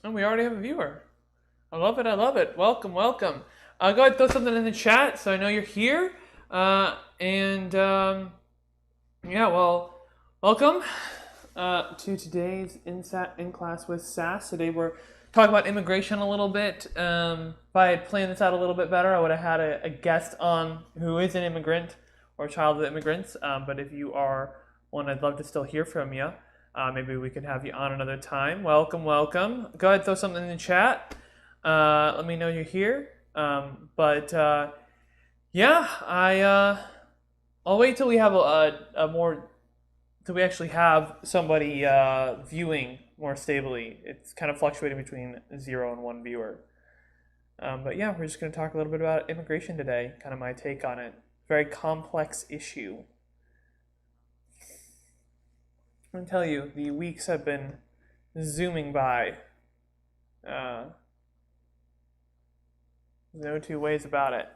And we already have a viewer. I love it. I love it. Welcome, welcome. Go ahead, throw something in the chat so I know you're here. And yeah, well, welcome to today's in class with Sass. Today we're talking about immigration a little bit. If I had planned this out a little bit better, I would have had a guest on who is an immigrant or a child of immigrants. But if you are one, I'd love to still hear from you. Maybe we could have you on another time. Welcome, welcome. Go ahead, throw something in the chat. Let me know you're here. Yeah, I'll wait till we have a more till we actually have somebody viewing more stably. It's kind of fluctuating between 0 and 1 viewer. But yeah, we're just going to talk a little bit about immigration today. Kind of my take on it. Very complex issue. I'm going to tell you, the weeks have been zooming by. No two ways about it.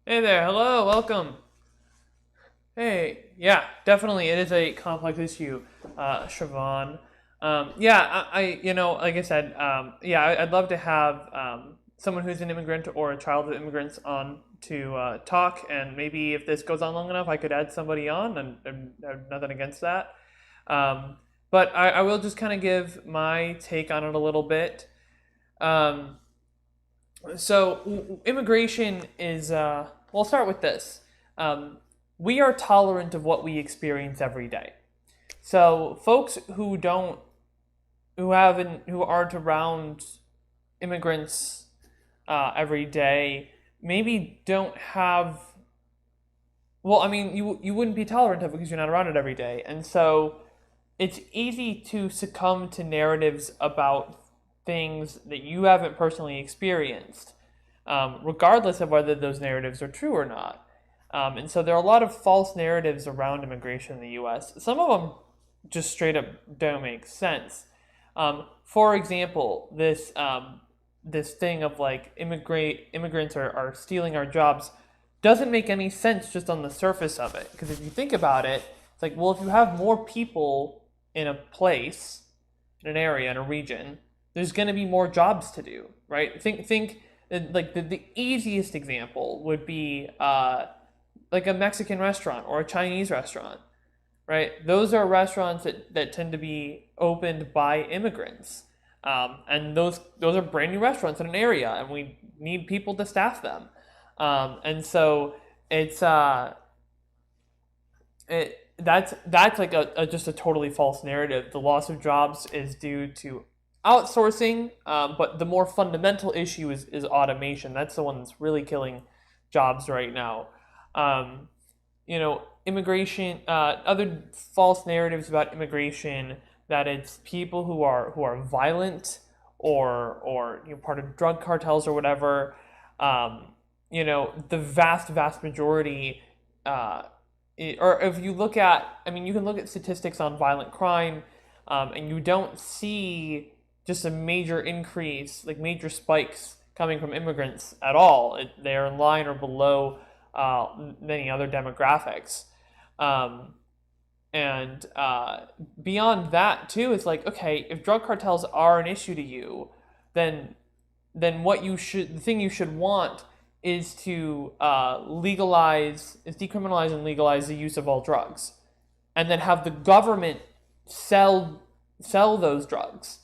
Hey there, hello, welcome. Hey, yeah, definitely, it is a complex issue, Siobhan. Yeah, like I said, yeah, I'd love to have someone who's an immigrant or a child of immigrants on to talk, and maybe if this goes on long enough, I could add somebody on, and I have nothing against that. But I will just kind of give my take on it a little bit. Um, so immigration is we'll start with this. We are tolerant of what we experience every day. So folks who aren't around immigrants every day maybe don't have. Well, I mean, you wouldn't be tolerant of it because you're not around it every day, and so it's easy to succumb to narratives about things that you haven't personally experienced, regardless of whether those narratives are true or not. And so there are a lot of false narratives around immigration in the U.S. Some of them just straight up don't make sense. For example, this thing of like immigrants are stealing our jobs doesn't make any sense just on the surface of it. Because if you think about it, it's like, well, if you have more people in a place, in an area, in a region, there's going to be more jobs to do, right? Think like the easiest example would be like a Mexican restaurant or a Chinese restaurant, right? Those are restaurants that tend to be opened by immigrants. And those are brand new restaurants in an area, and we need people to staff them. And so it's that's like just a totally false narrative. The loss of jobs is due to outsourcing, but the more fundamental issue is automation. That's the one that's really killing jobs right now. Immigration, other false narratives about immigration, that it's people who are violent or part of drug cartels or whatever. The vast majority, or if you look at, you can look at statistics on violent crime, and you don't see just a major increase, like major spikes coming from immigrants at all. They're in line or below many other demographics. And beyond that too, it's like, okay, if drug cartels are an issue to you, then the thing you should want is to decriminalize and legalize the use of all drugs, and then have the government sell those drugs,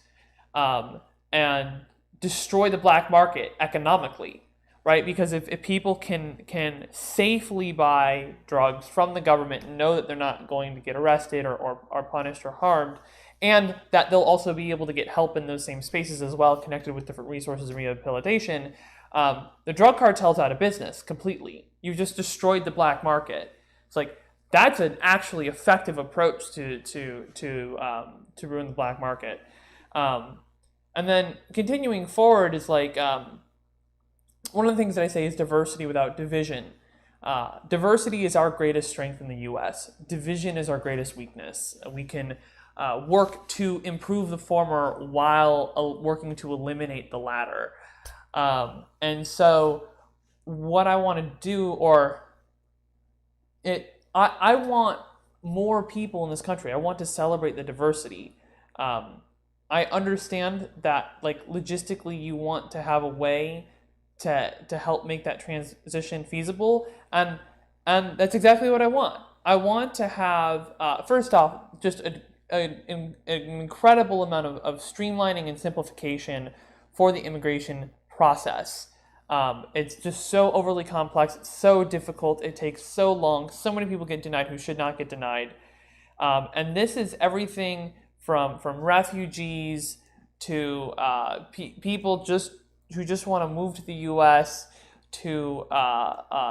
and destroy the black market economically, right? Because if people can safely buy drugs from the government and know that they're not going to get arrested or punished or harmed, and that they'll also be able to get help in those same spaces as well, connected with different resources and rehabilitation, the drug cartel's out of business completely. You've just destroyed the black market. It's like, that's an actually effective approach to ruin the black market. And then continuing forward is like, one of the things that I say is diversity without division. Diversity is our greatest strength in the U.S. Division is our greatest weakness. We can work to improve the former while working to eliminate the latter. And so, what I want to do, I want more people in this country. I want to celebrate the diversity. I understand that, like, logistically, you want to have a way to help make that transition feasible, and that's exactly what I want. I want to have, first off, just an incredible amount of streamlining and simplification for the immigration process. It's just so overly complex. It's so difficult. It takes so long. So many people get denied who should not get denied. And this is everything from refugees to people who just want to move to the U.S. to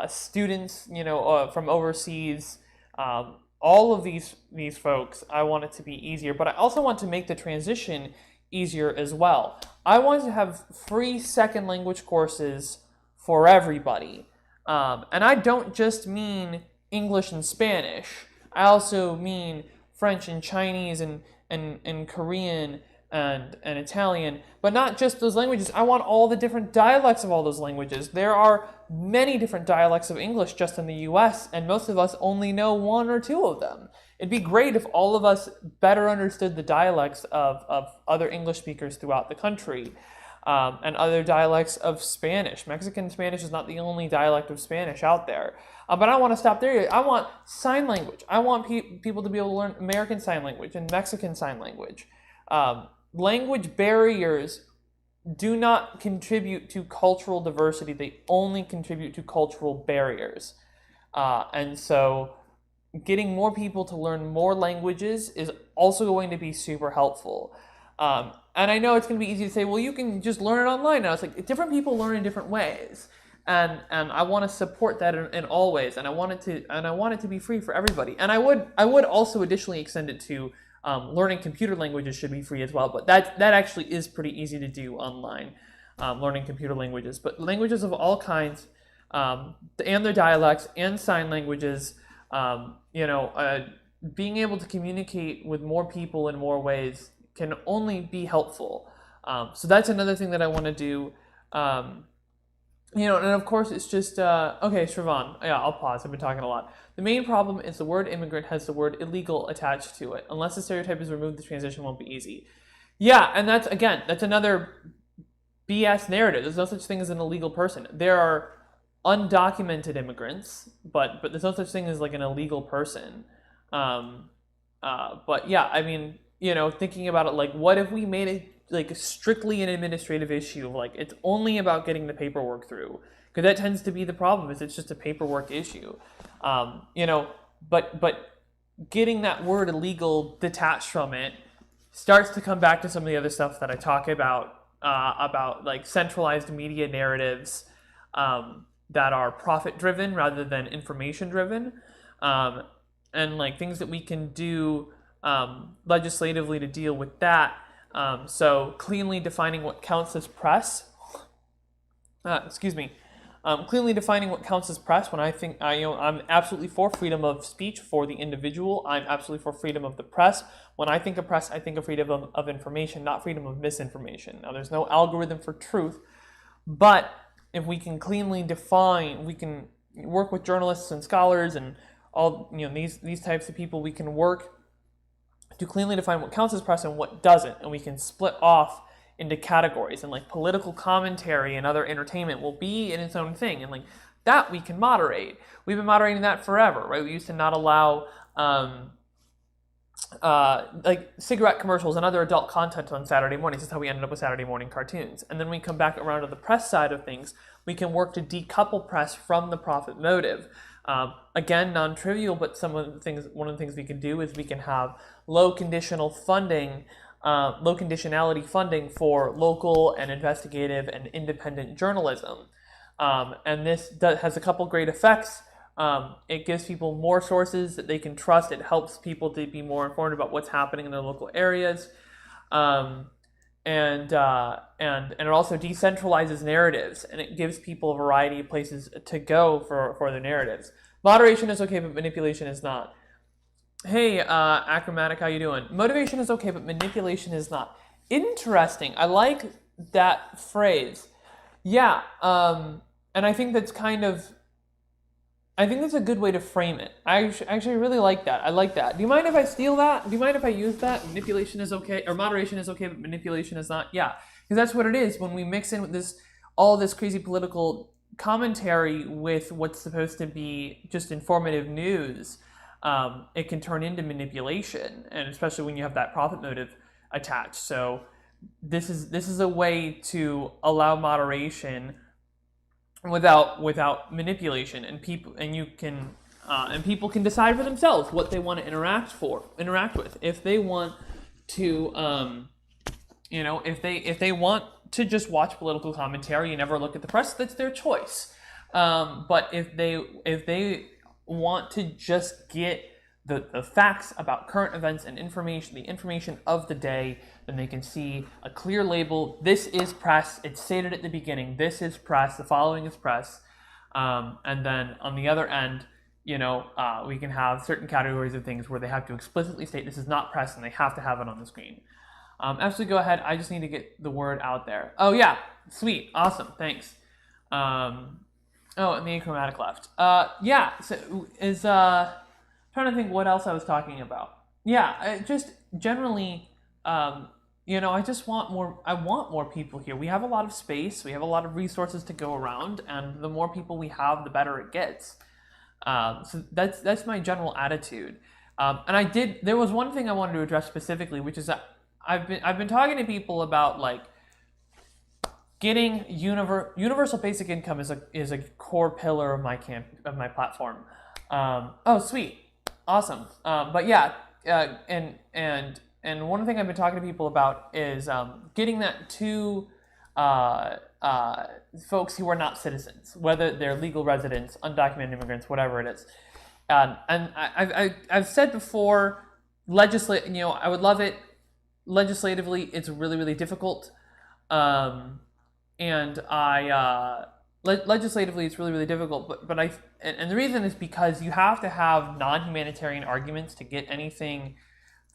students, from overseas. All of these folks, I want it to be easier, but I also want to make the transition easier as well. I want to have free second language courses for everybody. And I don't just mean English and Spanish. I also mean French and Chinese and Korean and Italian, but not just those languages. I want all the different dialects of all those languages. There are many different dialects of English just in the US, and most of us only know one or two of them. It'd be great if all of us better understood the dialects of other English speakers throughout the country, and other dialects of Spanish. Mexican Spanish is not the only dialect of Spanish out there. But I don't want to stop there. I want sign language. I want people to be able to learn American Sign Language and Mexican Sign Language. Language barriers do not contribute to cultural diversity. They only contribute to cultural barriers. And so getting more people to learn more languages is also going to be super helpful. And I know it's going to be easy to say, well, you can just learn it online. And I was like, different people learn in different ways. And I want to support that in all ways. And I want it to be free for everybody. And I would also additionally extend it to learning computer languages should be free as well, but that actually is pretty easy to do online, learning computer languages. But languages of all kinds, and their dialects and sign languages, being able to communicate with more people in more ways can only be helpful. So that's another thing that I want to do. And of course it's just, okay, Shravan, yeah, I'll pause, I've been talking a lot. The main problem is the word immigrant has the word illegal attached to it. Unless the stereotype is removed, the transition won't be easy. Yeah, and that's another BS narrative. There's no such thing as an illegal person. There are undocumented immigrants, but there's no such thing as like an illegal person. But yeah, I mean, thinking about it, like, what if we made it like strictly an administrative issue, like it's only about getting the paperwork through, because that tends to be the problem, is it's just a paperwork issue. But getting that word illegal detached from it starts to come back to some of the other stuff that I talk about like centralized media narratives that are profit driven rather than information driven, and like things that we can do legislatively to deal with that. So cleanly defining what counts as press. Cleanly defining what counts as press. When I think, I'm absolutely for freedom of speech for the individual. I'm absolutely for freedom of the press. When I think of press, I think of freedom of information, not freedom of misinformation. Now, there's no algorithm for truth, but if we can cleanly define, we can work with journalists and scholars and all, these types of people. We can work to cleanly define what counts as press and what doesn't, and we can split off into categories, and like political commentary and other entertainment will be in its own thing, and like that we can moderate. We've been moderating that forever, right? We used to not allow like cigarette commercials and other adult content on Saturday mornings. That's how we ended up with Saturday morning cartoons. And then we come back around to the press side of things. We can work to decouple press from the profit motive. Again, non-trivial, but one of the things we can do is we can have low conditionality funding for local and investigative and independent journalism. And this has a couple great effects. It gives people more sources that they can trust. It helps people to be more informed about what's happening in their local areas. and it also decentralizes narratives, and it gives people a variety of places to go for their narratives. Moderation is okay, but manipulation is not. Hey, Achromatic, how you doing? Motivation is okay, but manipulation is not. Interesting. I like that phrase. Yeah, and I think that's a good way to frame it. I actually really like that. I like that. Do you mind if I steal that? Do you mind if I use that? Manipulation is okay, or moderation is okay, but manipulation is not. Yeah, because that's what it is when we mix in with all this crazy political commentary with what's supposed to be just informative news. It can turn into manipulation, and especially when you have that profit motive attached. So this is a way to allow moderation without manipulation, and people can decide for themselves what they want to interact with. If they want to, if they want to just watch political commentary and never look at the press, that's their choice. But if they want to just get the facts about current events and the information of the day, then they can see a clear label. This is press. It's stated at the beginning. This is press. The following is press. And then on the other end, we can have certain categories of things where they have to explicitly state this is not press, and they have to have it on the screen. Absolutely, go ahead. I just need to get the word out there. Oh yeah, sweet, awesome, thanks. And the achromatic left. Yeah, so is trying to think what else I was talking about. Yeah, just generally, I just want more. I want more people here. We have a lot of space. We have a lot of resources to go around, and the more people we have, the better it gets. So that's my general attitude. And there was one thing I wanted to address specifically, which is that I've been talking to people about like getting universal basic income is a core pillar of my platform. Oh, sweet. Awesome. But yeah, and one thing I've been talking to people about is getting that to folks who are not citizens, whether they're legal residents, undocumented immigrants, whatever it is. And I've said before, I would love it. Legislatively, it's really, really difficult. Legislatively, it's really, really difficult. But the reason is because you have to have non-humanitarian arguments to get anything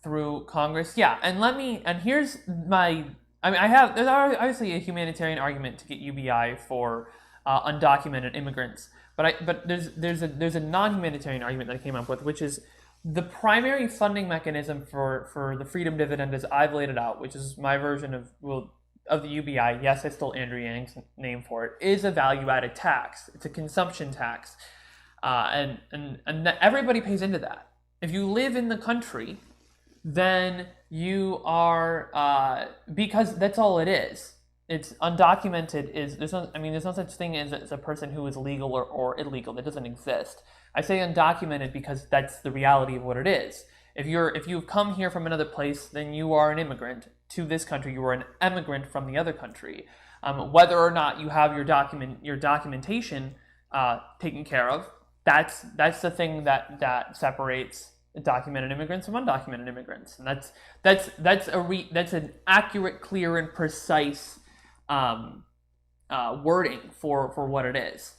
through Congress. Yeah, there's obviously a humanitarian argument to get UBI for undocumented immigrants, but there's a non-humanitarian argument that I came up with, which is the primary funding mechanism for the freedom dividend as I've laid it out, which is my version of the UBI. Yes, I stole Andrew Yang's name for it. Is a value-added tax. It's a consumption tax, and everybody pays into that. If you live in the country, then you are because that's all it is. It's undocumented. There's no such thing as a person who is legal or illegal. That doesn't exist. I say undocumented because that's the reality of what it is. If you've come here from another place, then you are an immigrant to this country. You are an emigrant from the other country. Whether or not you have your documentation taken care of, that's the thing that separates documented immigrants from undocumented immigrants, and that's an accurate, clear, and precise wording for what it is.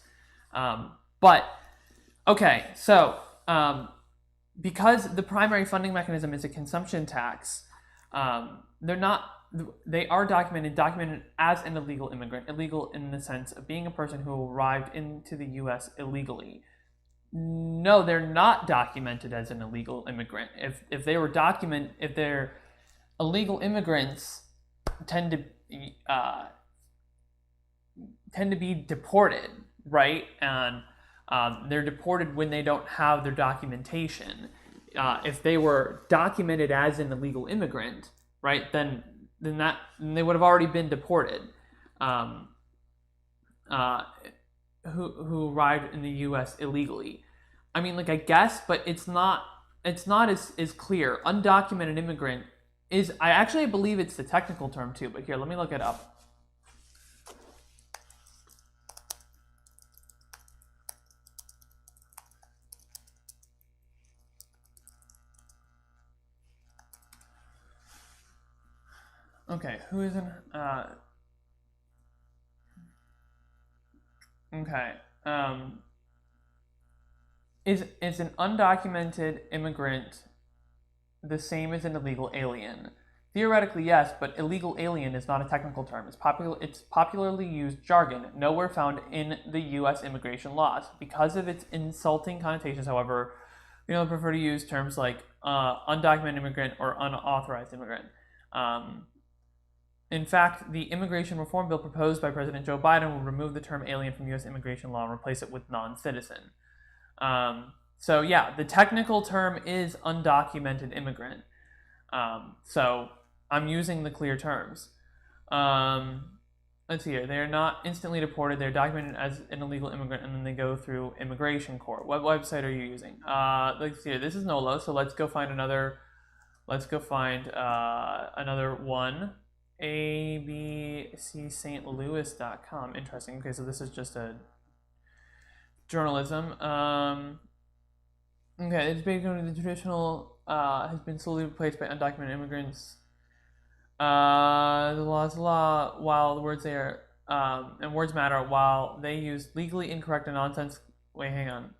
But okay, so because the primary funding mechanism is a consumption tax, they are documented as an illegal immigrant, illegal in the sense of being a person who arrived into the U.S. illegally. No, they're not documented as an illegal immigrant. If they're illegal immigrants, tend to be deported, right? And they're deported when they don't have their documentation. If they were documented as an illegal immigrant, right, then they would have already been deported. Who arrived in the U.S. illegally. I mean, I guess, but it's not as clear. Undocumented immigrant is, I actually believe it's the technical term too, but here, let me look it up. Okay, who is an okay. Is an undocumented immigrant the same as an illegal alien? Theoretically, yes, but illegal alien is not a technical term. It's popularly used jargon, nowhere found in the U.S. immigration laws. Because of its insulting connotations, however, we don't prefer to use terms like undocumented immigrant or unauthorized immigrant. In fact, the immigration reform bill proposed by President Joe Biden will remove the term alien from U.S. immigration law and replace it with non-citizen. So yeah, the technical term is undocumented immigrant. So I'm using the clear terms. Let's see here. They're not instantly deported. They're documented as an illegal immigrant, and then they go through immigration court. What website are you using? Let's see here. This is NOLO, so let's go find another. Let's go find another one. abcstlouis.com. Interesting. Okay, so this is just a journalism. Okay, it's basically the traditional has been slowly replaced by undocumented immigrants. The law is law, while the words there and words matter, while they use legally incorrect and nonsense. Wait, hang on.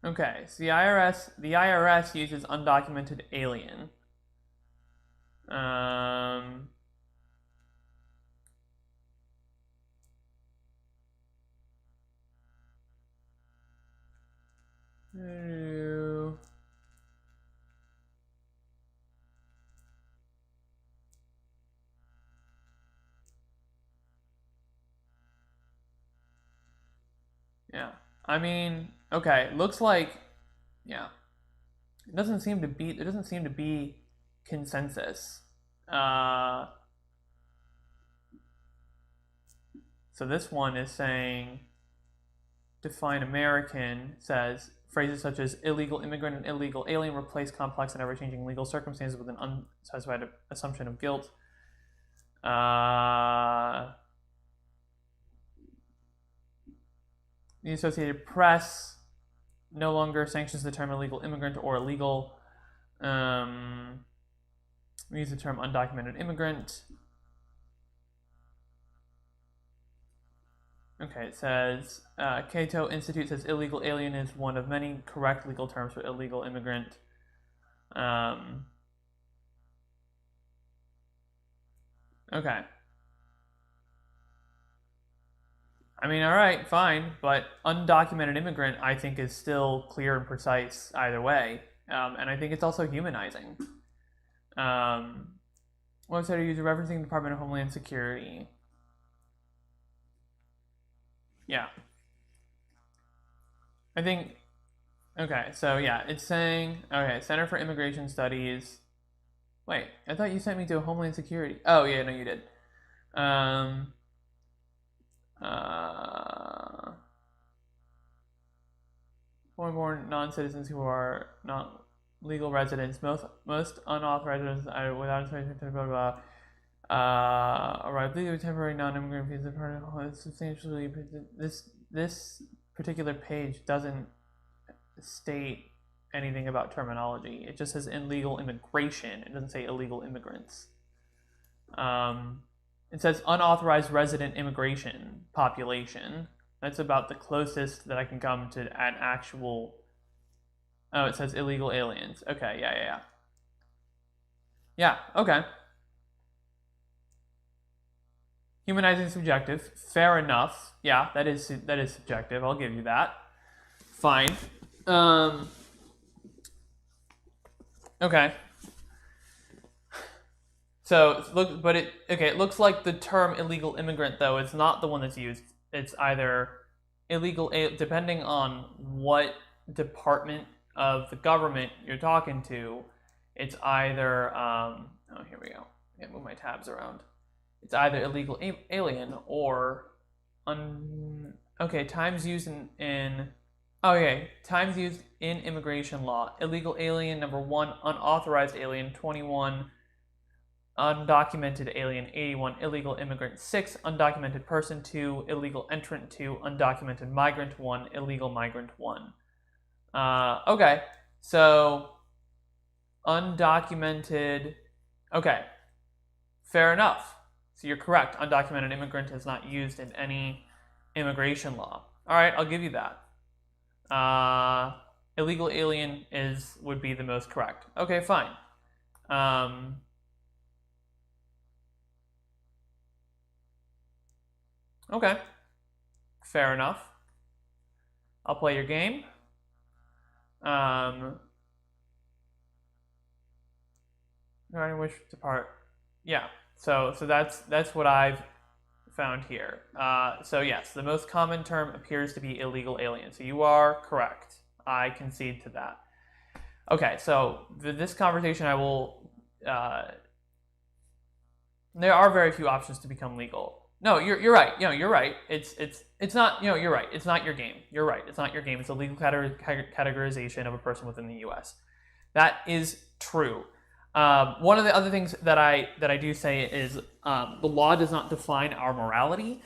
Okay, so the IRS uses undocumented alien. Yeah, I mean, okay, looks like, yeah, it doesn't seem to be. There doesn't seem to be consensus. So this one is saying define American, says phrases such as illegal immigrant and illegal alien replace complex and ever-changing legal circumstances with an unsatisfied assumption of guilt. The Associated Press no longer sanctions the term illegal immigrant or illegal. We use the term undocumented immigrant. Okay, it says Cato Institute says illegal alien is one of many correct legal terms for illegal immigrant. Okay. I mean, all right, fine, but undocumented immigrant, I think, is still clear and precise either way, and I think it's also humanizing. Website are used referencing the Department of Homeland Security. Yeah. I think, okay, so yeah, it's saying, okay, Center for Immigration Studies. Wait, I thought you sent me to Homeland Security. Oh, yeah, no, you did. Foreign-born non-citizens who are not legal residents, most unauthorized residents without blah blah arrive legally temporary non-immigrant visa substantially. This particular page doesn't state anything about terminology. It just says illegal immigration. It doesn't say illegal immigrants. It says unauthorized resident immigration population. That's about the closest that I can come to an actual. Oh, it says illegal aliens. Okay, yeah. Yeah, okay. Humanizing subjective. Fair enough. Yeah, that is subjective. I'll give you that. Fine. Okay. So look, but it looks like the term illegal immigrant though is not the one that's used. It's either illegal, depending on what department of the government you're talking to. It's either oh, here we go. I can't move my tabs around. It's either illegal alien or okay, times used in okay, times used in immigration law. Illegal alien number 1, unauthorized alien 21, undocumented alien 81, illegal immigrant 6, undocumented person 2, illegal entrant 2, undocumented migrant 1, illegal migrant 1. Okay, so undocumented, okay, fair enough. So you're correct. Undocumented immigrant is not used in any immigration law. All right, I'll give you that. Illegal alien would be the most correct. Okay, fine. Okay, fair enough. I'll play your game. I wish to part. Yeah. So that's what I've found here. So yes, the most common term appears to be illegal alien. So you are correct. I concede to that. Okay, so this conversation I will. There are very few options to become legal. No, you're right. You're right. It's not. You're right. It's not your game. You're right. It's not your game. It's a legal categorization of a person within the U.S. That is true. One of the other things that I do say is the law does not define our morality.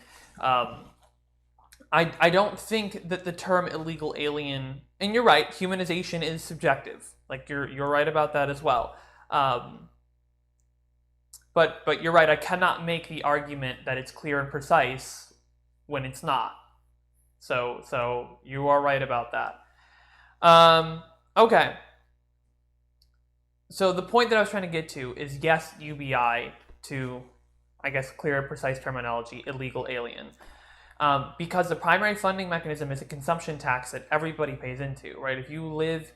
I don't think that the term illegal alien, and you're right, humanization is subjective. Like you're right about that as well. But you're right. I cannot make the argument that it's clear and precise when it's not. So you are right about that. Okay. So the point that I was trying to get to is yes, UBI to, I guess, clear and precise terminology, illegal alien. Because the primary funding mechanism is a consumption tax that everybody pays into, right? If you live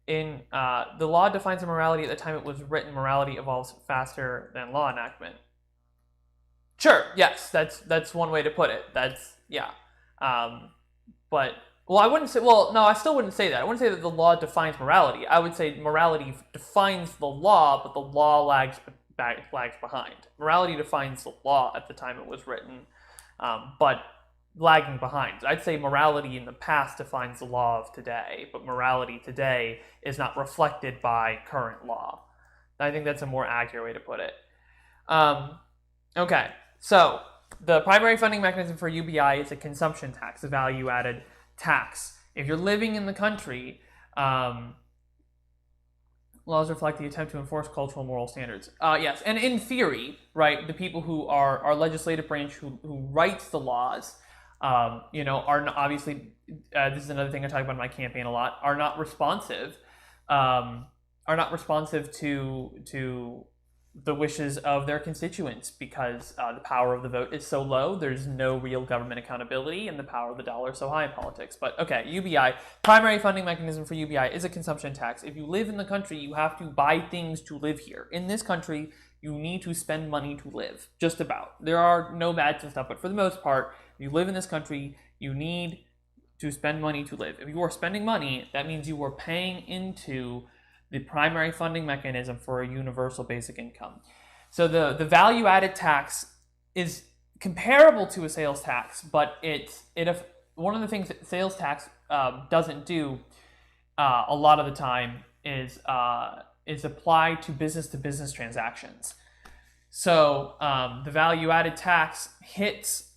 in, the law defines a morality at the time it was written, morality evolves faster than law enactment. Sure, yes, that's one way to put it. That's, yeah. But, well, I wouldn't say, well, no, I still wouldn't say that. I wouldn't say that the law defines morality. I would say morality defines the law, but the law lags behind. Morality defines the law at the time it was written, but lagging behind. I'd say morality in the past defines the law of today, but morality today is not reflected by current law. I think that's a more accurate way to put it. Okay, so the primary funding mechanism for UBI is a consumption tax, a value-added tax. If you're living in the country, laws reflect the attempt to enforce cultural and moral standards. Yes, and in theory, right, the people who are our legislative branch who writes the laws, are not, obviously, this is another thing I talk about in my campaign a lot, are not responsive to the wishes of their constituents because the power of the vote is so low, there's no real government accountability, and the power of the dollar is so high in politics. But okay, UBI, primary funding mechanism for UBI is a consumption tax. If you live in the country, you have to buy things to live here. In this country, you need to spend money to live, just about. There are nomads and stuff, but for the most part, if you live in this country, you need to spend money to live. If you are spending money, that means you are paying into the primary funding mechanism for a universal basic income. So the value-added tax is comparable to a sales tax, but one of the things that sales tax doesn't do a lot of the time is apply to business transactions. So the value-added tax hits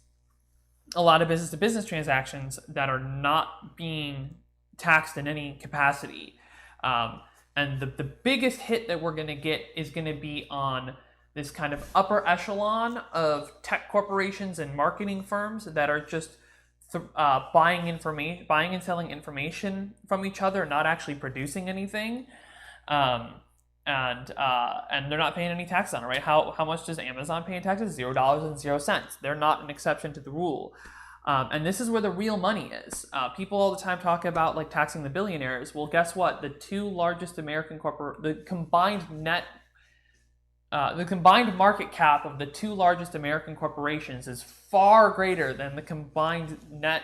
a lot of business transactions that are not being taxed in any capacity. And the biggest hit that we're going to get is going to be on this kind of upper echelon of tech corporations and marketing firms that are just buying and selling information from each other, not actually producing anything, and they're not paying any tax on it, right? How much does Amazon pay in taxes? $0.00. They're not an exception to the rule. And this is where the real money is. People all the time talk about like taxing the billionaires. Well, guess what? The two largest American the combined net the combined market cap of the two largest American corporations is far greater than the combined net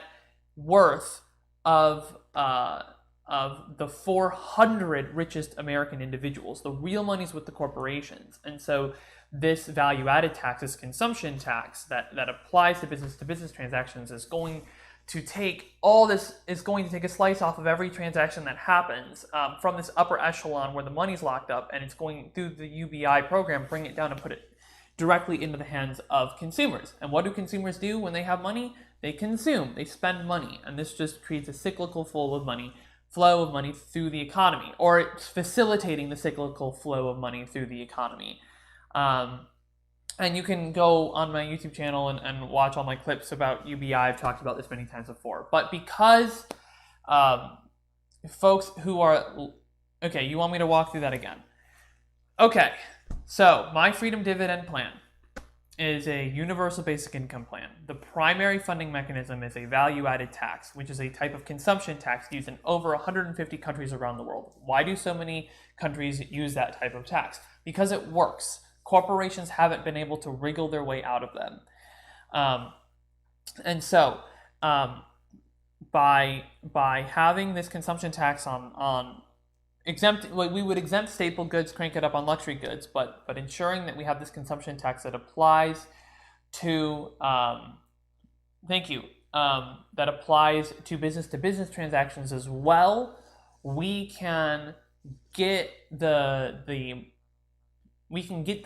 worth of the 400 richest American individuals. The real money's with the corporations, and so this value-added tax, this consumption tax that applies to business transactions, is going to take a slice off of every transaction that happens from this upper echelon where the money's locked up, and it's going through the UBI program, bring it down and put it directly into the hands of consumers. And what do consumers do when they have money? They consume, they spend money, and this just creates a cyclical flow of money through the economy, or it's facilitating the cyclical flow of money through the economy. And you can go on my YouTube channel and watch all my clips about UBI. I've talked about this many times before. But because folks who are... Okay, you want me to walk through that again? Okay, so my Freedom Dividend Plan is a universal basic income plan. The primary funding mechanism is a value-added tax, which is a type of consumption tax used in over 150 countries around the world. Why do so many countries use that type of tax? Because it works. Corporations haven't been able to wriggle their way out of them. And so by having this consumption tax on exempt, we would exempt staple goods, crank it up on luxury goods, but ensuring that we have this consumption tax that applies to that applies to business transactions as well, we can get the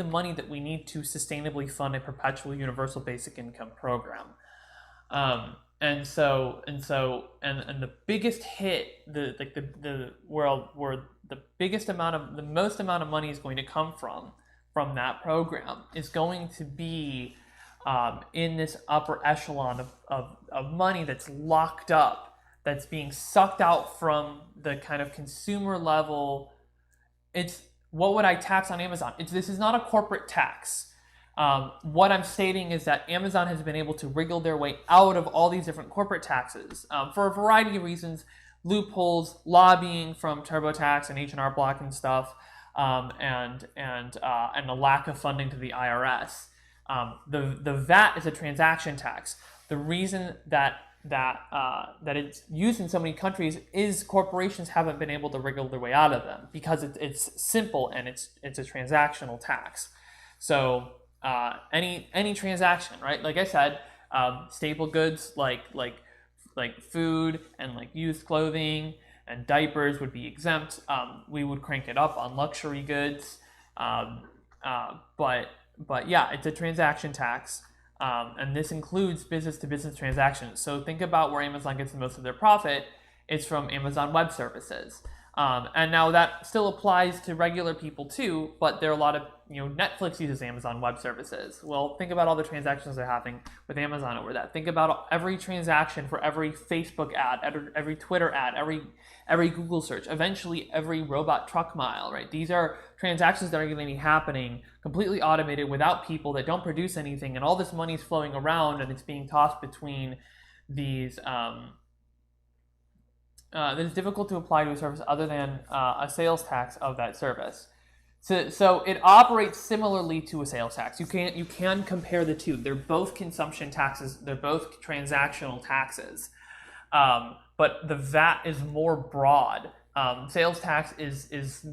money that we need to sustainably fund a perpetual universal basic income program. And the biggest hit, the world where the most amount of money is going to come from that program is going to be in this upper echelon of money that's locked up, that's being sucked out from the kind of consumer level. It's what would I tax on Amazon? This is not a corporate tax. What I'm stating is that Amazon has been able to wriggle their way out of all these different corporate taxes for a variety of reasons: loopholes, lobbying from TurboTax and H&R Block and stuff, and the lack of funding to the IRS. The VAT is a transaction tax. The reason that it's used in so many countries is corporations haven't been able to wriggle their way out of them because it's simple and it's a transactional tax. So any transaction, right? Like I said, staple goods like food and like used clothing and diapers would be exempt. We would crank it up on luxury goods, but yeah, it's a transaction tax. And this includes business-to-business transactions. So think about where Amazon gets the most of their profit. It's from Amazon Web Services. And now that still applies to regular people too, but there are a lot of, Netflix uses Amazon Web Services. Well, think about all the transactions that are happening with Amazon over that. Think about every transaction for every Facebook ad, every Twitter ad, every Google search, eventually every robot truck mile, right? These are transactions that are going to be happening completely automated without people that don't produce anything, and all this money is flowing around and it's being tossed between these that is difficult to apply to a service other than a sales tax of that service. So it operates similarly to a sales tax. You can compare the two. They're both consumption taxes. They're both transactional taxes. But the VAT is more broad. Sales tax is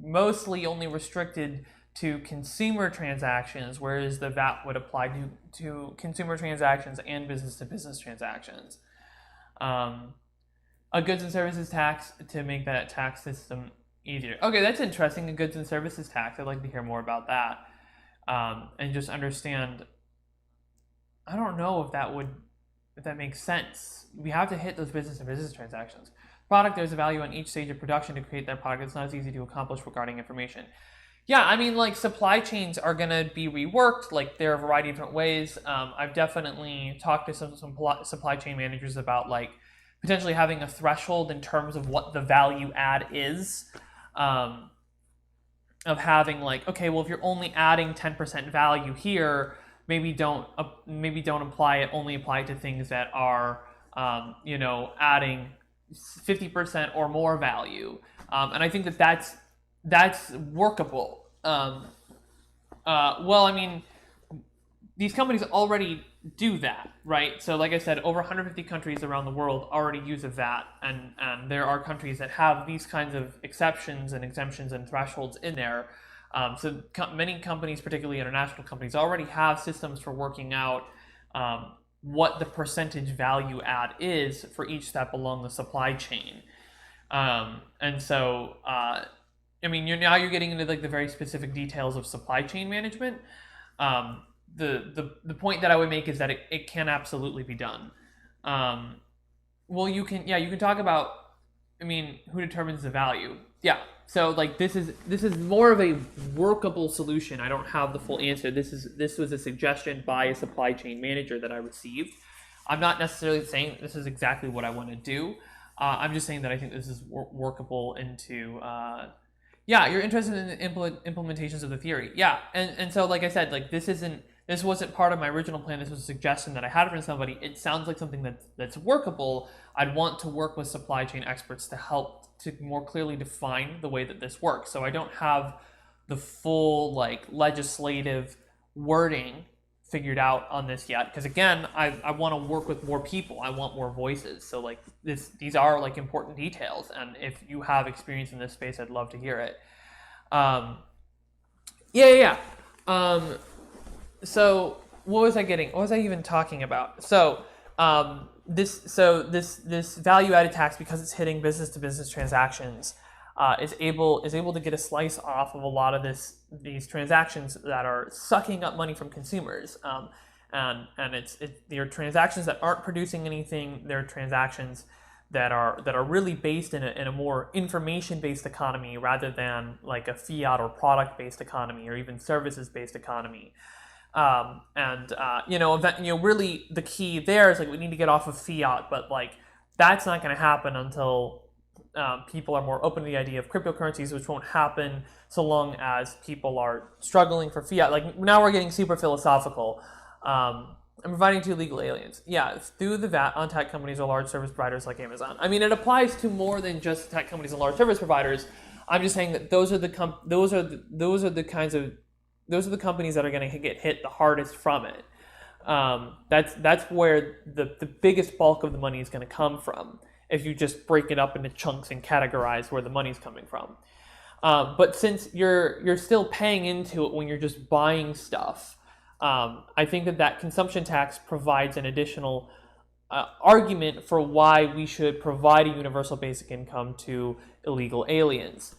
mostly only restricted to consumer transactions, whereas the VAT would apply to consumer transactions and business-to-business transactions. A goods and services tax to make that tax system easier. Okay, that's interesting. A goods and services tax. I'd like to hear more about that, and just understand. I don't know if that makes sense. We have to hit those business-to-business transactions. Product, there's a value on each stage of production to create that product. It's not as easy to accomplish regarding information. Yeah, I mean, like, supply chains are going to be reworked. Like, there are a variety of different ways. I've definitely talked to some supply chain managers about, like, potentially having a threshold in terms of what the value add is, of having, like, okay, well, if you're only adding 10% value here, maybe don't apply it. Only apply it to things that are, adding 50% or more value. And I think that's workable. Well, I mean, these companies already do that, right? So, like I said, over 150 countries around the world already use a VAT, and there are countries that have these kinds of exceptions and exemptions and thresholds in there. So, many companies, particularly international companies, already have systems for working out what the percentage value add is for each step along the supply chain. And so, I mean, you're getting into like the very specific details of supply chain management. Um, the point that I would make is that it can absolutely be done. Um, well, you can talk about. I mean, who determines the value? Yeah. So like this is more of a workable solution. I don't have the full answer. This was a suggestion by a supply chain manager that I received. I'm not necessarily saying this is exactly what I want to do. I'm just saying that I think this is workable into. Yeah, you're interested in the implementations of the theory. Yeah, and so like I said, like this wasn't part of my original plan. This was a suggestion that I had from somebody. It sounds like something that's workable. I'd want to work with supply chain experts to help to more clearly define the way that this works. So I don't have the full like legislative wording figured out on this yet, because again, I want to work with more people. I want more voices. So like these are like important details, and if you have experience in this space, I'd love to hear it. Yeah. So what was I getting? What was I even talking about? So this value added tax, because it's hitting business to business transactions, is able to get a slice off of a lot of these transactions that are sucking up money from consumers, and they're transactions that aren't producing anything. They're transactions that are really based in a more information based economy rather than like a fiat or product based economy or even services based economy. Really the key there is like we need to get off of fiat, but like that's not going to happen until people are more open to the idea of cryptocurrencies, which won't happen so long as people are struggling for fiat. Like now we're getting super philosophical. I'm providing to illegal aliens. Yeah, through the VAT on tech companies or large service providers like Amazon. I mean, it applies to more than just tech companies and large service providers. I'm just saying that those are the companies that are going to get hit the hardest from it. That's where the biggest bulk of the money is going to come from, if you just break it up into chunks and categorize where the money's coming from. But since you're still paying into it when you're just buying stuff, I think that consumption tax provides an additional argument for why we should provide a universal basic income to illegal aliens.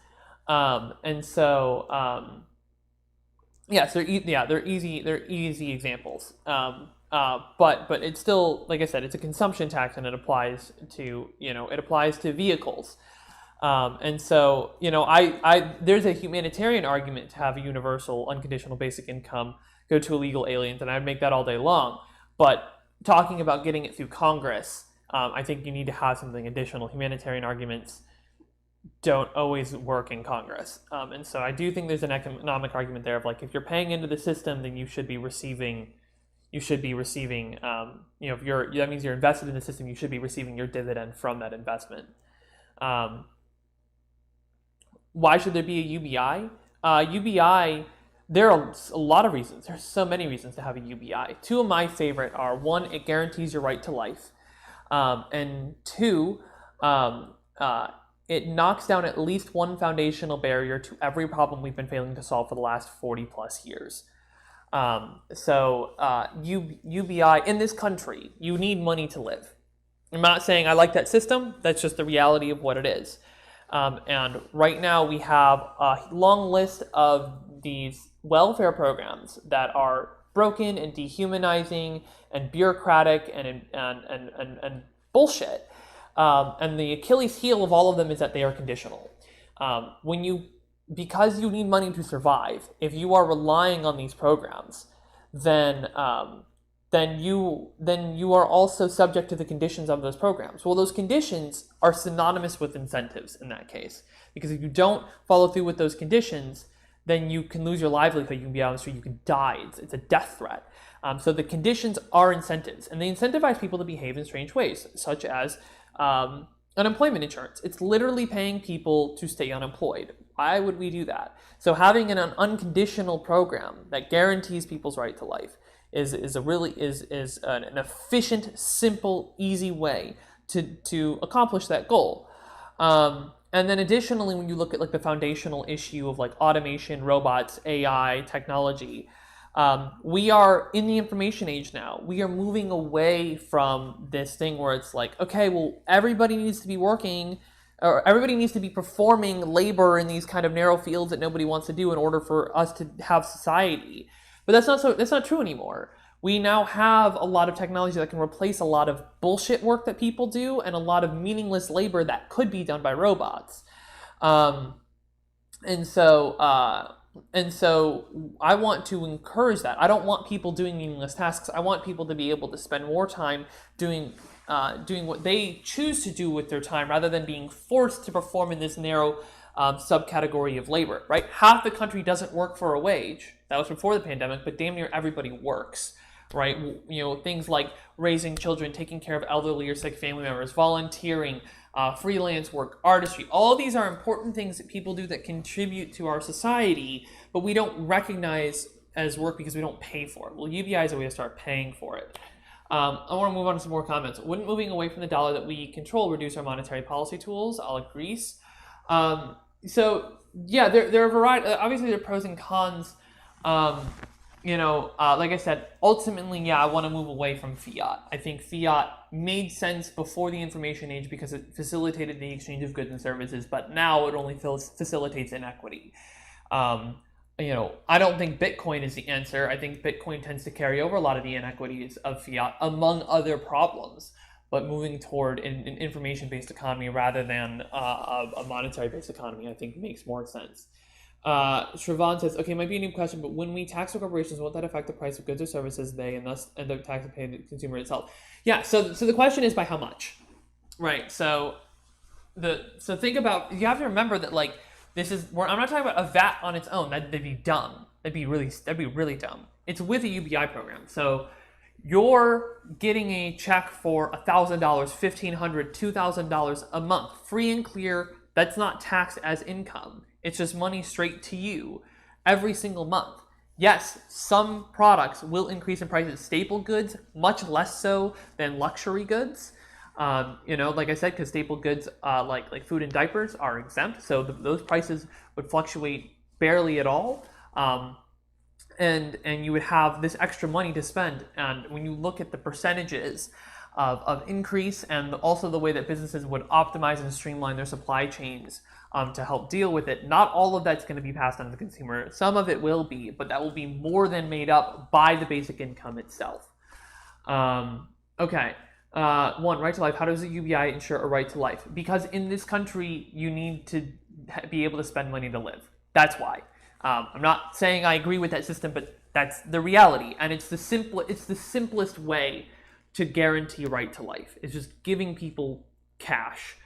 They're easy examples. But it's still, like I said, it's a consumption tax, and it applies to vehicles. There's a humanitarian argument to have a universal unconditional basic income go to illegal aliens, and I'd make that all day long. But talking about getting it through Congress, I think you need to have something additional. Humanitarian arguments don't always work in Congress. And so I do think there's an economic argument there of like, if you're paying into the system, then you should be receiving, that means you're invested in the system, you should be receiving your dividend from that investment. Why should there be a UBI? UBI, there are a lot of reasons. There's so many reasons to have a UBI. Two of my favorite are, one, it guarantees your right to life. And two, it knocks down at least one foundational barrier to every problem we've been failing to solve for the last 40 plus years. UBI, in this country, you need money to live. I'm not saying I like that system, that's just the reality of what it is. And right now we have a long list of these welfare programs that are broken and dehumanizing and bureaucratic and bullshit. And the Achilles heel of all of them is that they are conditional. Because you need money to survive, if you are relying on these programs, then you are also subject to the conditions of those programs. Well, those conditions are synonymous with incentives in that case, because if you don't follow through with those conditions, then you can lose your livelihood, you can be out on the street, you can die. It's a death threat. So the conditions are incentives, and they incentivize people to behave in strange ways, such as unemployment insurance. It's literally paying people to stay unemployed. Why would we do that? So having an unconditional program that guarantees people's right to life is an efficient, simple, easy way to accomplish that goal. And then additionally, when you look at like the foundational issue of like automation, robots, AI, technology, we are in the information age now. We are moving away from this thing where it's like, okay, well, everybody needs to be working, or everybody needs to be performing labor in these kind of narrow fields that nobody wants to do in order for us to have society. But that's not true anymore. We now have a lot of technology that can replace a lot of bullshit work that people do and a lot of meaningless labor that could be done by robots. And so I want to encourage that. I don't want people doing meaningless tasks. I want people to be able to spend more time doing what they choose to do with their time rather than being forced to perform in this narrow subcategory of labor, right? Half the country doesn't work for a wage. That was before the pandemic, but damn near everybody works, right? You know, things like raising children, taking care of elderly or sick family members, volunteering, freelance work, artistry. All of these are important things that people do that contribute to our society, but we don't recognize as work because we don't pay for it. Well, UBI is a way to start paying for it. I want to move on to some more comments. Wouldn't moving away from the dollar that we control reduce our monetary policy tools, a la Greece? So yeah, there are a variety. Obviously, there are pros and cons. Like I said, ultimately, yeah, I want to move away from fiat. I think fiat made sense before the information age because it facilitated the exchange of goods and services, but now it only facilitates inequity. I don't think Bitcoin is the answer. I think Bitcoin tends to carry over a lot of the inequities of fiat, among other problems. But moving toward an information-based economy rather than a monetary-based economy, I think makes more sense. Shravan says, okay, might be a new question, but when we tax the corporations, won't that affect the price of goods or services they and thus end up taxing paying the consumer itself? Yeah, so the question is by how much, right? So think about, you have to remember that like I'm not talking about a VAT on its own. That'd be dumb. That'd be really dumb. It's with a UBI program. So you're getting a check for $1,000, $1,500, $2,000 a month, free and clear. That's not taxed as income. It's just money straight to you every single month. Yes, some products will increase in prices. Staple goods, much less so than luxury goods. Like I said, because staple goods like food and diapers are exempt, so those prices would fluctuate barely at all. And you would have this extra money to spend. And when you look at the percentages of increase and also the way that businesses would optimize and streamline their supply chains to help deal with it, not all of that's going to be passed on to the consumer. Some of it will be, but that will be more than made up by the basic income itself. Okay. Right to life. How does the UBI ensure a right to life? Because in this country, you need to be able to spend money to live. That's why. I'm not saying I agree with that system, but that's the reality, and it's the simplest way to guarantee a right to life. It's just giving people cash.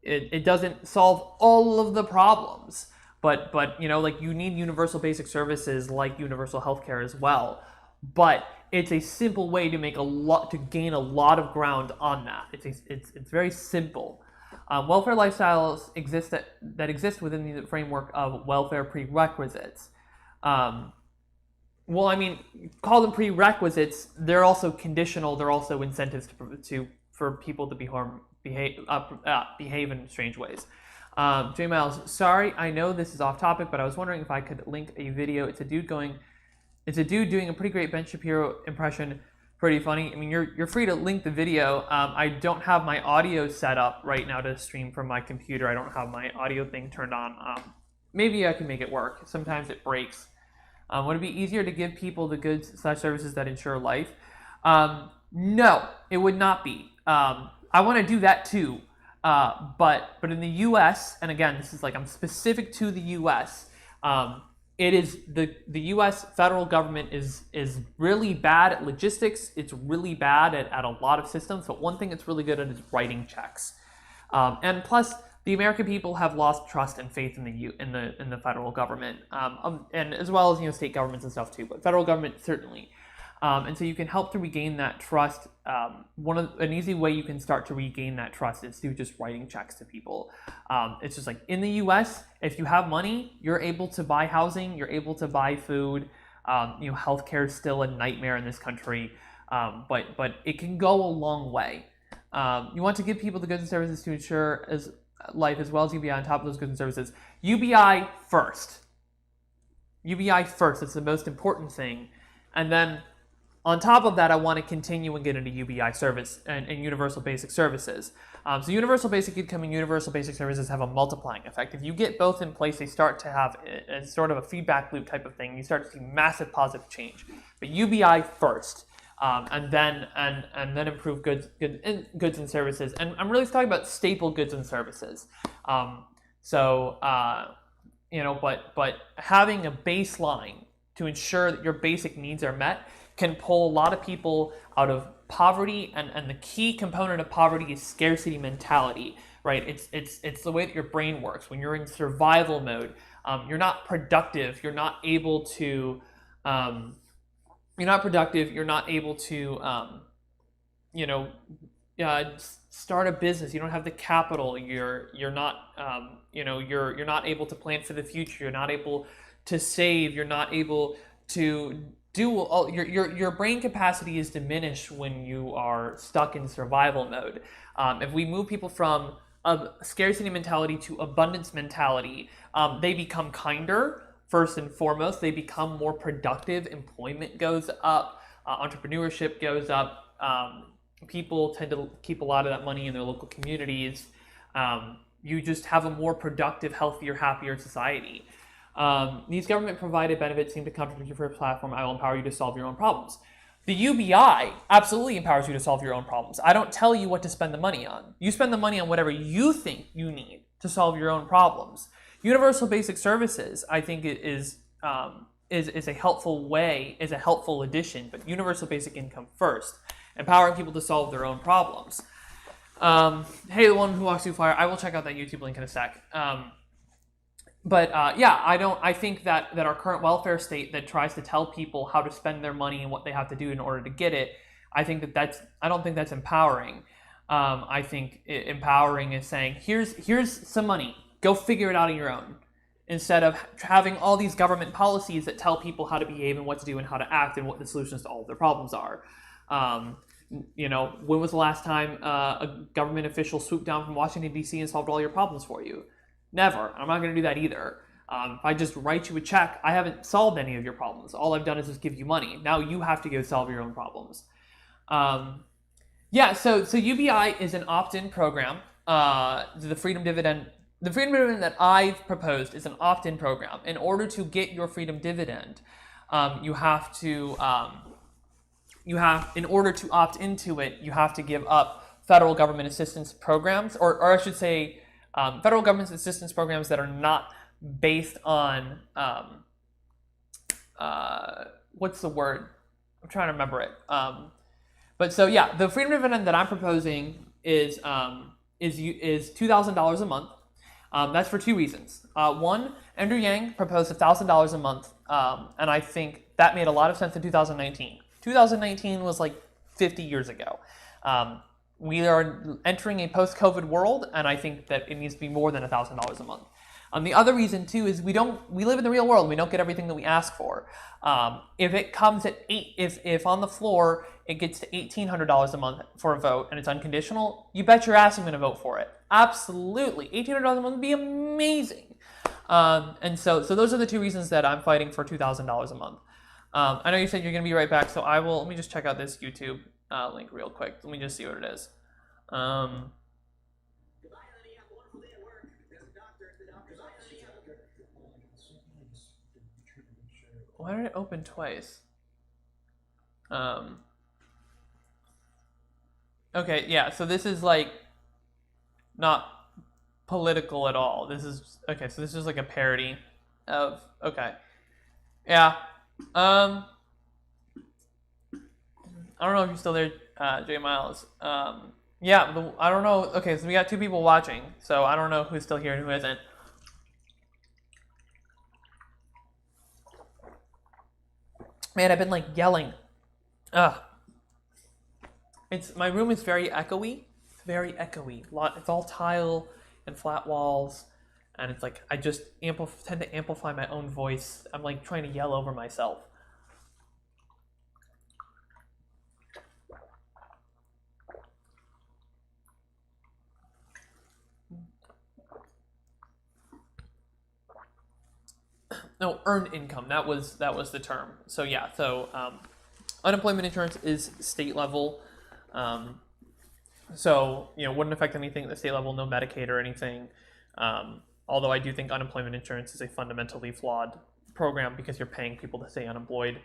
It doesn't solve all of the problems, but you need universal basic services like universal healthcare as well. But it's a simple way to gain a lot of ground on that. It's very simple. Welfare lifestyles exist that exist within the framework of welfare prerequisites. Call them prerequisites. They're also conditional. They're also incentives for people to behave in strange ways. J Miles, sorry, I know this is off topic, but I was wondering if I could link a video. It's a dude doing a pretty great Ben Shapiro impression. Pretty funny. I mean, you're free to link the video. I don't have my audio set up right now to stream from my computer. I don't have my audio thing turned on. Maybe I can make it work. Sometimes it breaks. Would it be easier to give people the goods/services that ensure life? No, it would not be. I want to do that too. But in the U.S., and again, this is I'm specific to the U.S. It is the U.S. federal government is really bad at logistics. It's really bad at a lot of systems. But one thing it's really good at is writing checks. And plus, the American people have lost trust and faith in the federal government, and as well as state governments and stuff too. But federal government certainly. And so you can help to regain that trust. An easy way you can start to regain that trust is through just writing checks to people. It's just like in the U.S., if you have money, you're able to buy housing, you're able to buy food. Healthcare is still a nightmare in this country, but it can go a long way. You want to give people the goods and services to ensure life as well as UBI on top of those goods and services. UBI first. UBI first. It's the most important thing. And then on top of that, I want to continue and get into UBI service and universal basic services. So universal basic income and universal basic services have a multiplying effect. If you get both in place, they start to have a sort of a feedback loop type of thing. You start to see massive positive change. But UBI first, and then improve goods and services. And I'm really talking about staple goods and services. But having a baseline to ensure that your basic needs are met can pull a lot of people out of poverty, and the key component of poverty is scarcity mentality, right? It's the way that your brain works. When you're in survival mode, you're not productive. You're not able to start a business. You don't have the capital. You're not able to plan for the future. You're not able to save. You're not able to do all your brain capacity is diminished when you are stuck in survival mode. If we move people from a scarcity mentality to abundance mentality, they become kinder. First and foremost, they become more productive. Employment goes up, entrepreneurship goes up. People tend to keep a lot of that money in their local communities. You just have a more productive, healthier, happier society. These government-provided benefits seem to contradict your first platform. I will empower you to solve your own problems. The UBI absolutely empowers you to solve your own problems. I don't tell you what to spend the money on. You spend the money on whatever you think you need to solve your own problems. Universal basic services, I think, is a helpful addition, but universal basic income first, empowering people to solve their own problems. Hey, the one who walks through fire. I will check out that YouTube link in a sec. I think that our current welfare state that tries to tell people how to spend their money and what they have to do in order to get it, I don't think that's empowering. I think empowering is saying, here's some money, go figure it out on your own, instead of having all these government policies that tell people how to behave and what to do and how to act and what the solutions to all of their problems are. When was the last time a government official swooped down from Washington, D.C. and solved all your problems for you? Never. I'm not going to do that either. If I just write you a check, I haven't solved any of your problems. All I've done is just give you money. Now you have to go solve your own problems. So UBI is an opt-in program. The Freedom Dividend that I've proposed is an opt-in program. In order to get your Freedom Dividend, in order to opt into it, you have to give up federal government assistance programs, or I should say, federal government assistance programs that are not based on what's the word? I'm trying to remember it. The Freedom Dividend that I'm proposing is $2,000 a month. That's for two reasons. One, Andrew Yang proposed $1,000 a month, and I think that made a lot of sense in 2019. 2019 was like 50 years ago. We are entering a post-COVID world, and I think that it needs to be more than $1,000 a month. The other reason too is we live in the real world. We don't get everything that we ask for. If it comes at if on the floor it gets to $1,800 a month for a vote and it's unconditional, you bet your ass I'm going to vote for it. Absolutely, $1,800 a month would be amazing. So those are the two reasons that I'm fighting for $2,000 a month. I know you said you're going to be right back, so let me just check out this YouTube link real quick. Let me just see what it is. Why did it open twice? Okay, yeah, so this is like not political at all. This is like a parody of, okay. Yeah. I don't know if you're still there, Jay Miles. I don't know. Okay, so we got two people watching, so I don't know who's still here and who isn't. Man, I've been like yelling Ah, my room is very echoey. It's very echoey. It's all tile and flat walls, and it's like I just tend to amplify my own voice. I'm like trying to yell over myself. No, earned income. That was the term. So yeah. So unemployment insurance is state level. Um, so wouldn't affect anything at the state level. No Medicaid or anything. Although I do think unemployment insurance is a fundamentally flawed program because you're paying people to stay unemployed.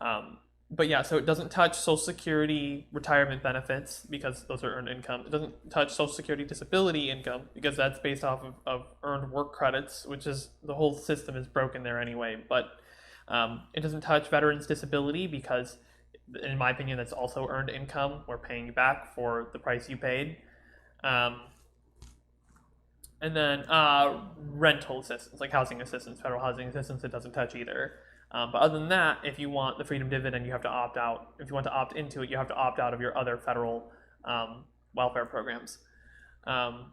Um, but yeah, so it doesn't touch Social Security retirement benefits because those are earned income. It doesn't touch Social Security disability income because that's based off of earned work credits, which is the whole system is broken there anyway. But it doesn't touch veterans disability because, in my opinion, that's also earned income. We're paying you back for the price you paid. Um, and then rental assistance, like housing assistance, federal housing assistance, it doesn't touch either. But other than that, if you want the freedom dividend, you have to opt out. If you want to opt into it, you have to opt out of your other federal welfare programs. Um,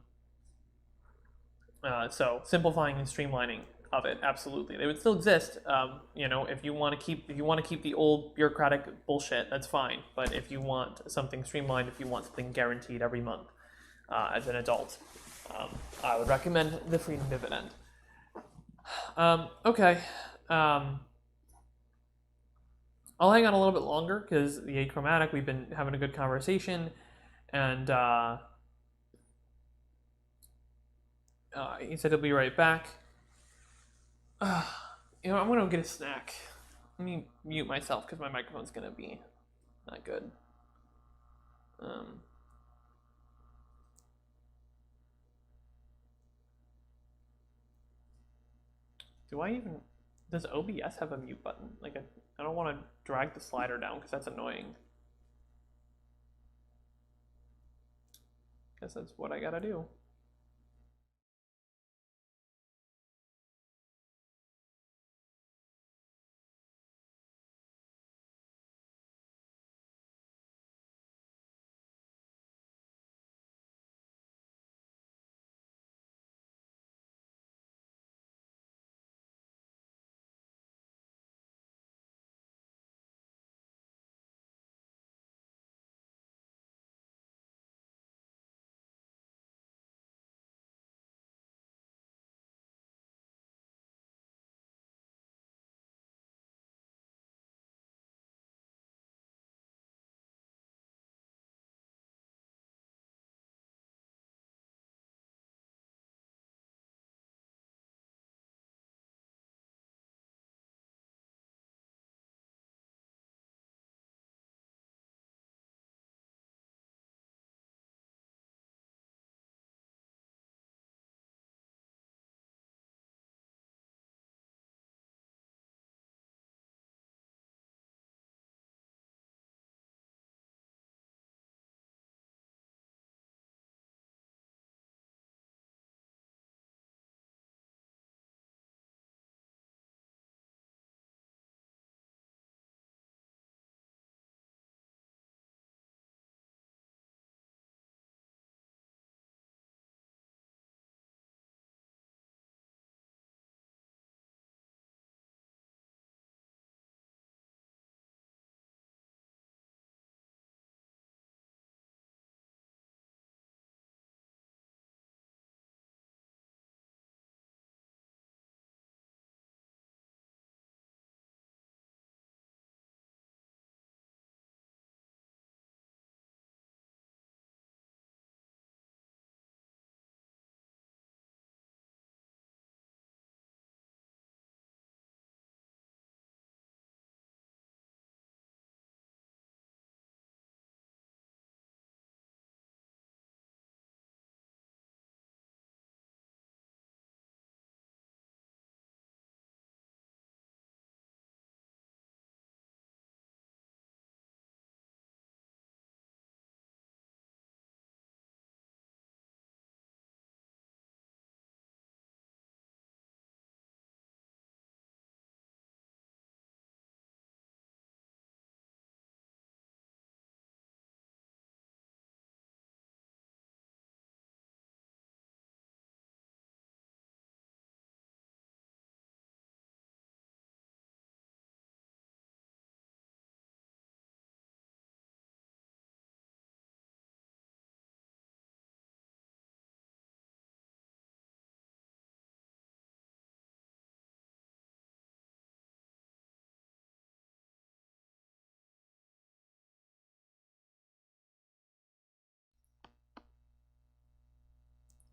so simplifying and streamlining of it, absolutely, they would still exist. If you want to keep the old bureaucratic bullshit, that's fine. But if you want something streamlined, if you want something guaranteed every month as an adult, I would recommend the freedom dividend. Okay. I'll hang on a little bit longer because the achromatic, we've been having a good conversation, and he said he'll be right back. I'm gonna get a snack. Let me mute myself because my microphone's gonna be not good. Um, do I even? Does OBS have a mute button? I don't want to drag the slider down because that's annoying. Guess that's what I gotta do.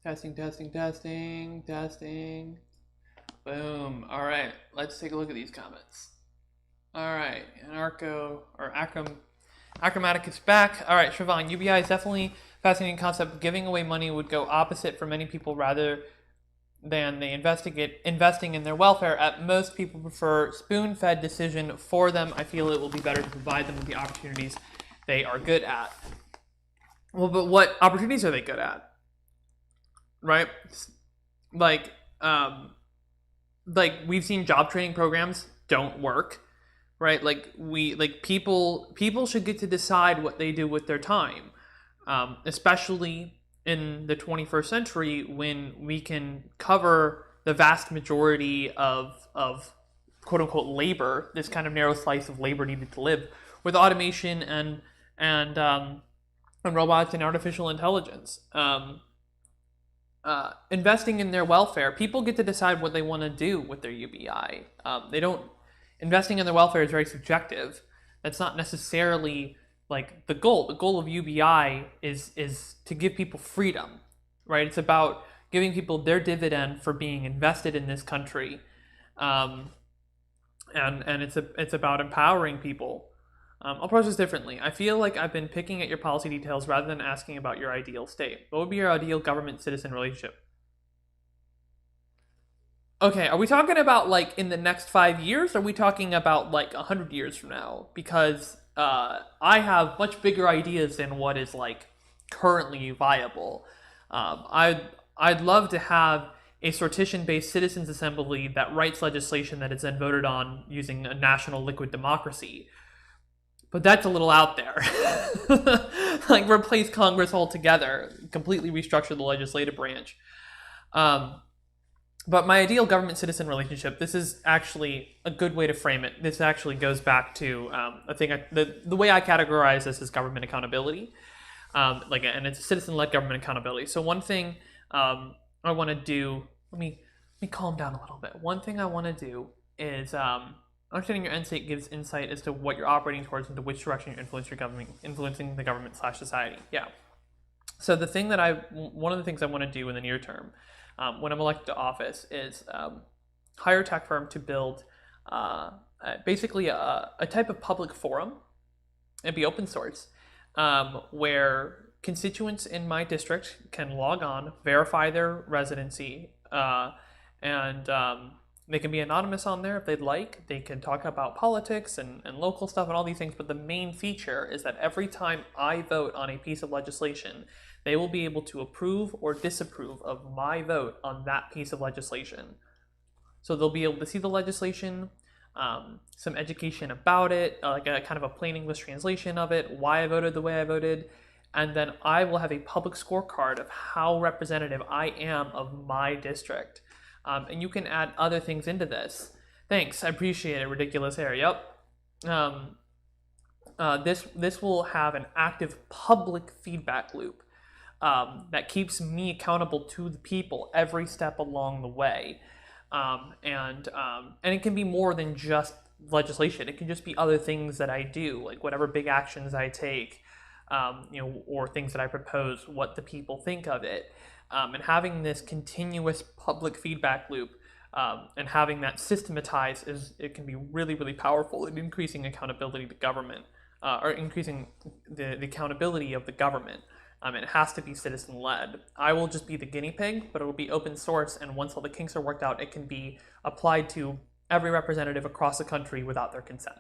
Testing, testing, testing, testing. Boom. All right, let's take a look at these comments. All right, Achromatic is back. All right, Siobhan, UBI is definitely a fascinating concept. Giving away money would go opposite for many people rather than they investing in their welfare. At most, people prefer spoon-fed decision for them. I feel it will be better to provide them with the opportunities they are good at. Well, but what opportunities are they good at? Right? Like, we've seen job training programs don't work, right? People should get to decide what they do with their time, especially in the 21st century when we can cover the vast majority of quote unquote labor, this kind of narrow slice of labor needed to live, with automation and robots and artificial intelligence. Investing in their welfare, people get to decide what they want to do with their UBI. They don't. Investing in their welfare is very subjective. That's not necessarily like the goal. The goal of UBI is to give people freedom, right? It's about giving people their dividend for being invested in this country, and it's about empowering people. I'll approach this differently. I feel like I've been picking at your policy details rather than asking about your ideal state. What would be your ideal government-citizen relationship? Okay, are we talking about like in the next 5 years? Or are we talking about like 100 years from now? Because I have much bigger ideas than what is like currently viable. I'd love to have a sortition-based citizens assembly that writes legislation that is then voted on using a national liquid democracy. But that's a little out there. Like replace Congress altogether, completely restructure the legislative branch. But my ideal government-citizen relationship, this is actually a good way to frame it. This actually goes back to the way I categorize this is government accountability. And it's citizen-led government accountability. So one thing I want to do, let me calm down a little bit. One thing I want to do is understanding your end state gives insight as to what you're operating towards and to which direction you're influencing the government/society. Yeah. So one of the things I want to do in the near term, when I'm elected to office, is hire a tech firm to build basically a type of public forum. It'd be open source, where constituents in my district can log on, verify their residency, and they can be anonymous on there if they'd like. They can talk about politics and local stuff and all these things, but the main feature is that every time I vote on a piece of legislation, they will be able to approve or disapprove of my vote on that piece of legislation. So they'll be able to see the legislation, some education about it, like a kind of a plain English translation of it, why I voted the way I voted, and then I will have a public scorecard of how representative I am of my district. And you can add other things into this. Thanks, I appreciate it. Ridiculous hair. Yep. This will have an active public feedback loop that keeps me accountable to the people every step along the way. And it can be more than just legislation. It can just be other things that I do, like whatever big actions I take, or things that I propose, what the people think of it. And having this continuous public feedback loop and having that systematized it can be really, really powerful in increasing accountability to government, or increasing the accountability of the government. It has to be citizen-led. I will just be the guinea pig, but it will be open source, and once all the kinks are worked out, it can be applied to every representative across the country without their consent,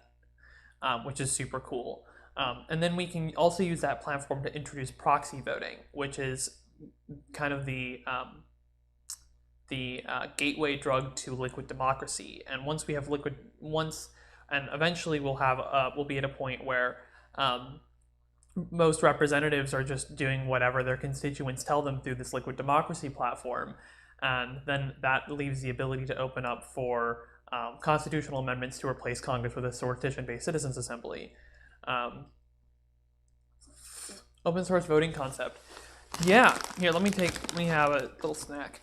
which is super cool. And then we can also use that platform to introduce proxy voting, which is kind of the gateway drug to liquid democracy. And once we have and eventually we'll be at a point where most representatives are just doing whatever their constituents tell them through this liquid democracy platform, and then that leaves the ability to open up for constitutional amendments to replace Congress with a sortition-based citizens assembly. Open source voting concept. Yeah, here, let me have a little snack.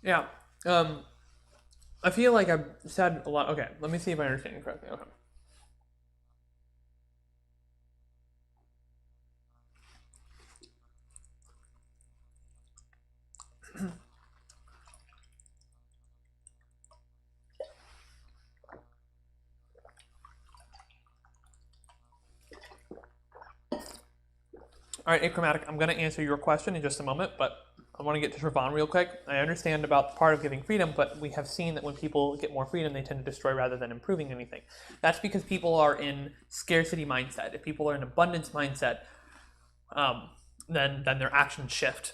Yeah. I feel like I've said a lot. Okay, let me see if I understand you correctly. Okay. All right, Achromatic, I'm going to answer your question in just a moment, but I want to get to Trevon real quick. I understand about part of giving freedom, but we have seen that when people get more freedom, they tend to destroy rather than improving anything. That's because people are in scarcity mindset. If people are in abundance mindset, then their actions shift.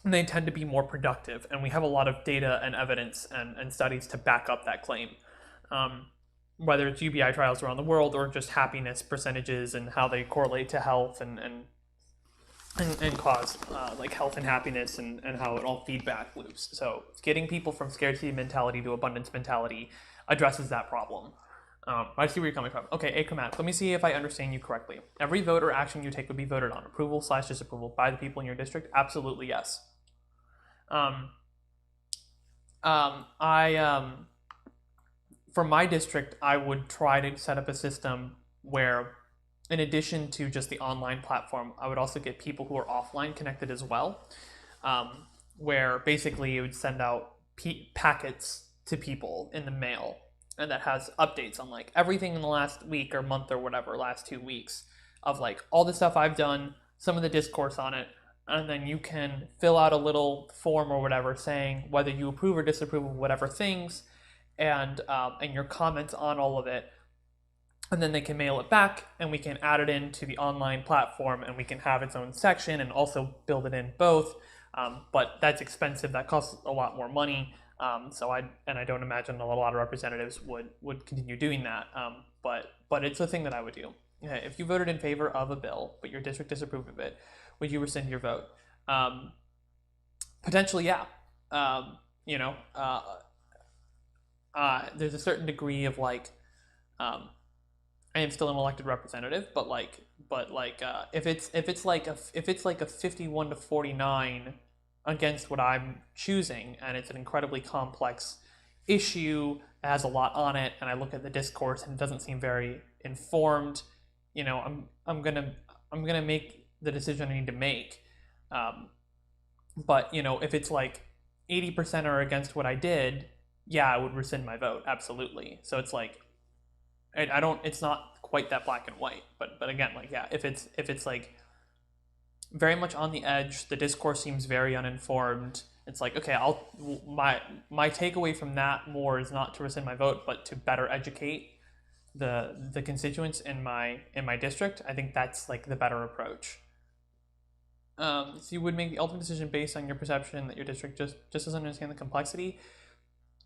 And they tend to be more productive. And we have a lot of data and evidence and studies to back up that claim. Um, whether it's UBI trials around the world or just happiness percentages and how they correlate to health and cause like health and happiness and how it all feedback loops. So getting people from scarcity mentality to abundance mentality addresses that problem. I see where you're coming from. Okay, Achromatic, let me see if I understand you correctly. Every vote or action you take would be voted on. Approval / disapproval by the people in your district? Absolutely yes. For my district, I would try to set up a system where, in addition to just the online platform, I would also get people who are offline connected as well, where basically it would send out packets to people in the mail, and that has updates on like everything in the last week or month or whatever, last 2 weeks, of like all the stuff I've done, some of the discourse on it, and then you can fill out a little form or whatever saying whether you approve or disapprove of whatever things, and your comments on all of it, and then they can mail it back and we can add it into the online platform and we can have its own section and also build it in both. But that's expensive. That costs a lot more money. I don't imagine a lot of representatives would continue doing that. But it's a thing that I would do. If you voted in favor of a bill but your district disapproved of it, would you rescind your vote? Potentially, yeah. You know, there's a certain degree of like, I am still an elected representative, but if it's like a 51-49 against what I'm choosing, and it's an incredibly complex issue that has a lot on it, and I look at the discourse and it doesn't seem very informed, you know, I'm gonna make the decision I need to make. But you know, if it's like 80% are against what I did, yeah, I would rescind my vote, absolutely. So it's like, I don't. It's not quite that black and white, but again, like yeah, if it's like very much on the edge, the discourse seems very uninformed. It's like okay, my takeaway from that more is not to rescind my vote, but to better educate the constituents in my district. I think that's like the better approach. So you would make the ultimate decision based on your perception that your district just doesn't understand the complexity.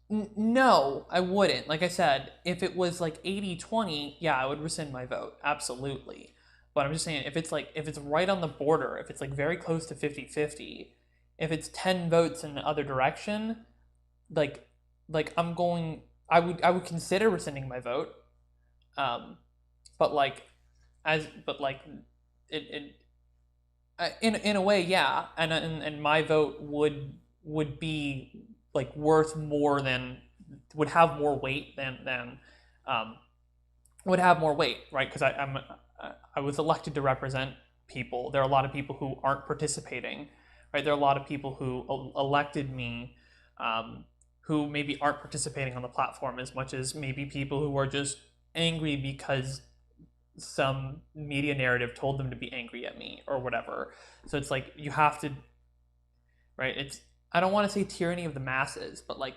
No, I wouldn't. Like I said, if it was like 80-20, yeah, I would rescind my vote. Absolutely. But I'm just saying, if it's right on the border, if it's like very close to 50-50, if it's 10 votes in the other direction, like I would consider rescinding my vote. But like but like it in a way, yeah, and my vote would be like worth more than would have more weight than would have more weight, right? Because I was elected to represent people. There are a lot of people who aren't participating, right? There are a lot of people who elected me who maybe aren't participating on the platform as much as maybe people who are just angry because some media narrative told them to be angry at me or whatever. So it's like you have to, right? It's I don't want to say tyranny of the masses, but like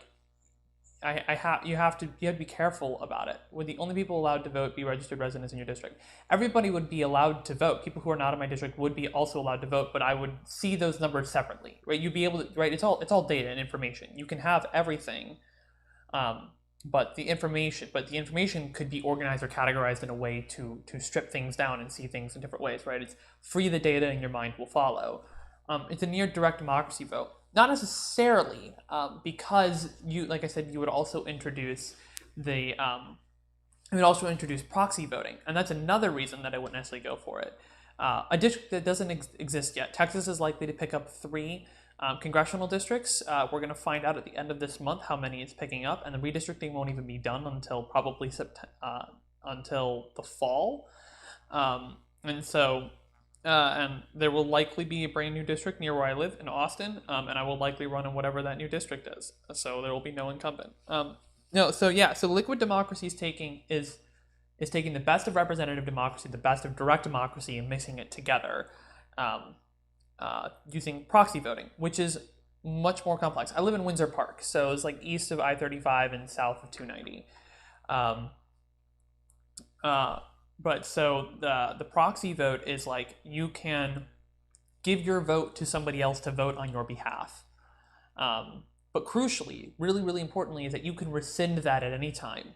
you have to be careful about it. Would the only people allowed to vote be registered residents in your district? Everybody would be allowed to vote. People who are not in my district would be also allowed to vote, but I would see those numbers separately, right? You'd be able to, right? It's all data and information. You can have everything, but the information could be organized or categorized in a way to strip things down and see things in different ways, right? It's free the data and your mind will follow. It's a near direct democracy vote. Not necessarily, because like I said, you would also introduce proxy voting, and that's another reason that I wouldn't necessarily go for it. A district that doesn't exist yet, Texas is likely to pick up 3. Congressional districts, we're going to find out at the end of this month how many it's picking up, and the redistricting won't even be done until probably until the fall. And so, and there will likely be a brand new district near where I live in Austin, and I will likely run in whatever that new district is. So there will be no incumbent. No, so yeah, so liquid democracy is taking the best of representative democracy, the best of direct democracy, and mixing it together, using proxy voting, which is much more complex. I live in Windsor Park, so it's like east of I-35 and south of 290. But so the proxy vote is like you can give your vote to somebody else to vote on your behalf. But crucially, really, really importantly, is that you can rescind that at any time.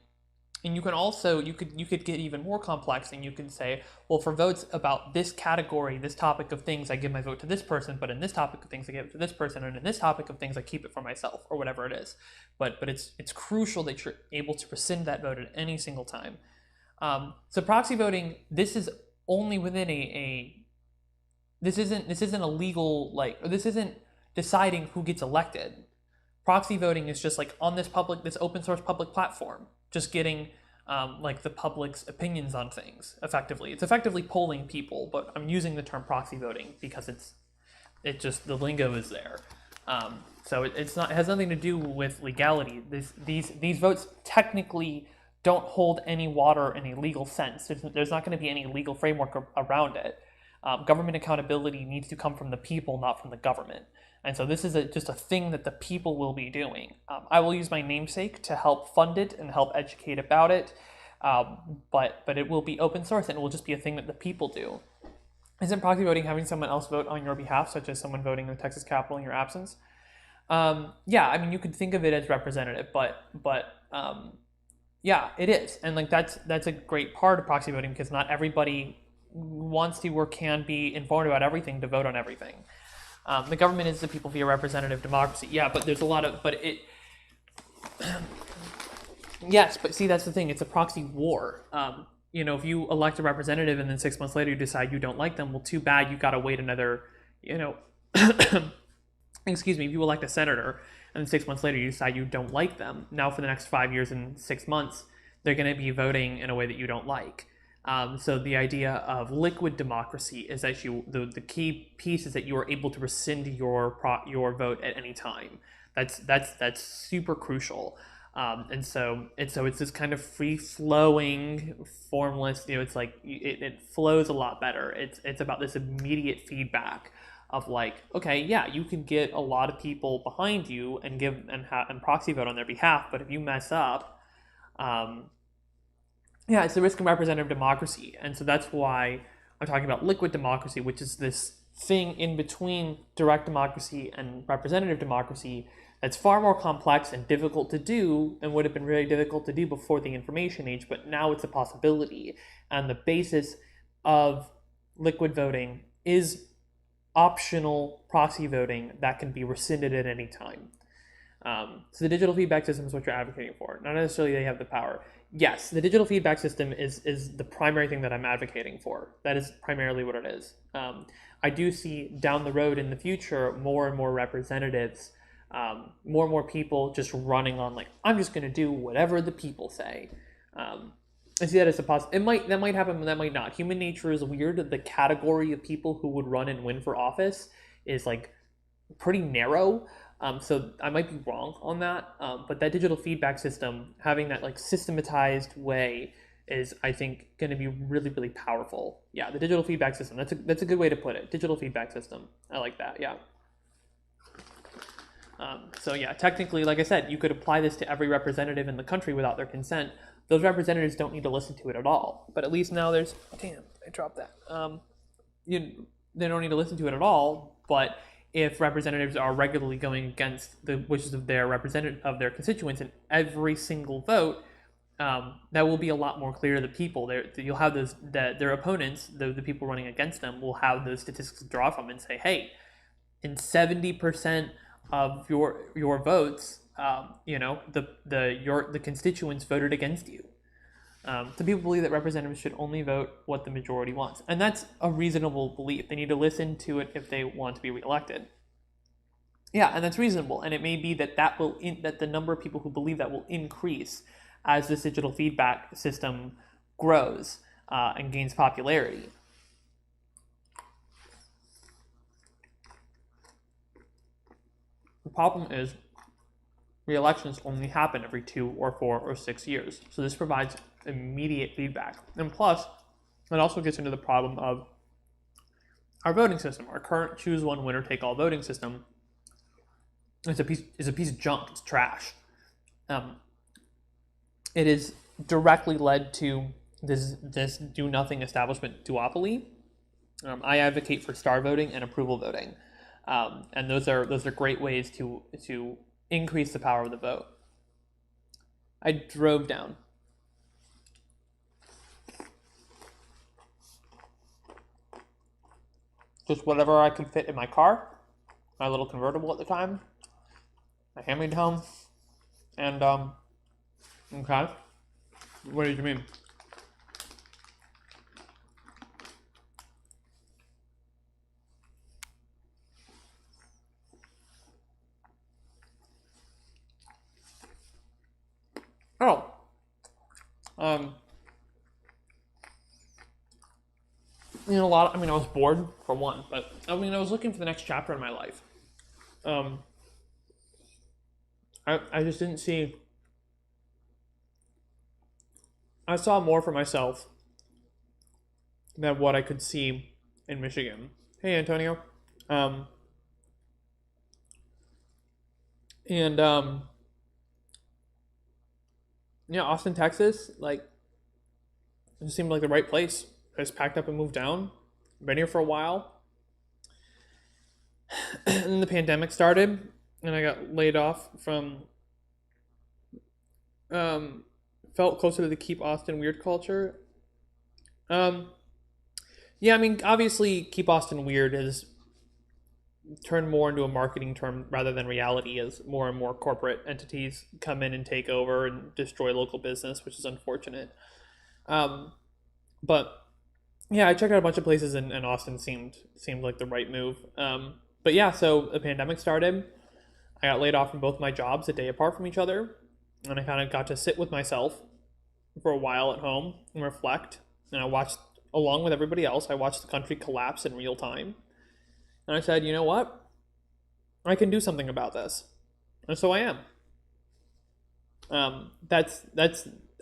And you can also, you could get even more complex, and you can say, well, for votes about this category, this topic of things, I give my vote to this person, but in this topic of things, I give it to this person, and in this topic of things, I keep it for myself, or whatever it is. But it's crucial that you're able to rescind that vote at any single time. So proxy voting, this is only within this isn't a legal, this isn't deciding who gets elected. Proxy voting is just like on this open source public platform, just getting the public's opinions on things effectively. It's effectively polling people, but I'm using the term proxy voting because the lingo is there. So it has nothing to do with legality. These votes technically don't hold any water in a legal sense. There's not going to be any legal framework around it. Government accountability needs to come from the people, not from the government. And so this is just a thing that the people will be doing. I will use my namesake to help fund it and help educate about it, but it will be open source, and it will just be a thing that the people do. Isn't proxy voting having someone else vote on your behalf, such as someone voting in the Texas Capitol in your absence? Yeah, I mean, you could think of it as representative, but yeah, it is. And that's a great part of proxy voting, because not everybody wants to or can be informed about everything to vote on everything. The government is the people via representative democracy. Yeah, but there's a lot of, yes, but see, that's the thing. It's a proxy war. If you elect a representative and then 6 months later you decide you don't like them, well, too bad. You got to wait another, excuse me, if you elect a senator and then 6 months later you decide you don't like them, now for the next 5 years and 6 months, they're going to be voting in a way that you don't like. So the idea of liquid democracy is that the key piece is that you are able to rescind your vote at any time. That's super crucial. And so it's this kind of free flowing, formless. It's like it flows a lot better. It's about this immediate feedback of like, okay, yeah, you can get a lot of people behind you and give and proxy vote on their behalf, but if you mess up, yeah, it's the risk of representative democracy. And so that's why I'm talking about liquid democracy, which is this thing in between direct democracy and representative democracy that's far more complex and difficult to do, and would have been really difficult to do before the information age, but now it's a possibility. And the basis of liquid voting is optional proxy voting that can be rescinded at any time. So the digital feedback system is what you're advocating for. Not necessarily they have the power. Yes, the digital feedback system is the primary thing that I'm advocating for. That is primarily what it is. I do see down the road in the future more and more representatives, more and more people just running on like, I'm just going to do whatever the people say. I see that as a possibility. That might happen, but that might not. Human nature is weird. The category of people who would run and win for office is like pretty narrow. So I might be wrong on that, but that digital feedback system, having that like systematized way, is I think going to be really, really powerful. Yeah, the digital feedback system. That's a good way to put it. Digital feedback system. I like that. Yeah. So yeah, technically, like I said, you could apply this to every representative in the country without their consent. Those representatives don't need to listen to it at all. But at least now there's, damn, I dropped that. They don't need to listen to it at all. But if representatives are regularly going against the wishes of their constituents in every single vote, that will be a lot more clear to the people. You'll have their opponents, the people running against them, will have those statistics to draw from and say, hey, in 70% of your votes, the constituents voted against you. So people believe that representatives should only vote what the majority wants. And that's a reasonable belief. They need to listen to it if they want to be reelected. Yeah, and that's reasonable, and it may be that that the number of people who believe that will increase as this digital feedback system grows and gains popularity. The problem is re-elections only happen every 2 or 4 or 6 years, so this provides immediate feedback. And plus, it also gets into the problem of our voting system. Our current choose one winner take all voting system is a piece of junk. It's trash. It is directly led to this do nothing establishment duopoly. I advocate for star voting and approval voting, and those are great ways to increase the power of the vote. I drove down. Just whatever I could fit in my car, my little convertible at the time, my hand-me-down, and okay. What did you mean? Oh, I was bored for one, but I was looking for the next chapter in my life. I just didn't see. I saw more for myself than what I could see in Michigan. Hey, Antonio. And Austin, Texas, like, it just seemed like the right place. I just packed up and moved down. Been here for a while. And then the pandemic started, and I got laid off from. Felt closer to the Keep Austin Weird culture. Obviously, Keep Austin Weird has turned more into a marketing term rather than reality as more and more corporate entities come in and take over and destroy local business, which is unfortunate. But yeah, I checked out a bunch of places, and Austin seemed like the right move. But yeah, so the pandemic started. I got laid off from both my jobs a day apart from each other, and I kind of got to sit with myself for a while at home and reflect. And I watched, along with everybody else, I watched the country collapse in real time. And I said, you know what? I can do something about this. And so I am. That's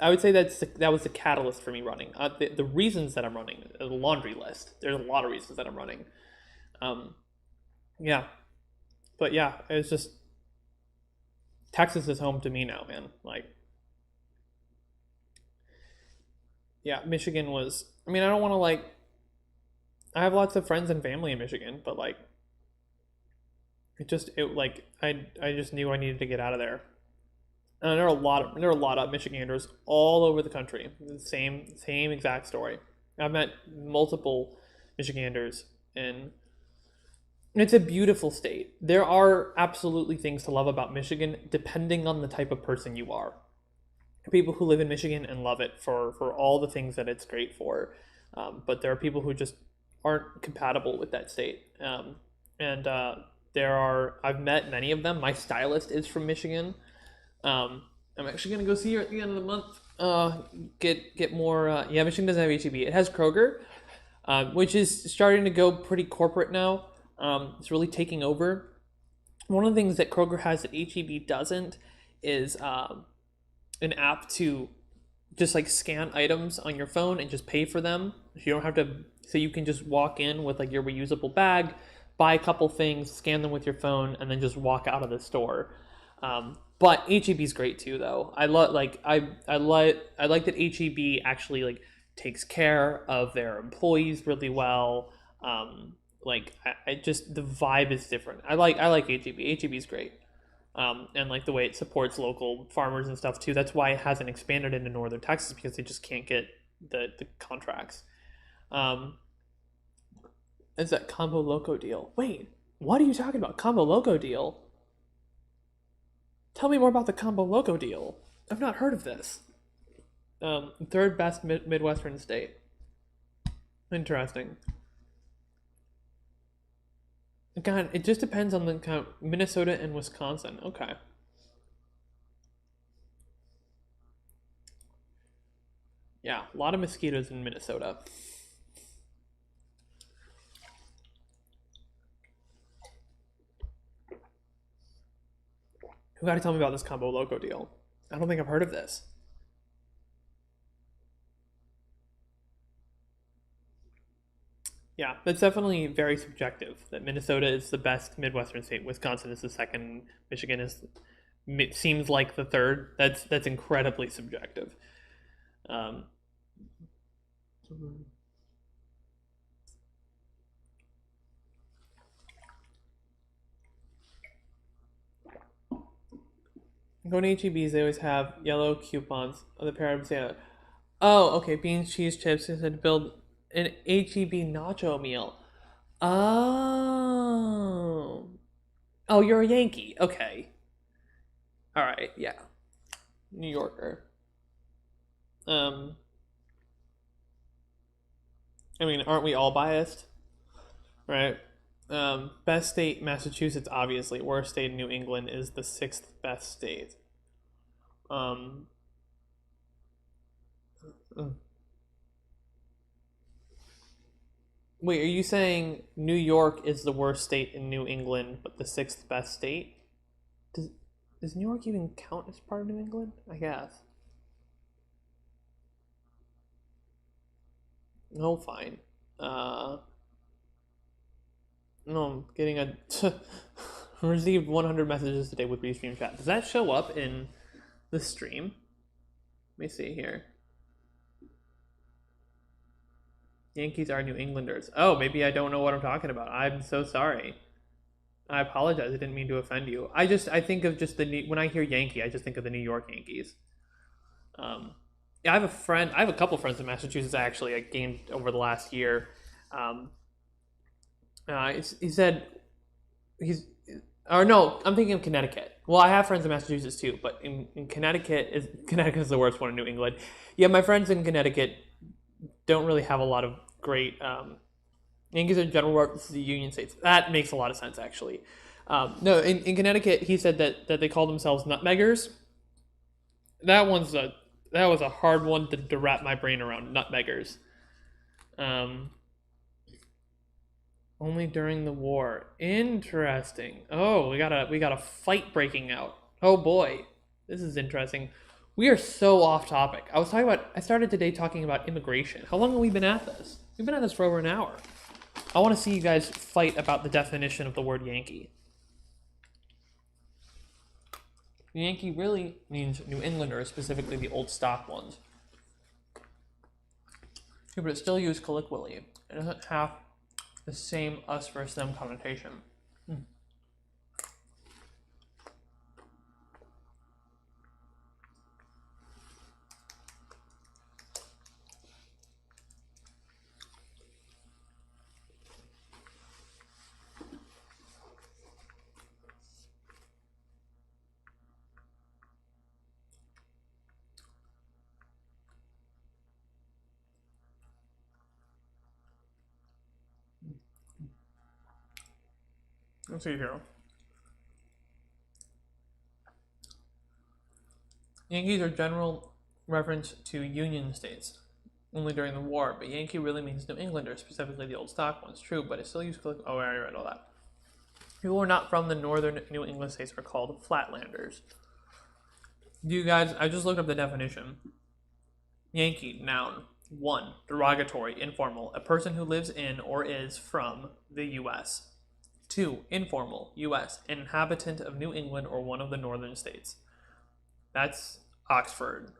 I would say that was the catalyst for me running. The reasons that I'm running is a laundry list. There's a lot of reasons that I'm running. Yeah. But yeah, it's just Texas is home to me now, man. Like, yeah, Michigan was. I don't want to I have lots of friends and family in Michigan, but I just knew I needed to get out of there. And there are a lot of Michiganders all over the country. The same exact story. I've met multiple Michiganders, and it's a beautiful state. There are absolutely things to love about Michigan, depending on the type of person you are. People who live in Michigan and love it for all the things that it's great for, but there are people who just aren't compatible with that state. I've met many of them. My stylist is from Michigan. I'm actually gonna go see her at the end of the month. Get more. Michigan doesn't have HEB. It has Kroger, which is starting to go pretty corporate now. It's really taking over. One of the things that Kroger has that HEB doesn't is an app to just scan items on your phone and just pay for them. You don't have to. So you can just walk in with your reusable bag, buy a couple things, scan them with your phone, and then just walk out of the store. But HEB's great too, though. I like that HEB actually takes care of their employees really well. I just, the vibe is different. I like HEB. HEB's great. And the way it supports local farmers and stuff too. That's why it hasn't expanded into northern Texas, because they just can't get the contracts. It's that Combo Loco deal. Wait, what are you talking about? Combo Loco deal? Tell me more about the Combo Loco deal. I've not heard of this. Third best Midwestern state. Interesting. God, it just depends on the kind of Minnesota and Wisconsin. Okay. Yeah, a lot of mosquitoes in Minnesota. You got to tell me about this Combo Loco deal. I don't think I've heard of this. Yeah, that's definitely very subjective. That Minnesota is the best Midwestern state, Wisconsin is the second, Michigan is it seems like the third. That's incredibly subjective. Um, Going to HEBs, they always have yellow coupons. Other pair of say, oh, okay, beans, cheese, chips. They said build an HEB nacho meal. Oh, oh, you're a Yankee. Okay, all right, yeah, New Yorker. Um, I mean, aren't we all biased, right? Best state, Massachusetts, obviously. Worst state, New England, is the sixth best state. Um, Wait, are you saying New York is the worst state in New England, but the sixth best state? Does does New York even count as part of New England? I guess. No, fine. Uh, no, I'm getting a received 100 messages today with restream chat. Does that show up in the stream? Let me see here. Yankees are New Englanders. Oh, maybe I don't know what I'm talking about. I'm so sorry. I apologize. I didn't mean to offend you. I think of just when I hear Yankee, I just think of the New York Yankees. Um, yeah, I have a friend. I have a couple friends in Massachusetts. Actually, I gained over the last year. Um, he said he's or no, I'm thinking of Connecticut. Well, I have friends in Massachusetts too, but in Connecticut is the worst one in New England. Yeah, my friends in Connecticut don't really have a lot of great Yankees in general represent the Union states. That makes a lot of sense, actually. No, in Connecticut, he said that they call themselves nutmeggers. That one's a that was a hard one to wrap my brain around. Nutmeggers. Um, only during the war. Interesting. Oh, we got a fight breaking out. Oh boy, this is interesting. We are so off topic. I started today talking about immigration. How long have we been at this? We've been at this for over an hour. I want to see you guys fight about the definition of the word Yankee. Yankee really means New Englander, specifically the old stock ones. Yeah, but it's still used colloquially. It doesn't have the same us versus them connotation. Let's see here. Yankees are general reference to Union states, only during the war, but Yankee really means New Englander, specifically the old stock ones. True, but it's still used. Oh, I already read all that. People who are not from the northern New England states are called Flatlanders. Do you guys? I just looked up the definition. Yankee, noun. 1. Derogatory, informal, a person who lives in or is from the U.S. 2. Informal, U.S., an inhabitant of New England or one of the northern states. That's Oxford.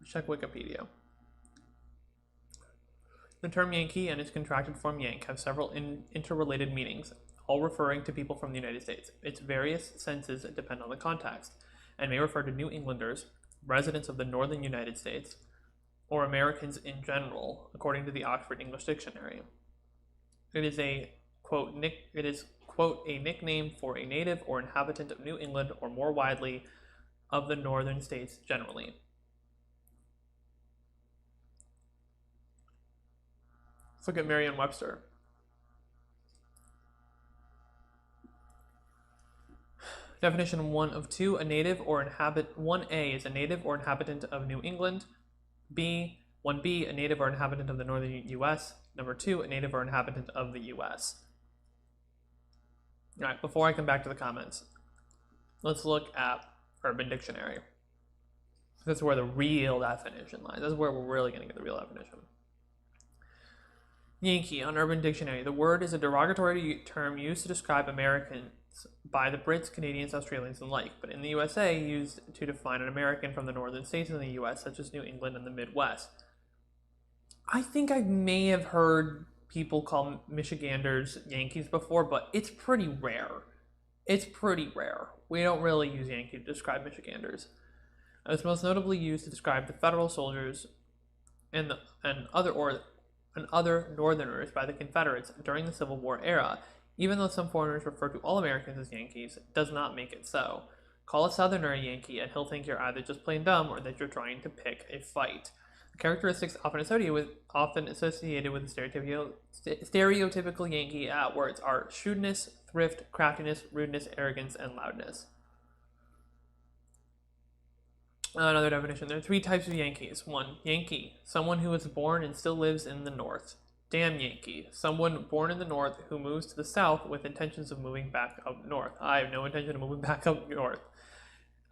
Check Wikipedia. The term Yankee and its contracted form Yank have several interrelated meanings, all referring to people from the United States. Its various senses depend on the context, and may refer to New Englanders, residents of the northern United States, or Americans in general, according to the Oxford English Dictionary. It is quote a nickname for a native or inhabitant of New England, or more widely, of the northern states generally. Let's look at Merriam-Webster. Definition 1 of 2, a native or inhabit 1A is a native or inhabitant of New England. B, 1B, a native or inhabitant of the northern U.S. Number 2, a native or inhabitant of the U.S. All right, before I come back to the comments, let's look at Urban Dictionary. That's where the real definition lies. That's where we're really going to get the real definition. Yankee on Urban Dictionary. The word is a derogatory term used to describe Americans by the Brits, Canadians, Australians, and like, but in the USA used to define an American from the northern states in the US, such as New England and the Midwest. I think I may have heard people call Michiganders Yankees before, but it's pretty rare. It's pretty rare. We don't really use Yankee to describe Michiganders. It's most notably used to describe the Federal soldiers and other Northerners by the Confederates during the Civil War era. Even though some foreigners refer to all Americans as Yankees, it does not make it so. Call a Southerner a Yankee, and he'll think you're either just plain dumb or that you're trying to pick a fight. The characteristics often associated with the stereotypical Yankee words are shrewdness, thrift, craftiness, rudeness, arrogance, and loudness. Another definition. There are 3 types of Yankees. 1. Yankee, someone who was born and still lives in the North. Damn Yankee, someone born in the North who moves to the South with intentions of moving back up north. I have no intention of moving back up north.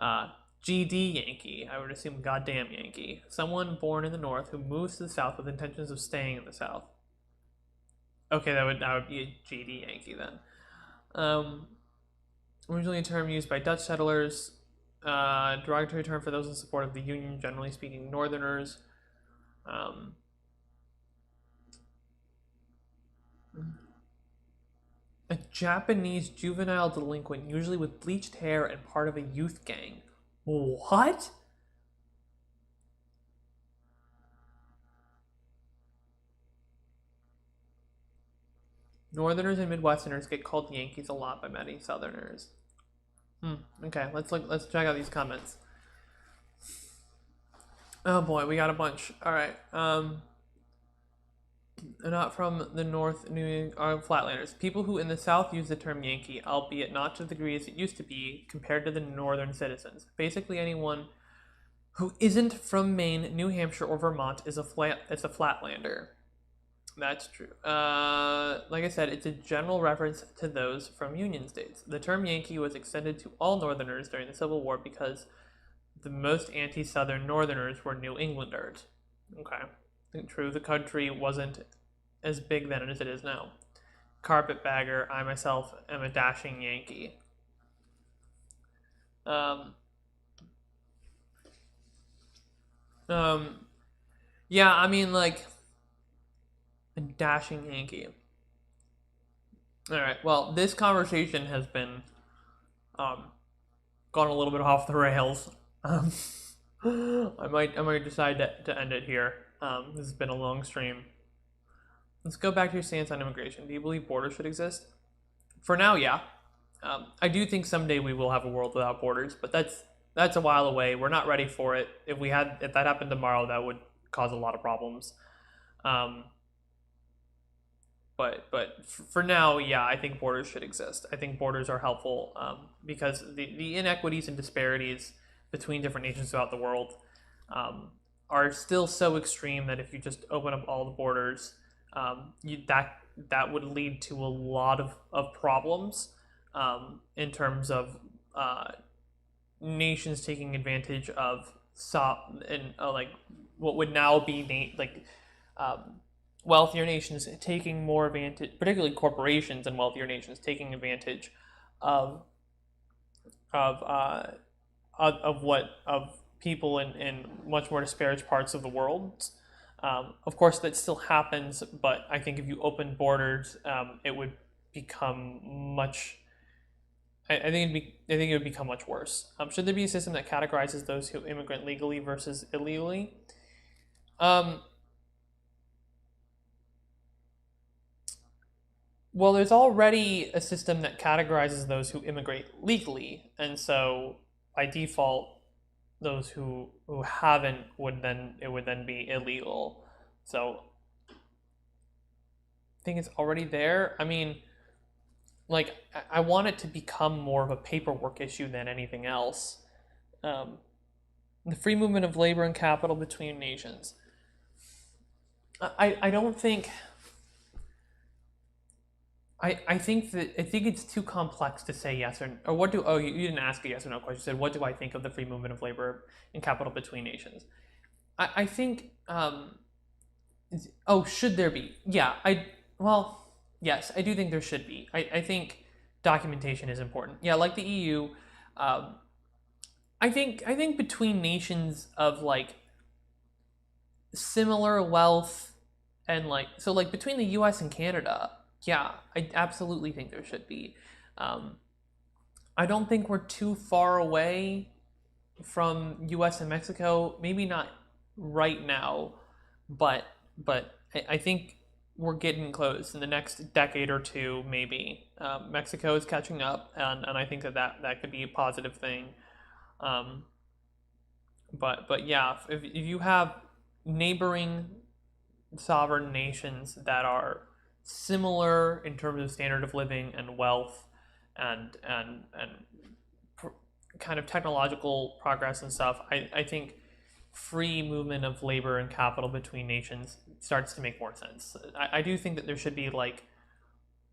GD Yankee, I would assume goddamn Yankee, someone born in the North who moves to the South with intentions of staying in the South. Okay, that would be a GD Yankee then. Originally a term used by Dutch settlers. Derogatory term for those in support of the Union, generally speaking, Northerners. A Japanese juvenile delinquent, usually with bleached hair and part of a youth gang. What? Northerners and Midwesterners get called Yankees a lot by many Southerners. Okay, let's check out these comments. Oh boy, we got a bunch. All right. Not from the North, Flatlanders. People who in the South use the term Yankee, albeit not to the degree as it used to be, compared to the Northern citizens. Basically, anyone who isn't from Maine, New Hampshire, or Vermont is a Flatlander. That's true. Like I said, it's a general reference to those from Union states. The term Yankee was extended to all Northerners during the Civil War because the most anti-Southern Northerners were New Englanders. Okay. True, the country wasn't as big then as it is now. Carpetbagger, I myself am a dashing Yankee. Yeah, I mean, like, a dashing Yankee. Alright, well, this conversation has been gone a little bit off the rails. I might decide to end it here. This has been a long stream. Let's go back to your stance on immigration. Do you believe borders should exist? For now, yeah. I do think someday we will have a world without borders, but that's a while away. We're not ready for it. If that happened tomorrow, that would cause a lot of problems. But for now, yeah, I think borders should exist. I think borders are helpful because the inequities and disparities between different nations throughout the world are still so extreme that if you just open up all the borders, that would lead to a lot of problems in terms of nations taking advantage of like what would now be wealthier nations taking more advantage, particularly corporations and wealthier nations taking advantage of people in much more disparate parts of the world. Of course, that still happens, but I think if you open borders, it would become much. I think it would become much worse. Should there be a system that categorizes those who immigrate legally versus illegally? Well, there's already a system that categorizes those who immigrate legally, and so by default, those who haven't would then be illegal. So I think it's already there. I mean, like I want it to become more of a paperwork issue than anything else. Um, the free movement of labor and capital between nations. I don't think I think it's too complex to say yes or what do you didn't ask a yes or no question. You said what do I think of the free movement of labor and capital between nations? I think should there be? Yeah, well yes, I do think there should be. I think documentation is important. Yeah, like the EU, um, I think between nations of like similar wealth and like between the U.S. and Canada, yeah, I absolutely think there should be. Um, I don't think we're too far away from U.S. and Mexico. Maybe not right now, but I think we're getting close in the next decade or two. Maybe Mexico is catching up, and I think that could be a positive thing. Um, but yeah, if you have neighboring sovereign nations that are similar in terms of standard of living and wealth and kind of technological progress and stuff, I think free movement of labor and capital between nations starts to make more sense. I do think that there should be like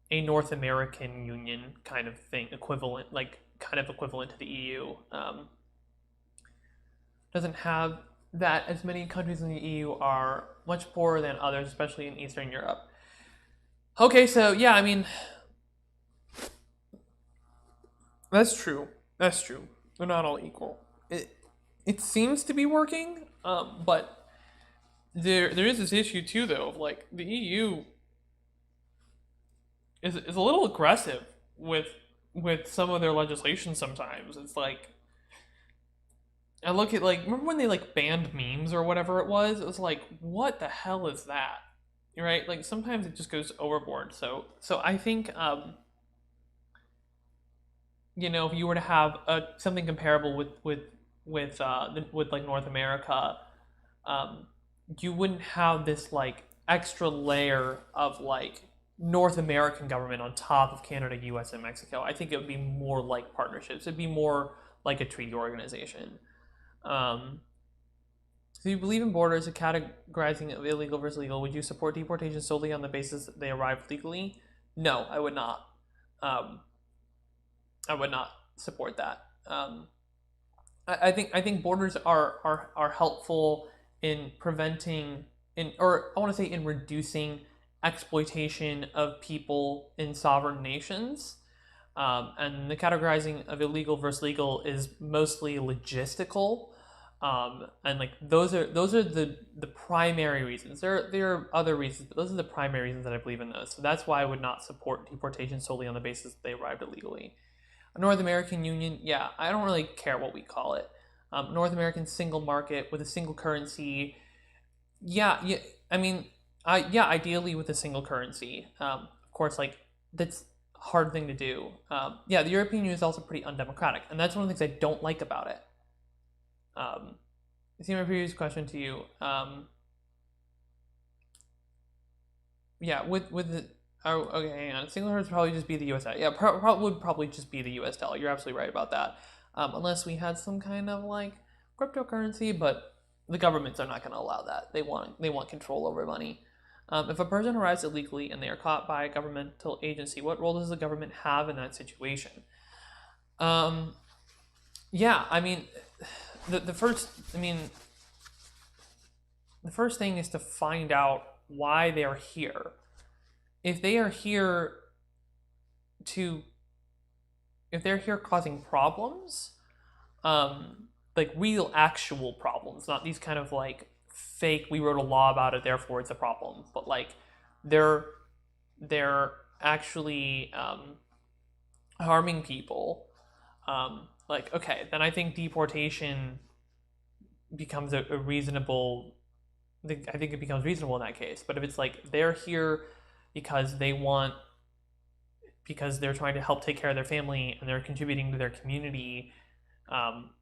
a North American Union kind of thing, equivalent, like kind of equivalent to the EU. Doesn't have that. As many countries in the EU are much poorer than others, especially in Eastern Europe. Okay, so yeah, I mean, that's true. That's true. They're not all equal. It seems to be working, but there is this issue too, though, of like the EU is a little aggressive with some of their legislation. Sometimes it's like I look at like remember when they like banned memes or whatever it was? It was like what the hell is that? Right? Like sometimes it just goes overboard. So I think if you were to have something comparable with like North America, um, you wouldn't have this like extra layer of like North American government on top of Canada, U.S., and Mexico. I think it would be more like partnerships. It'd be more like a treaty organization. Um, so you believe in borders, a categorizing of illegal versus legal. Would you support deportation solely on the basis that they arrived legally? No, I would not. Um, I would not support that. I think borders are helpful in preventing or I want to say in reducing exploitation of people in sovereign nations. And the categorizing of illegal versus legal is mostly logistical. And like those are the primary reasons. There are other reasons, but those are the primary reasons that I believe in those. So that's why I would not support deportation solely on the basis that they arrived illegally. A North American Union, yeah, I don't really care what we call it. North American single market with a single currency, yeah. I mean, yeah, ideally with a single currency. Of course, like that's a hard thing to do. Yeah, the European Union is also pretty undemocratic, and that's one of the things I don't like about it. Um, see my previous question to you. Yeah, with the okay, hang on. Single currency would probably just be the U.S. dollar. Yeah, would probably just be the U.S. dollar. You're absolutely right about that. Unless we had some kind of like cryptocurrency, but the governments are not going to allow that. They want control over money. If a person arrives illegally and they are caught by a governmental agency, what role does the government have in that situation? Um, yeah, I mean, the first, I mean, the first thing is to find out why they are here. If they are here to, if they're here causing problems, like real actual problems, not these kind of like fake, we wrote a law about it, therefore it's a problem, but like they're actually harming people. Like okay, then I think deportation becomes a reasonable. I think it becomes reasonable in that case. But if it's like they're here because because they're trying to help take care of their family and they're contributing to their community,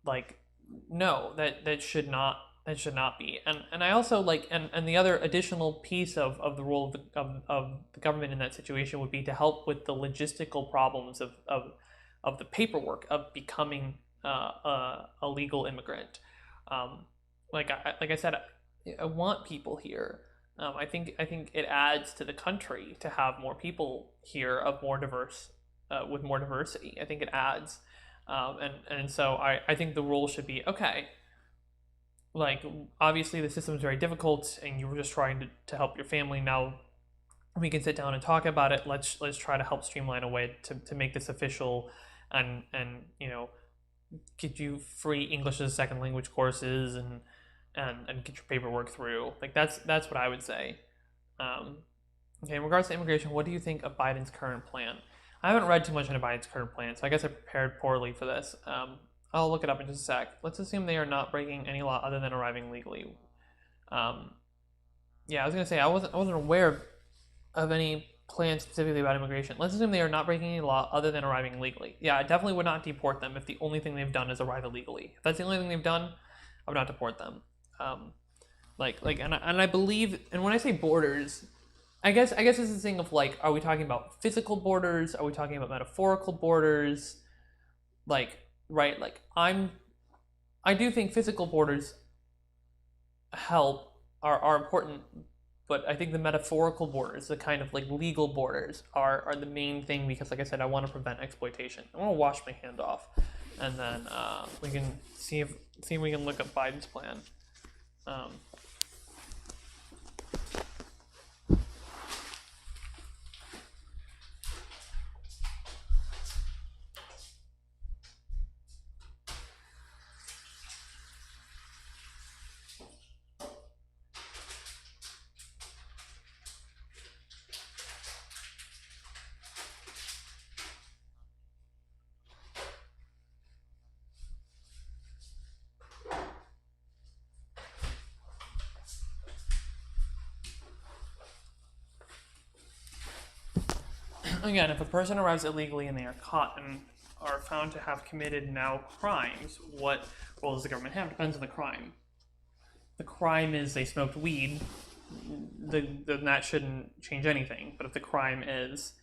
like no, that should not be. And I also like, and the other additional piece of the role of the government in that situation would be to help with the logistical problems of the paperwork of becoming a legal immigrant. Um, like I said, I want people here. I think it adds to the country to have more people here of more diverse with more diversity. I think it adds, and so I think the rule should be okay. Like obviously the system is very difficult, and you were just trying to help your family. Now we can sit down and talk about it. Let's try to help streamline a way to make this official, and get you free English as a second language courses and get your paperwork through. Like that's what I would say. Okay, in regards to immigration, what do you think of Biden's current plan? I haven't read too much into Biden's current plan, so I guess I prepared poorly for this. I'll look it up in just a sec. Let's assume they are not breaking any law other than arriving legally. Yeah, I was gonna say I wasn't aware of any plan specifically about immigration. Let's assume they are not breaking any law other than arriving legally. Yeah, I definitely would not deport them if the only thing they've done is arrive illegally. If that's the only thing they've done, I would not deport them. And I believe, and when I say borders, I guess it's this thing of like, are we talking about physical borders? Are we talking about metaphorical borders? Like, right? Like I do think physical borders are important, but I think the metaphorical borders, the kind of like legal borders, are the main thing because, like I said, I want to prevent exploitation. I want to wash my hand off, and then we can see if we can look up Biden's plan. Again, if a person arrives illegally and they are caught and are found to have committed now crimes, what role does the government have? Depends on the crime. The crime is they smoked weed, then that shouldn't change anything. But if the crime is,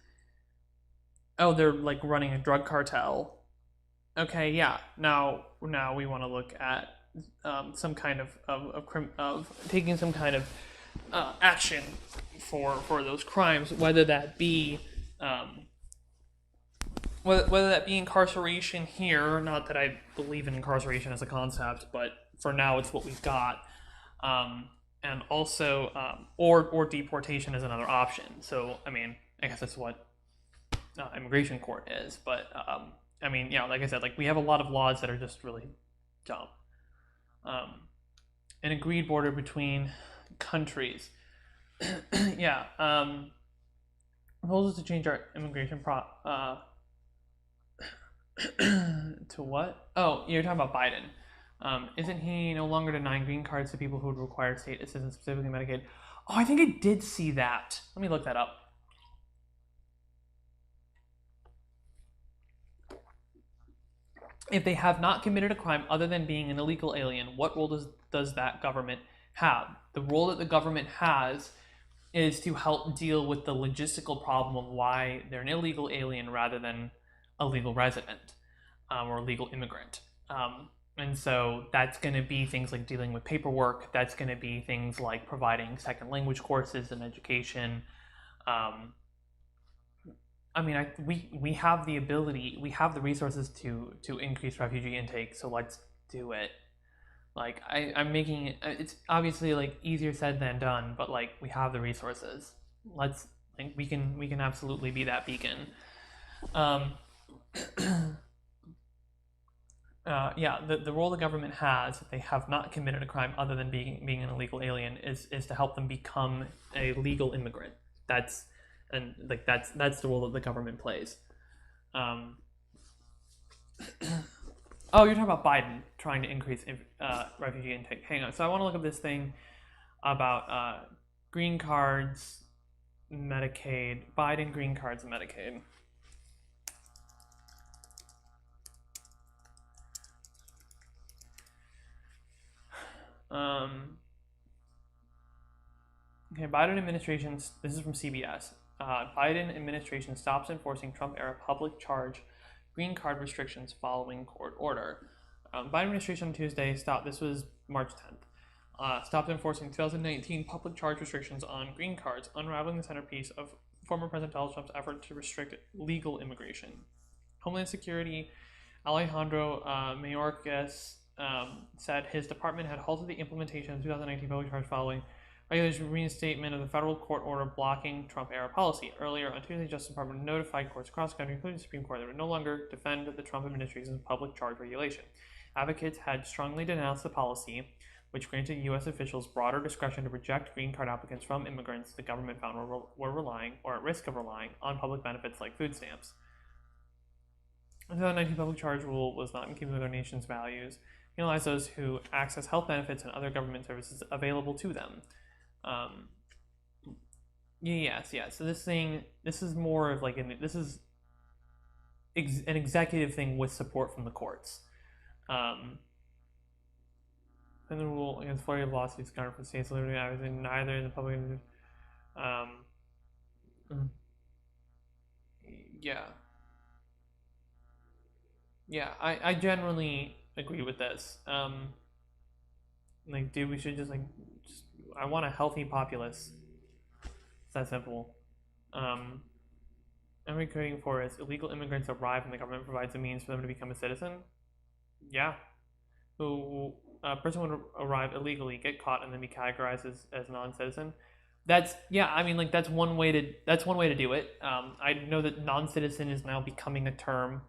oh, they're like running a drug cartel, okay, yeah. Now we want to look at some kind of taking some kind of action for those crimes, whether that be whether that be incarceration here. Not that I believe in incarceration as a concept, but for now it's what we've got. And also, or deportation is another option. So, I mean, I guess that's what immigration court is. But, I mean, yeah, like I said, like we have a lot of laws that are just really dumb. An agreed border between countries. Yeah. Proposals to change our immigration to what? Oh, you're talking about Biden. Isn't he no longer denying green cards to people who would require state assistance, specifically Medicaid? Oh, I think I did see that. Let me look that up. If they have not committed a crime other than being an illegal alien, what role does that government have? The role that the government has is to help deal with the logistical problem of why they're an illegal alien rather than a legal resident or a legal immigrant. And so that's going to be things like dealing with paperwork. That's going to be things like providing second language courses and education. I mean, we have the ability, we have the resources to increase refugee intake. So let's do it. Like I'm making it. It's obviously like easier said than done, but like we have the resources. Let's like we can absolutely be that beacon. Yeah, the role the government has, if they have not committed a crime other than being an illegal alien, is to help them become a legal immigrant. That's the role that the government plays. Oh, you're talking about Biden trying to increase refugee intake. Hang on. So I want to look up this thing about green cards, Medicaid, Biden green cards and Medicaid. Um, okay, Biden administration. This is from CBS. Biden administration stops enforcing Trump-era public charge green card restrictions following court order. Biden administration on Tuesday stopped. This was March 10th. Stopped enforcing 2019 public charge restrictions on green cards, unraveling the centerpiece of former President Donald Trump's effort to restrict legal immigration. Homeland Security Alejandro Mayorkas said his department had halted the implementation of 2019 public charge following regulation reinstatement of the federal court order blocking Trump-era policy. Earlier on Tuesday, the Justice Department notified courts across the country, including the Supreme Court, that would no longer defend the Trump administration's public charge regulation. Advocates had strongly denounced the policy, which granted U.S. officials broader discretion to reject green card applicants from immigrants the government found were relying, or at risk of relying, on public benefits like food stamps. The 2019 public charge rule was not in keeping with our nation's values. Penalize those who access health benefits and other government services available to them. Yes. So this is more of like this is an executive thing with support from the courts. And the rule against flurry of lawsuits counter for states literally advocating neither in the public. Yeah. I generally agree with this. Dude, we should I want a healthy populace. It's that simple. I'm recruiting for is illegal immigrants arrive and the government provides a means for them to become a citizen. Yeah. Who a person would arrive illegally, get caught, and then be categorized as non-citizen. That's one way to do it. I know that non-citizen is now becoming a term.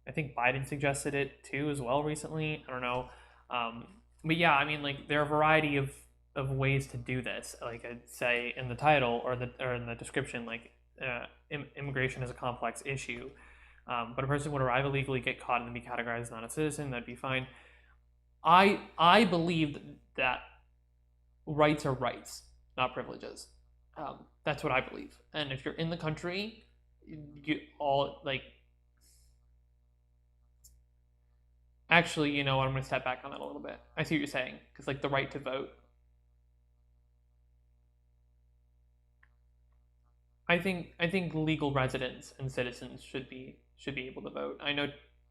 I think Biden suggested it too as well recently. I don't know. But yeah, there are a variety of ways to do this. Like I'd say in the title or in the description, immigration is a complex issue. But a person would arrive illegally, get caught, and then be categorized as not a citizen. That'd be fine. I believe that rights are rights, not privileges. That's what I believe. And if you're in the country, you all Actually, you know what? I'm going to step back on that a little bit. I see what you're saying, because the right to vote. I think legal residents and citizens should be able to vote. I know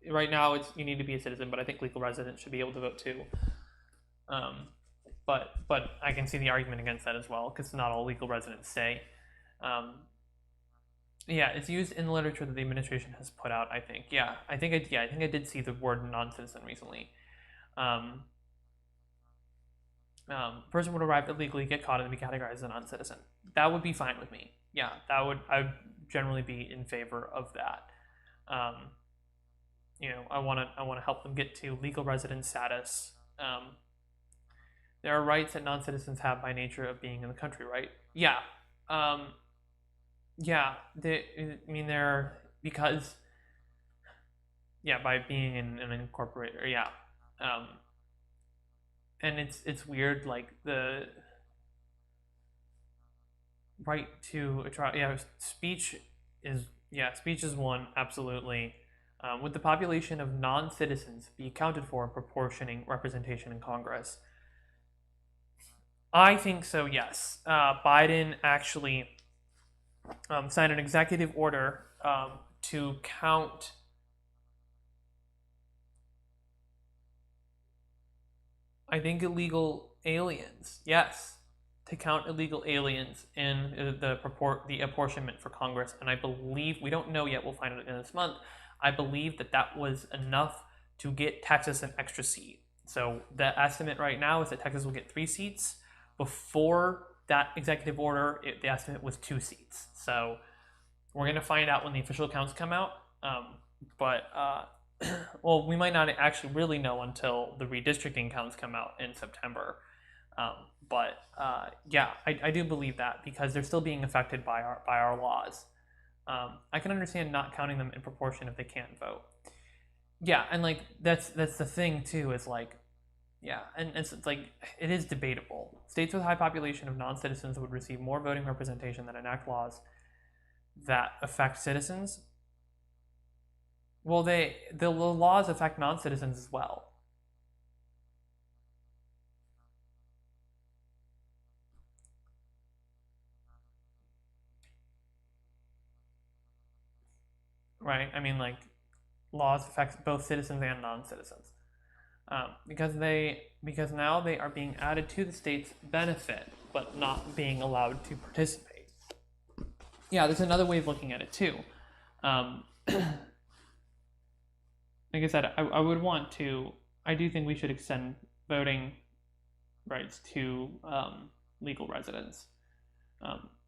right now you need to be a citizen, but I think legal residents should be able to vote too. But I can see the argument against that as well, because not all legal residents stay. Yeah, it's used in the literature that the administration has put out. I think. I think I did see the word non-citizen recently. Person would arrive illegally, get caught, and be categorized as a non-citizen. That would be fine with me. Yeah, I would generally be in favor of that. I want to help them get to legal resident status. There are rights that non-citizens have by nature of being in the country, right? Yeah. By being an incorporator, yeah. And it's weird, the right to a trial. Yeah, speech is one, absolutely. Would the population of non-citizens be accounted for in proportioning representation in Congress? I think so, yes. Biden actually signed an executive order to count illegal aliens. Yes, to count illegal aliens in the apportionment for Congress. And I believe, we don't know yet, we'll find out in this month, I believe that was enough to get Texas an extra seat. So the estimate right now is that Texas will get 3 seats. Before that executive order, the estimate was 2 seats. So we're going to find out when the official counts come out. Well, we might not actually really know until the redistricting counts come out in September. I do believe that, because they're still being affected by our laws. I can understand not counting them in proportion if they can't vote. Yeah, and that's the thing too, is and it's it is debatable. States with high population of non-citizens would receive more voting representation that enact laws that affect citizens. Well, the laws affect non-citizens as well. right? I mean, like, laws affect both citizens and non-citizens. Because now they are being added to the state's benefit, but not being allowed to participate. Yeah, there's another way of looking at it too. Like I said, I do think we should extend voting rights to legal residents.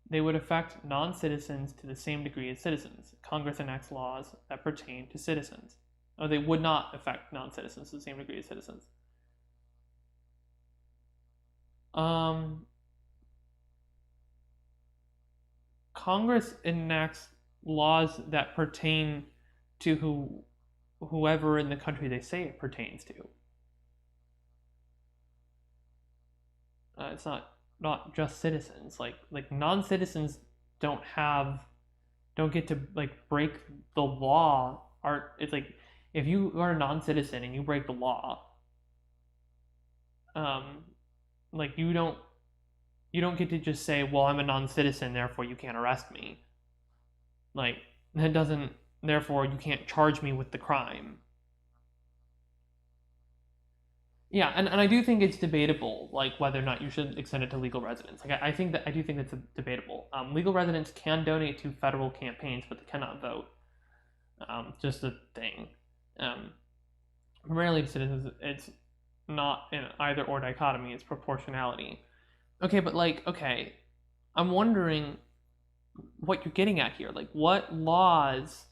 They would affect non-citizens to the same degree as citizens. Congress enacts laws that pertain to citizens. Or they would not affect non-citizens to the same degree as citizens. Congress enacts laws that pertain to whoever in the country they say it pertains to. It's not just citizens. Like non-citizens don't get to like break the law. It's like if you are a non-citizen and you break the law, like you don't get to just say, well, I'm a non-citizen, therefore you can't arrest me. Like that doesn't, therefore you can't charge me with the crime. Yeah, and I do think it's debatable, like whether or not you should extend it to legal residents. Like I do think that's debatable. Legal residents can donate to federal campaigns, but they cannot vote. Just a thing. Primarily to citizens, it's not an either or dichotomy. It's proportionality. Okay, but I'm wondering what you're getting at here. Like, what laws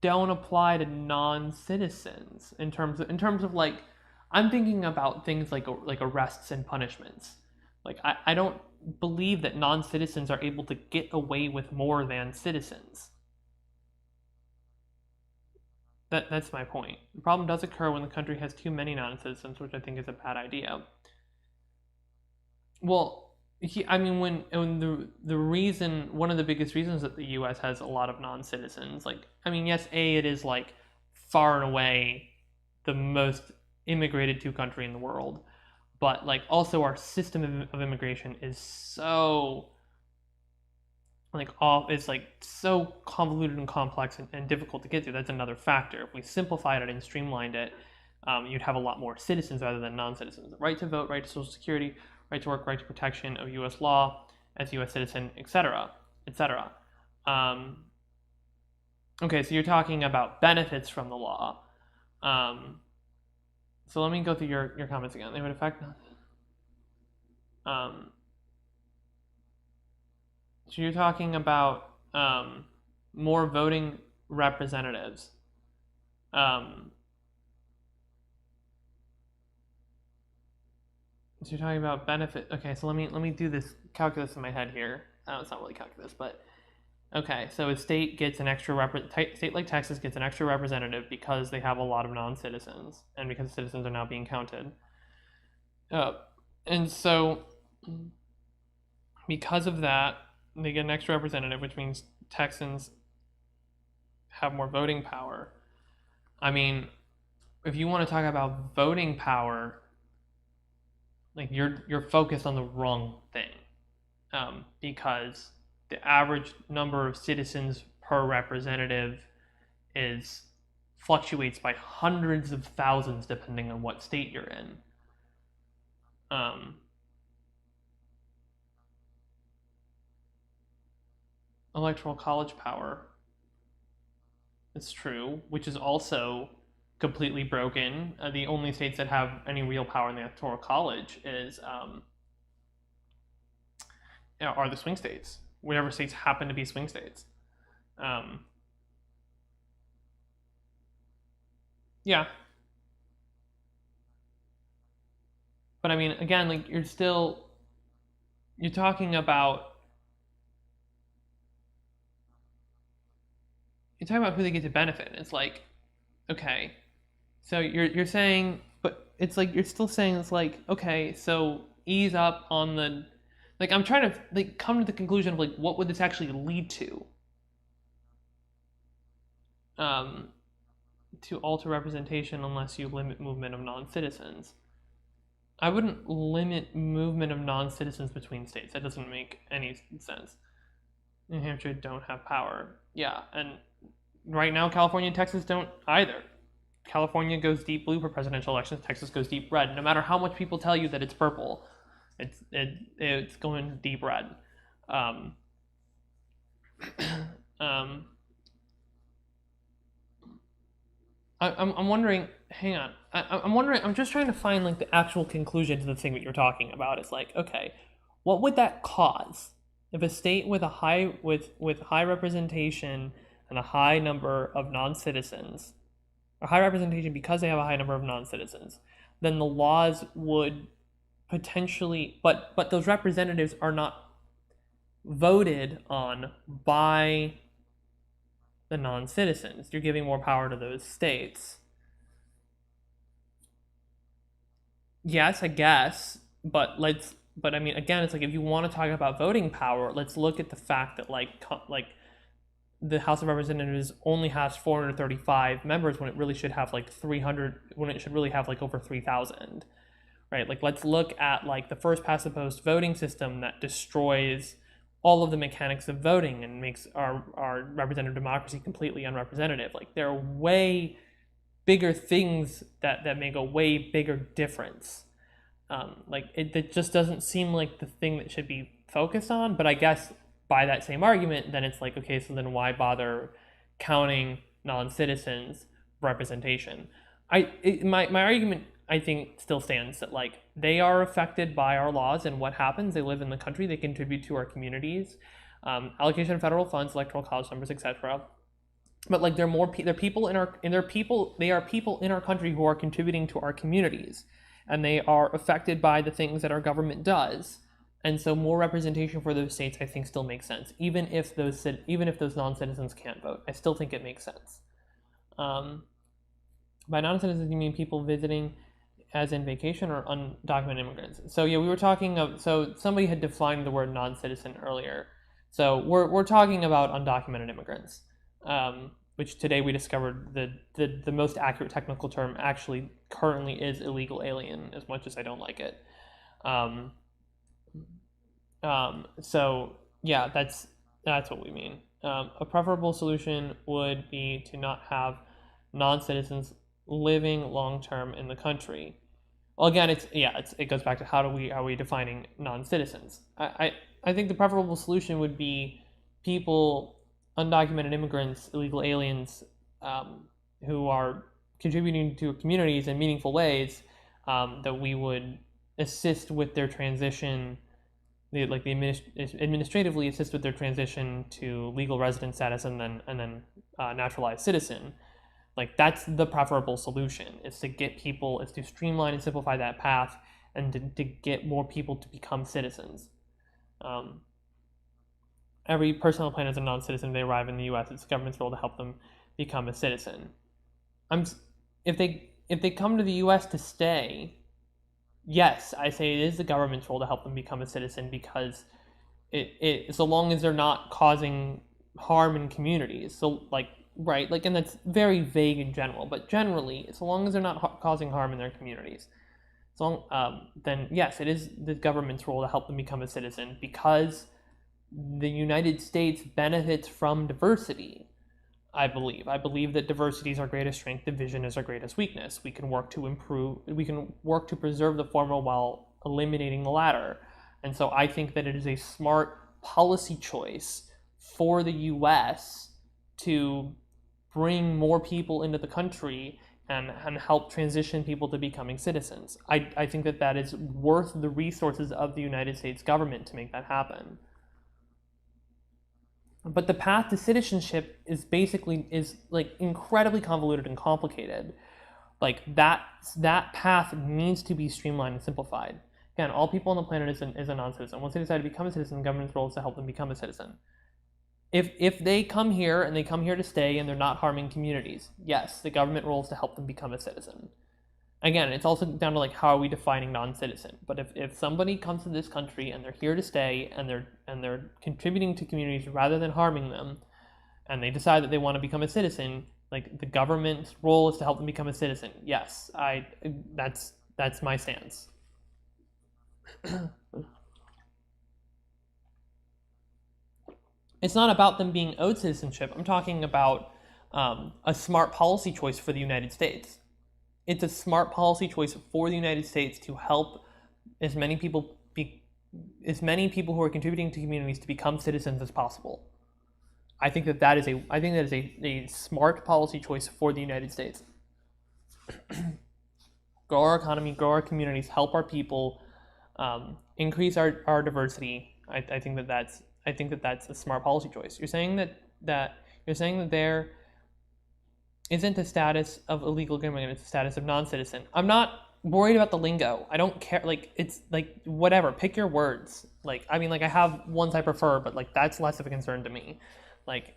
don't apply to non-citizens in terms of like, I'm thinking about things like arrests and punishments. Like I don't believe that non-citizens are able to get away with more than citizens. That's my point. The problem does occur when the country has too many non-citizens, which I think is a bad idea. Well, when the reason, one of the biggest reasons that the U.S. has a lot of non-citizens, yes, it is like far and away the most immigrated to country in the world, but like also our system of immigration is so it's like so convoluted and complex and difficult to get through. That's another factor. If we simplified it and streamlined it, you'd have a lot more citizens rather than non-citizens. Right to vote, right to Social Security, right to work, right to protection of U.S. law as a U.S. citizen, etc., etc. Okay, so you're talking about benefits from the law. So let me go through your comments again. They would affect. So you're talking about more voting representatives. So you're talking about benefit. Okay, so let me do this calculus in my head here. It's not really calculus, but okay. So a state gets an extra state like Texas gets an extra representative because they have a lot of non-citizens and because citizens are now being counted. And so because of that, they get an extra representative, which means Texans have more voting power. I mean, if you want to talk about voting power, like you're focused on the wrong thing, because the average number of citizens per representative fluctuates by hundreds of thousands depending on what state you're in. Electoral college power, it's true, which is also completely broken. The only states that have any real power in the electoral college are the swing states, whatever states happen to be swing states. Yeah, but I mean, again, like you're talking about who they get to benefit. It's like, okay, so you're saying, but it's like you're still saying it's like, okay, so ease up on the, like I'm trying to like come to the conclusion of like what would this actually lead to? To alter representation unless you limit movement of non-citizens. I wouldn't limit movement of non-citizens between states. That doesn't make any sense. New Hampshire don't have power. Yeah, and right now, California and Texas don't either. California goes deep blue for presidential elections. Texas goes deep red. No matter how much people tell you that it's purple, it's going deep red. Um, um, I'm wondering. Hang on. I'm wondering. I'm just trying to find like the actual conclusion to the thing that you're talking about. It's like, okay, what would that cause if a state with a high with high representation and a high number of non-citizens, or high representation because they have a high number of non-citizens, then the laws would potentially, but those representatives are not voted on by the non-citizens. You're giving more power to those states. Yes, I guess, but I mean, again, it's like if you want to talk about voting power, let's look at the fact that like the House of Representatives only has 435 members when it really should have like 300, when it should really have like over 3,000, right? Like let's look at like the first past the post voting system that destroys all of the mechanics of voting and makes our representative democracy completely unrepresentative. Like there are way bigger things that make a way bigger difference. Like it just doesn't seem like the thing that should be focused on. But I guess by that same argument, then it's like, okay, so then why bother counting non-citizens representation? My argument, I think, still stands that like they are affected by our laws and what happens. They live in the country. They contribute to our communities. Allocation of federal funds, electoral college numbers, etc. But like they're people in our and they're people they are people in our country who are contributing to our communities, and they are affected by the things that our government does. And so more representation for those states, I think, still makes sense, even if those non-citizens can't vote. I still think it makes sense. By non-citizens, you mean people visiting as in vacation or undocumented immigrants? So yeah, we were talking of, so somebody had defined the word non-citizen earlier. So we're talking about undocumented immigrants, which today we discovered the most accurate technical term actually currently is illegal alien, as much as I don't like it. So yeah, that's what we mean. A preferable solution would be to not have non-citizens living long-term in the country. Well, again, it goes back to how are we defining non-citizens? I think the preferable solution would be people, undocumented immigrants, illegal aliens, who are contributing to communities in meaningful ways, that we would assist with their transition, administratively assist with their transition to legal resident status and then naturalized citizen. Like that's the preferable solution, is to streamline and simplify that path and to get more people to become citizens. Every person on the planet is a non-citizen. They arrive in the U.S. It's the government's role to help them become a citizen. If they come to the U.S. to stay, yes, I say it is the government's role to help them become a citizen, because it so long as they're not causing harm in communities. So like, right, like, and that's very vague in general, but generally, so long as they're not causing harm in their communities, then yes, it is the government's role to help them become a citizen, because the United States benefits from diversity. I believe that diversity is our greatest strength, division is our greatest weakness. We can work to preserve the former while eliminating the latter. And so I think that it is a smart policy choice for the US to bring more people into the country and help transition people to becoming citizens. I think that is worth the resources of the United States government to make that happen. But the path to citizenship is like incredibly convoluted and complicated. Like that path needs to be streamlined and simplified. Again, all people on the planet is a non-citizen. Once they decide to become a citizen, the government's role is to help them become a citizen. If they come here and they come here to stay and they're not harming communities, yes, the government role is to help them become a citizen. Again, it's also down to like, how are we defining non-citizen? But if somebody comes to this country and they're here to stay and they're contributing to communities rather than harming them, and they decide that they want to become a citizen, like the government's role is to help them become a citizen. Yes, that's my stance. It's not about them being owed citizenship. I'm talking about a smart policy choice for the United States. It's a smart policy choice for the United States to help as many people who are contributing to communities to become citizens as possible. I think that is a smart policy choice for the United States. Grow our economy, grow our communities, help our people, increase our diversity. I think that's a smart policy choice. You're saying that there isn't a status of illegal immigrant, it's a status of non-citizen. I'm not worried about the lingo. I don't care. Like, it's like, whatever, pick your words. Like, I mean, like, I have ones I prefer, but like, that's less of a concern to me. Like,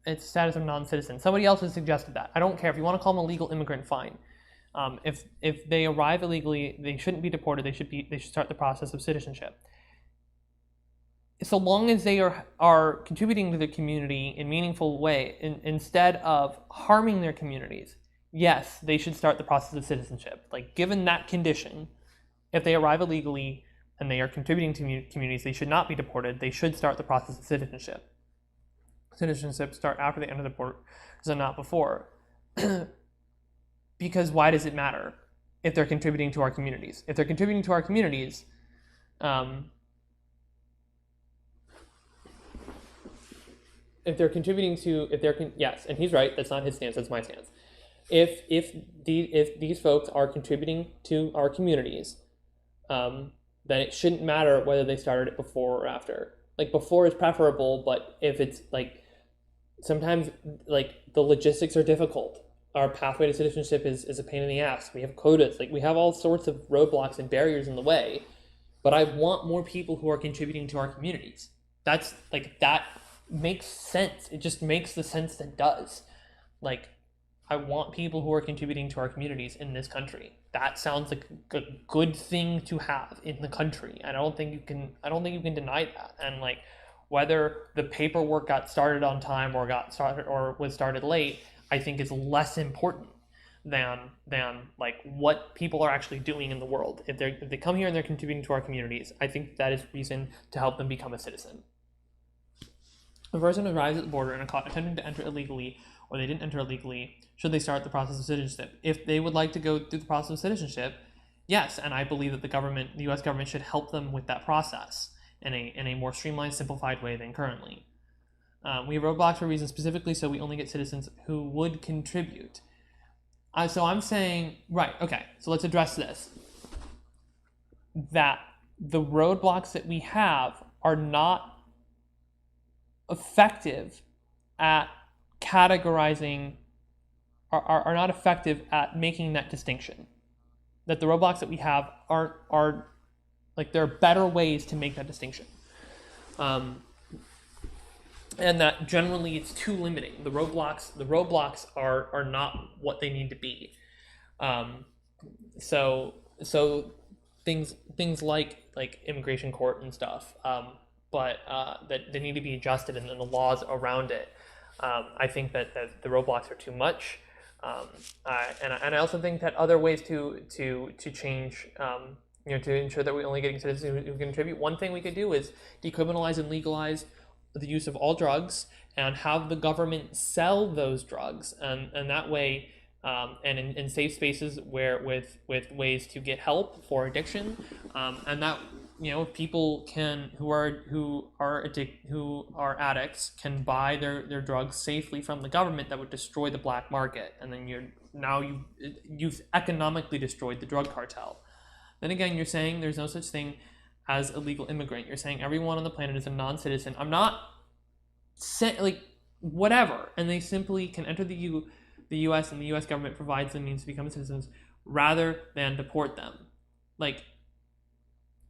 it's status of non-citizen. Somebody else has suggested that. I don't care. If you want to call them a legal immigrant, fine. If they arrive illegally, they shouldn't be deported. They should start the process of citizenship. So long as they are contributing to the community in a meaningful way, instead of harming their communities, yes, they should start the process of citizenship. Like, given that condition, if they arrive illegally and they are contributing to communities, they should not be deported. They should start the process of citizenship. Citizenship start after they enter the borders and not before. Because why does it matter if they're contributing to our communities? If they're contributing to our communities, yes, and he's right. That's not his stance. That's my stance. If these folks are contributing to our communities, then it shouldn't matter whether they started it before or after. Like, before is preferable, but if it's like, sometimes like the logistics are difficult. Our pathway to citizenship is a pain in the ass. We have quotas. Like, we have all sorts of roadblocks and barriers in the way. But I want more people who are contributing to our communities. That makes sense. It just makes the sense that does. Like, I want people who are contributing to our communities in this country. That sounds like a good thing to have in the country. I don't think you can deny that. And like, whether the paperwork got started on time or was started late, I think is less important than like what people are actually doing in the world. If they come here and they're contributing to our communities, I think that is reason to help them become a citizen. If a person arrives at the border and caught attempting to enter illegally, or they didn't enter illegally, should they start the process of citizenship? If they would like to go through the process of citizenship, yes, and I believe that the U.S. government should help them with that process in a more streamlined, simplified way than currently. We have roadblocks for reasons specifically, so we only get citizens who would contribute. So I'm saying, right, okay, so let's address this. That the roadblocks that we have are not effective at categorizing, are not effective at making that distinction. That the roadblocks that we have are like, there are better ways to make that distinction. And that generally it's too limiting. The roadblocks are not what they need to be. So things like immigration court and stuff, but that they need to be adjusted, and the laws around it. I think that the roadblocks are too much, and I also think that other ways to change, to ensure that we're only getting citizens who contribute. One thing we could do is decriminalize and legalize the use of all drugs, and have the government sell those drugs, and that way, and in safe spaces with ways to get help for addiction, and that people who are addicts can buy their drugs safely from the government. That would destroy the black market, and then you've economically destroyed the drug cartel. Then again, you're saying there's no such thing as illegal immigrant. You're saying everyone on the planet is a non-citizen. I'm not saying, like, whatever, and they simply can enter the U.S. and the U.S. government provides them means to become citizens rather than deport them. Like,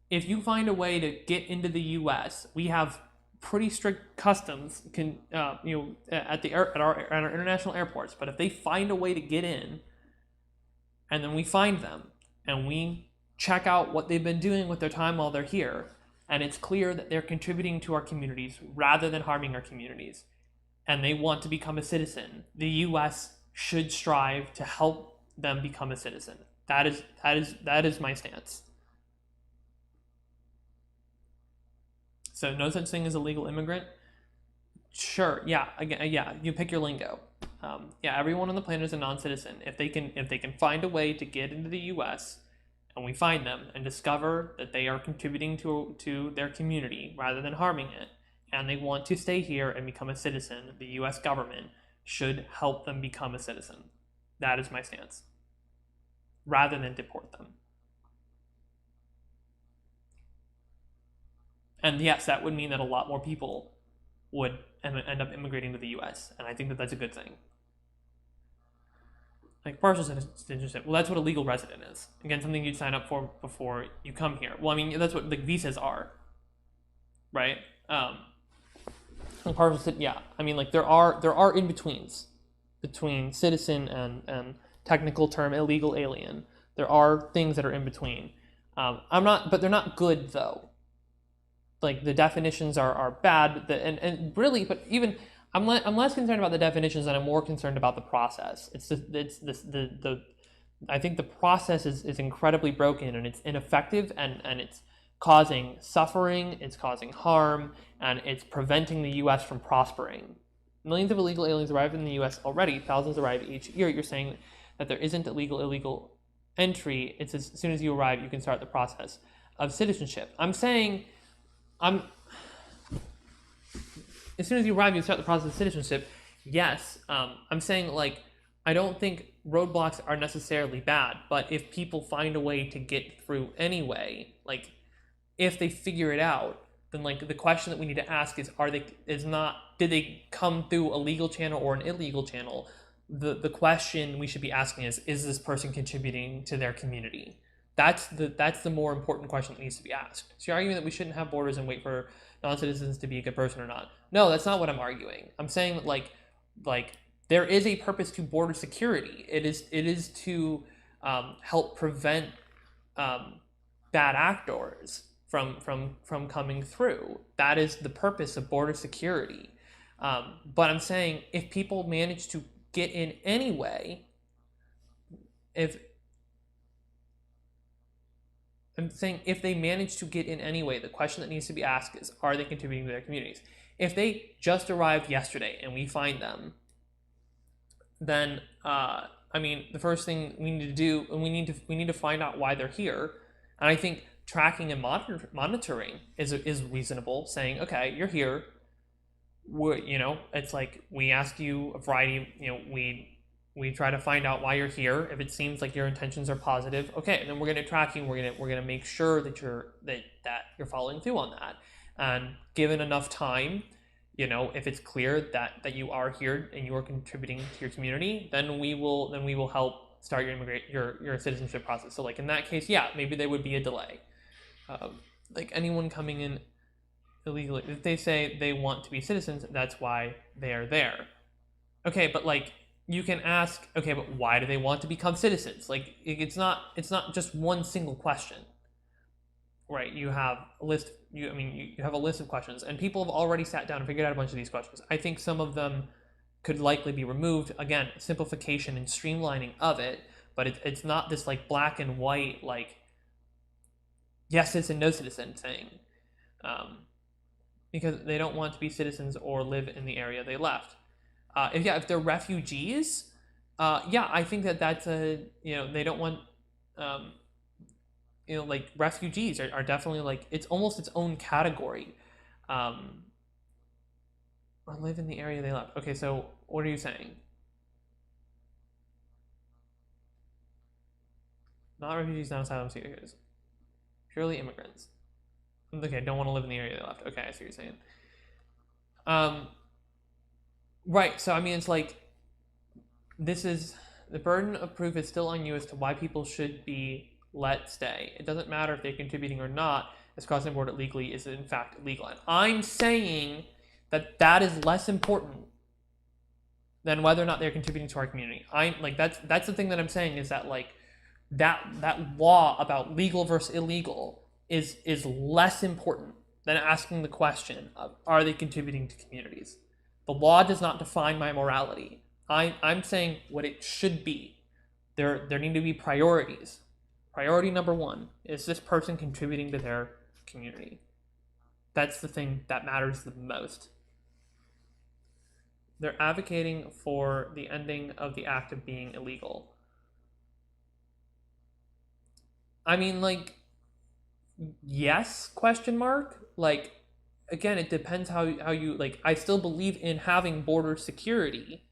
if you find a way to get into the U.S., we have pretty strict customs at our international airports. But if they find a way to get in, and then we find them and we check out what they've been doing with their time while they're here, and it's clear that they're contributing to our communities rather than harming our communities, and they want to become a citizen, the U.S. should strive to help them become a citizen. That is my stance. So no such thing as a legal immigrant? Sure, yeah, again, yeah, you pick your lingo. yeah, everyone on the planet is a non-citizen. If they can find a way to get into the U.S. and we find them and discover that they are contributing to their community rather than harming it, and they want to stay here and become a citizen, the U.S. government should help them become a citizen. That is my stance, rather than deport them. And yes, that would mean that a lot more people would end up immigrating to the U.S., and I think that that's a good thing. Like partial citizenship, well, that's what a legal resident is. Again, something you'd sign up for before you come here. Well, I mean, that's what like visas are, right? Partial, yeah. I mean, like there are in betweens between citizen and technical term illegal alien. There are things that are in between. But they're not good though. Like the definitions are bad, and really, but even I'm less concerned about the definitions and I'm more concerned about the process. I think the process is incredibly broken and it's ineffective and it's causing suffering, it's causing harm, and it's preventing the U.S. from prospering. Millions of illegal aliens arrive in the U.S. already. Thousands arrive each year. You're saying that there isn't illegal entry. It's as soon as you arrive, you can start the process of citizenship. I'm saying as soon as you arrive, you start the process of citizenship. Yes, I'm saying like I don't think roadblocks are necessarily bad, but if people find a way to get through anyway, like if they figure it out, then like the question that we need to ask is did they come through a legal channel or an illegal channel? The question we should be asking is this person contributing to their community? That's the more important question that needs to be asked. So you're arguing that we shouldn't have borders and wait for non-citizens to be a good person or not. No, that's not what I'm arguing. I'm saying that like there is a purpose to border security. It is to help prevent bad actors from coming through. That is the purpose of border security. But I'm saying if people manage to get in anyway, if they manage to get in anyway, the question that needs to be asked is, are they contributing to their communities? If they just arrived yesterday and we find them, then I mean, the first thing we need to do, and we need to find out why they're here. And I think tracking and monitoring is reasonable. Saying, okay, you're here. It's like we ask you a variety. We try to find out why you're here. If it seems like your intentions are positive, okay, then we're going to track you. We're going to make sure that you're following through on that. And given enough time, if it's clear that you are here and you are contributing to your community, then we will help start your citizenship process. So like in that case, yeah, maybe there would be a delay. Like anyone coming in illegally, if they say they want to be citizens, that's why they are there. Okay, but like you can ask, okay, but why do they want to become citizens? Like it's not just one single question, right? You have a list. You have a list of questions, and people have already sat down and figured out a bunch of these questions. I think some of them could likely be removed. Again, simplification and streamlining of it, but it's not this like black and white like yes citizen, no citizen thing, because they don't want to be citizens or live in the area they left. If they're refugees, I think that's they don't want, like refugees are definitely like, it's almost its own category, or live in the area they left. Okay, so what are you saying? Not refugees, not asylum seekers, purely immigrants. Okay, don't want to live in the area they left. Okay, I see what you're saying. Right, so I mean, it's like, this is, the burden of proof is still on you as to why people should be let stay. It doesn't matter if they're contributing or not, as crossing the border legally is in fact illegal. And I'm saying that is less important than whether or not they're contributing to our community. That's the thing that I'm saying, is that like, that law about legal versus illegal is less important than asking the question of, are they contributing to communities? The law does not define my morality. I'm saying what it should be. There need to be priorities. Priority number one, is this person contributing to their community? That's the thing that matters the most. They're advocating for the ending of the act of being illegal. I mean, like, yes, question mark. Like, again, it depends how you like. I still believe in having border security,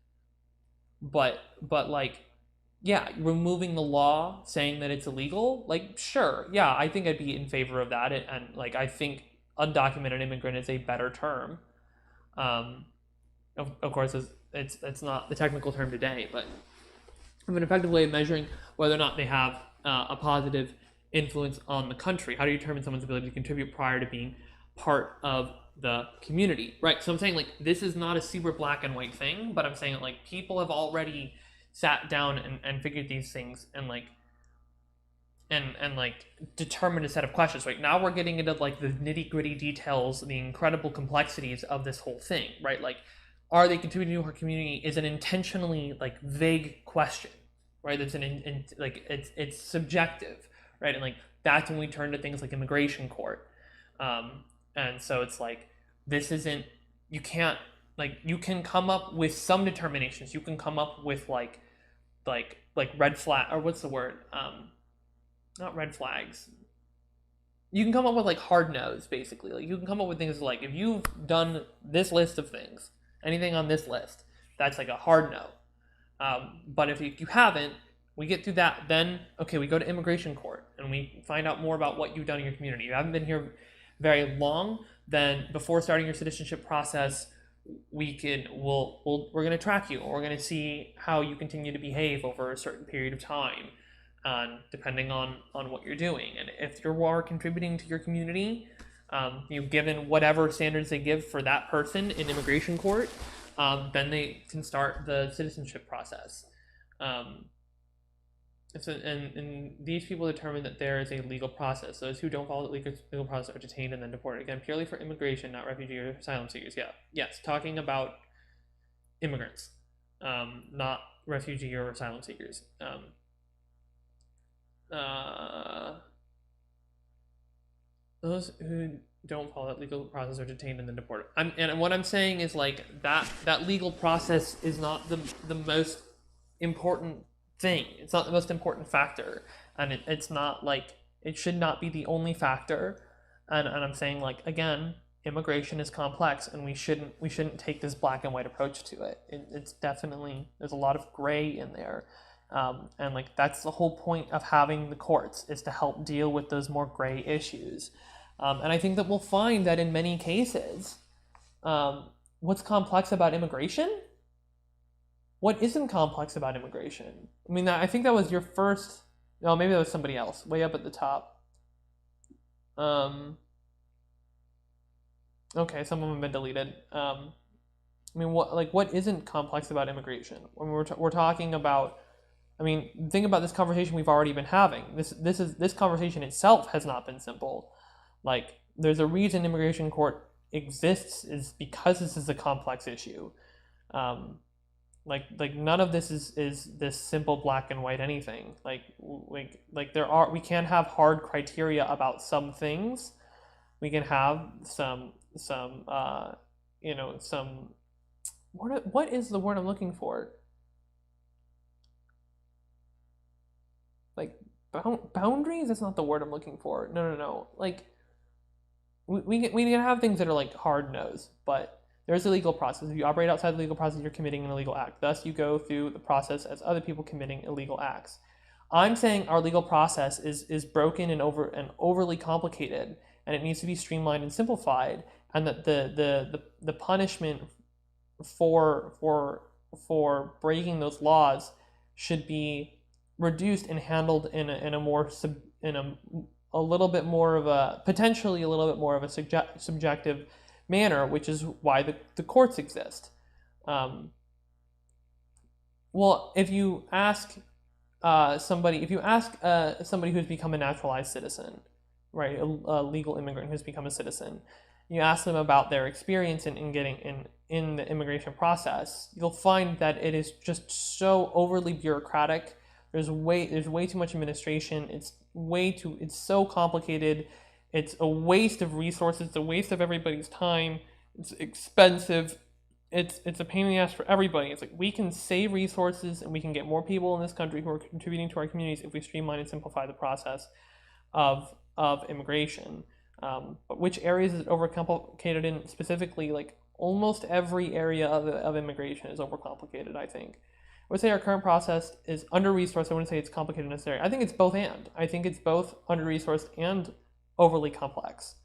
but like, yeah, removing the law saying that it's illegal, like, sure, yeah, I think I'd be in favor of that, and like, I think undocumented immigrant is a better term. Um, of course, it's not the technical term today, but an effective way of measuring whether or not they have a positive influence on the country. How do you determine someone's ability to contribute prior to being part of the community? Right. So I'm saying, like, this is not a super black and white thing, but I'm saying that, like, people have already sat down and figured these things and like determined a set of questions. Right now we're getting into like the nitty gritty details, the incredible complexities of this whole thing. Right. Like, are they contributing to our community is an intentionally like vague question, right? That's like it's subjective, right? And like that's when we turn to things like immigration court, and so it's like this isn't, you can't, like, you can come up with some determinations. You can come up with like red flag, or what's the word? Not red flags. You can come up with like hard no's, basically. Like, you can come up with things like, if you've done this list of things, anything on this list, that's like a hard no. But if you haven't, we get through that, then okay, we go to immigration court and we find out more about what you've done in your community. You haven't been here very long, then before starting your citizenship process, we're going to track you, and we're going to see how you continue to behave over a certain period of time, depending on what you're doing. And if you are contributing to your community, given whatever standards they give for that person in immigration court, then they can start the citizenship process. And these people determine that there is a legal process. Those who don't follow the legal process are detained and then deported. Again, purely for immigration, not refugee or asylum seekers. Yeah, yes, talking about immigrants, not refugee or asylum seekers. Those who don't follow that legal process are detained and then deported. And what I'm saying is, like, that legal process is not the most important thing. It's not the most important factor, and it's not like, it should not be the only factor. And I'm saying, like, again, immigration is complex, and we shouldn't take this black and white approach to it. It's definitely, there's a lot of gray in there. And like, that's the whole point of having the courts, is to help deal with those more gray issues. And I think that we'll find that in many cases, what's complex about immigration? What isn't complex about immigration? I mean, I think that was your first, no, maybe that was somebody else, way up at the top. Okay, some of them have been deleted. I mean, what isn't complex about immigration? When we're talking about, I mean, think about this conversation we've already been having. This conversation itself has not been simple. Like, there's a reason immigration court exists, is because this is a complex issue. Like none of this is this simple black and white anything. Like we can't have hard criteria about some things. We can have some what is the word I'm looking for? Like, boundaries? That's not the word I'm looking for. No. Like, we can have things that are like hard no's, but there's a legal process. If you operate outside the legal process, you're committing an illegal act. Thus, you go through the process as other people committing illegal acts. I'm saying our legal process is broken and overly complicated, and it needs to be streamlined and simplified, and that the punishment for breaking those laws should be reduced and handled in a little bit more of a, potentially a little bit more of a subjective manner, which is why the courts exist. Well, if you ask somebody who's become a naturalized citizen, right, a legal immigrant who's become a citizen, you ask them about their experience in getting in the immigration process, you'll find that it is just so overly bureaucratic. There's way too much administration. It's so complicated. It's a waste of resources. It's a waste of everybody's time. It's expensive. it's a pain in the ass for everybody. It's like we can save resources and we can get more people in this country who are contributing to our communities if we streamline and simplify the process of immigration. But which areas is it overcomplicated in specifically? Like almost every area of immigration is overcomplicated, I think. I would say our current process is under-resourced. I wouldn't say it's complicated necessarily. I think it's both and. I think it's both under-resourced and overly complex.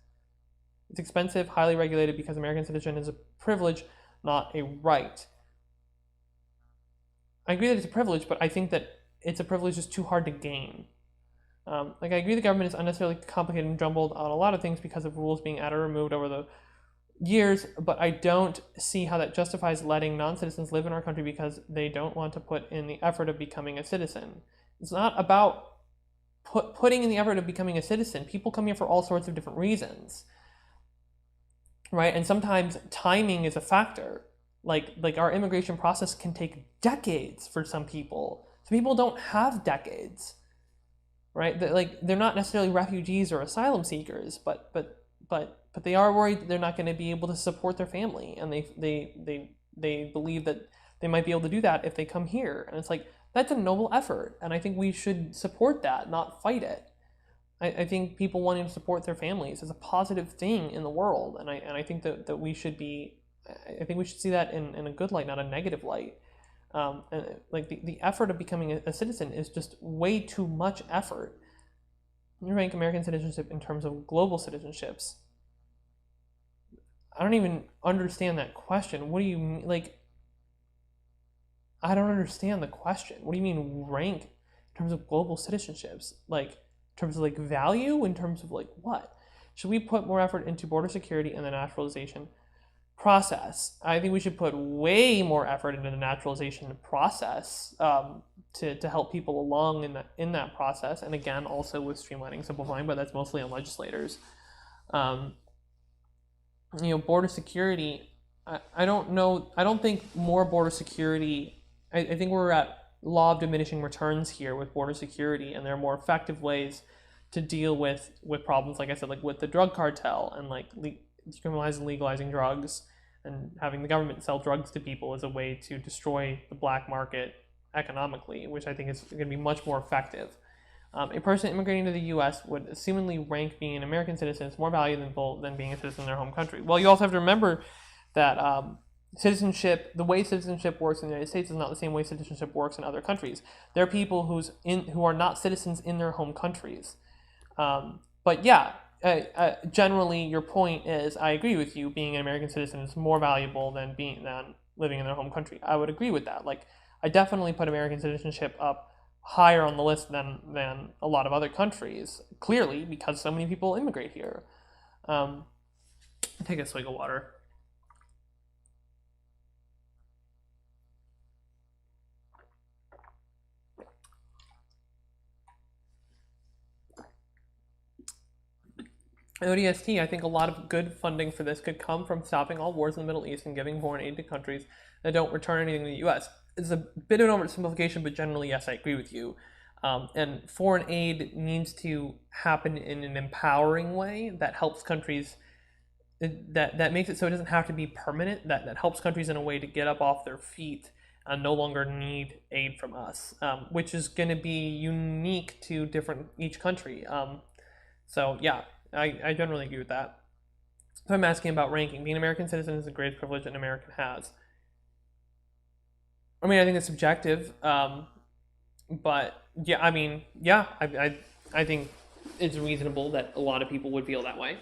It's expensive, highly regulated because American citizenship is a privilege, not a right. I agree that it's a privilege, but I think that it's a privilege just too hard to gain. I agree the government is unnecessarily complicated and jumbled on a lot of things because of rules being added or removed over the years, but I don't see how that justifies letting non-citizens live in our country because they don't want to put in the effort of becoming a citizen. It's not about putting in the effort of becoming a citizen. People come here for all sorts of different reasons, right? And sometimes timing is a factor. Like our immigration process can take decades for some people. Some people don't have decades, right? They're not necessarily refugees or asylum seekers, but they are worried that they're not going to be able to support their family, and they believe that they might be able to do that if they come here. And it's like, that's a noble effort, and I think we should support that, not fight it. I think people wanting to support their families is a positive thing in the world, and I think that we should be, I think we should see that in a good light, not a negative light. And like the effort of becoming a citizen is just way too much effort. You rank American citizenship in terms of global citizenships. I don't even understand that question. What do you mean? Like, I don't understand the question. What do you mean rank in terms of global citizenships? Like, in terms of like value? In terms of like what? Should we put more effort into border security and the naturalization process? I think we should put way more effort into the naturalization process to help people along in that process. And again, also with streamlining, simplifying, but that's mostly on legislators. Border security, I don't know. I don't think more border security. I think we're at law of diminishing returns here with border security, and there are more effective ways to deal with problems, like I said, like with the drug cartel and like decriminalizing and legalizing drugs, and having the government sell drugs to people is a way to destroy the black market economically, which I think is going to be much more effective. A person immigrating to the U.S. would assumedly rank being an American citizen as more valuable than being a citizen in their home country. Well, you also have to remember that citizenship, the way citizenship works in the United States is not the same way citizenship works in other countries. There are people who are not citizens in their home countries. But yeah, generally your point is, I agree with you, being an American citizen is more valuable than living in their home country. I would agree with that. Like, I definitely put American citizenship up higher on the list than a lot of other countries, clearly, because so many people immigrate here. Take a swig of water. ODST, I think a lot of good funding for this could come from stopping all wars in the Middle East and giving foreign aid to countries that don't return anything to the U.S. It's a bit of an oversimplification, but generally, yes, I agree with you. And foreign aid needs to happen in an empowering way that helps countries, that makes it so it doesn't have to be permanent, that helps countries in a way to get up off their feet and no longer need aid from us, which is going to be unique to each country. So yeah, I generally agree with that. So I'm asking about ranking. Being an American citizen is the greatest privilege that an American has. I mean, I think it's subjective, but yeah, I mean, yeah, I think it's reasonable that a lot of people would feel that way.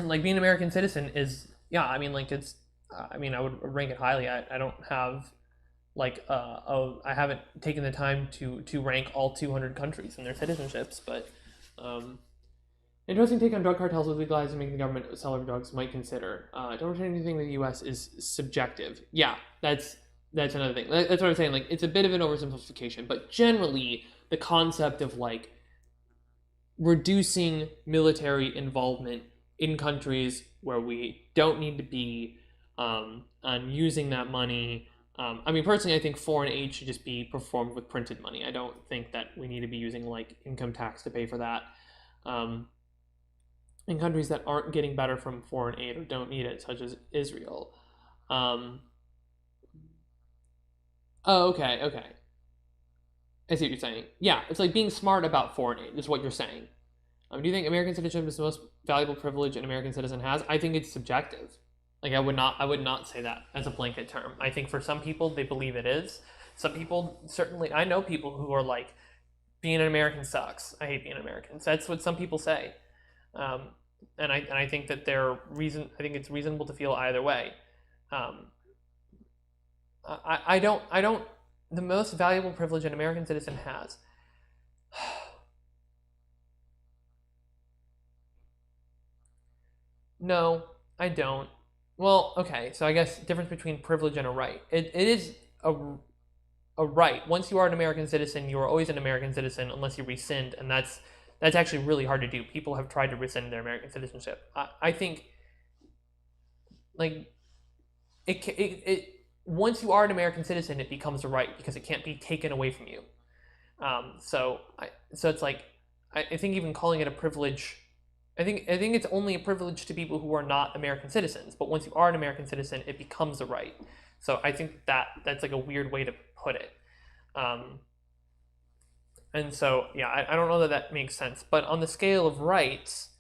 Like being an American citizen is, yeah, I mean, like it's, I mean, I would rank it highly. I don't have like, I haven't taken the time to rank all 200 countries and their citizenships, but interesting take on drug cartels with legalizing and making the government sell of drugs might consider. Don't return anything in the U.S. is subjective. Yeah, that's another thing. That's what I'm saying. Like, it's a bit of an oversimplification, but generally the concept of like reducing military involvement in countries where we don't need to be, and using that money. I mean, personally, I think foreign aid should just be performed with printed money. I don't think that we need to be using like income tax to pay for that. In countries that aren't getting better from foreign aid or don't need it, such as Israel. Um, oh, okay, okay. I see what you're saying. Yeah, it's like being smart about foreign aid is what you're saying. Do you think American citizenship is the most valuable privilege an American citizen has? I think it's subjective. Like I would not say that as a blanket term. I think for some people they believe it is. Some people certainly. I know people who are like, being an American sucks. I hate being an American. So that's what some people say. Um, and I think that I think it's reasonable to feel either way. Um, I don't. The most valuable privilege an American citizen has. No, I don't. Well, okay, so I guess difference between privilege and a right. It is a, a right. Once you are an American citizen, you are always an American citizen unless you rescind, and that's actually really hard to do. People have tried to rescind their American citizenship. I think like it once you are an American citizen, it becomes a right because it can't be taken away from you. So it's like I think even calling it a privilege, I think it's only a privilege to people who are not American citizens. But once you are an American citizen, it becomes a right. So I think that's like a weird way to put it. Um, and so yeah, I don't know that that makes sense. But on the scale of rights,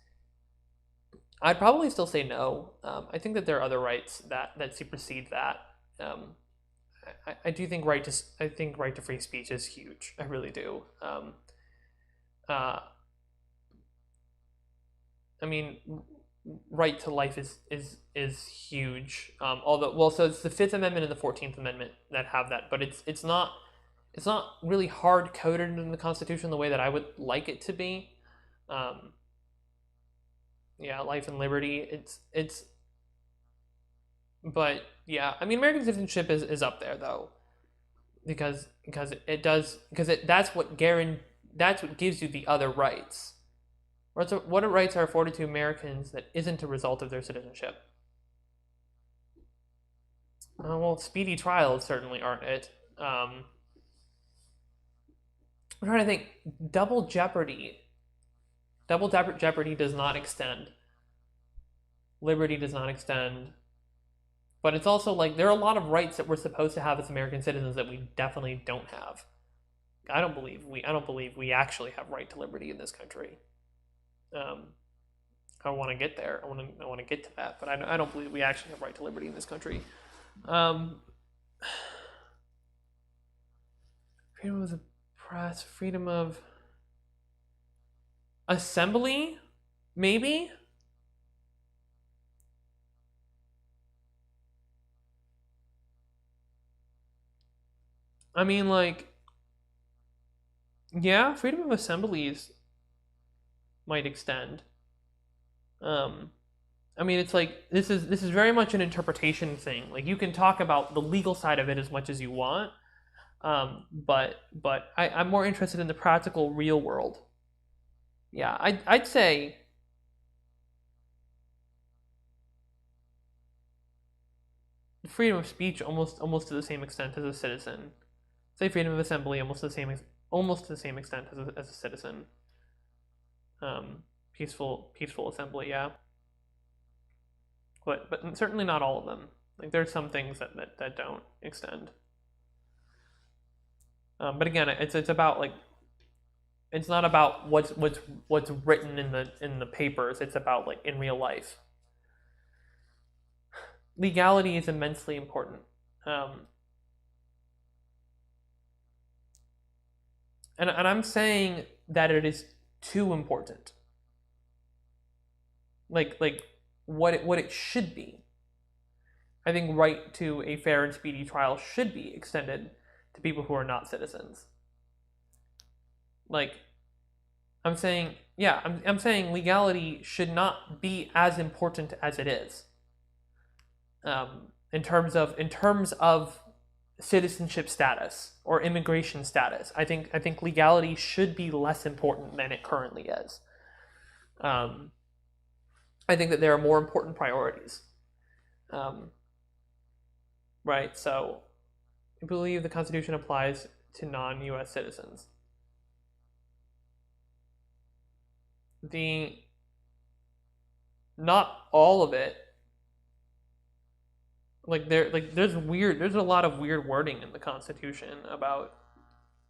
I'd probably still say no. I think that there are other rights that supersede that. Um, I do think I think right to free speech is huge. I really do. Uh, I mean, right to life is huge. Although, well, so it's the Fifth Amendment and the 14th Amendment that have that, but it's not really hard coded in the Constitution the way that I would like it to be. Um, yeah, life and liberty. But yeah, I mean, American citizenship is up there though, because that's what gives you the other rights. What rights are afforded to Americans that isn't a result of their citizenship? Well, speedy trials certainly aren't it. I'm trying to think. Double jeopardy. Jeopardy does not extend. Liberty does not extend. But it's also like there are a lot of rights that we're supposed to have as American citizens that we definitely don't have. I don't believe we actually have right to liberty in this country. Um, I want to get there. I want to get to that, but I don't believe we actually have right to liberty in this country. Um, freedom of the press, freedom of assembly, maybe. I mean, like, yeah, freedom of assemblies might extend. Um, I mean, it's like this is very much an interpretation thing. Like, you can talk about the legal side of it as much as you want, but I'm more interested in the practical, real world. Yeah, I'd say freedom of speech almost to the same extent as a citizen. Say freedom of assembly almost to the same extent as a citizen. Peaceful assembly, yeah, but certainly not all of them. Like there's some things that don't extend. But again, it's about like it's not about what's written in the papers. It's about like in real life. Legality is immensely important. Um, and I'm saying that it is too important. Like what it should be. I think right to a fair and speedy trial should be extended to people who are not citizens. Like I'm saying, yeah, I'm saying legality should not be as important as it is. In terms of citizenship status or immigration status, I think legality should be less important than it currently is. Um, I think that there are more important priorities. Um, right. So I believe the Constitution applies to non-U.S. citizens. The Not all of it. there's a lot of weird wording in the Constitution about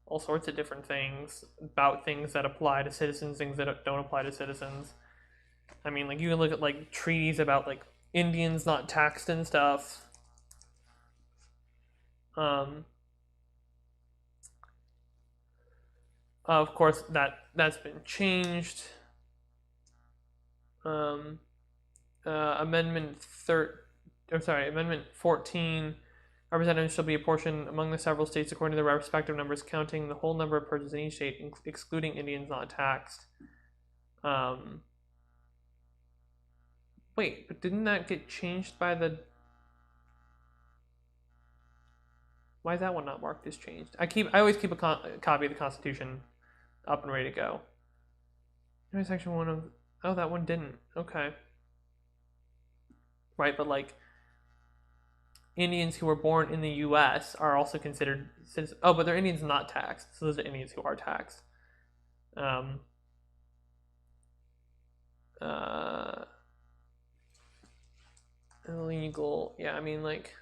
all sorts of different things, about things that apply to citizens, things that don't apply to citizens. I mean, like, you can look at like treaties about like Indians not taxed and stuff. Of course, that's been changed. Amendment 14. Representatives shall be apportioned among the several states according to their respective numbers, counting the whole number of persons in each state, excluding Indians not taxed. Wait, but didn't that get changed by the... Why is that one not marked as changed? I always keep a copy of the Constitution up and ready to go. Section 1 of... Oh, that one didn't. Okay. Right, but like... Indians who were born in the U.S. are also considered citizens. Oh, but they're Indians not taxed. So those are Indians who are taxed. Illegal. Yeah, I mean, like...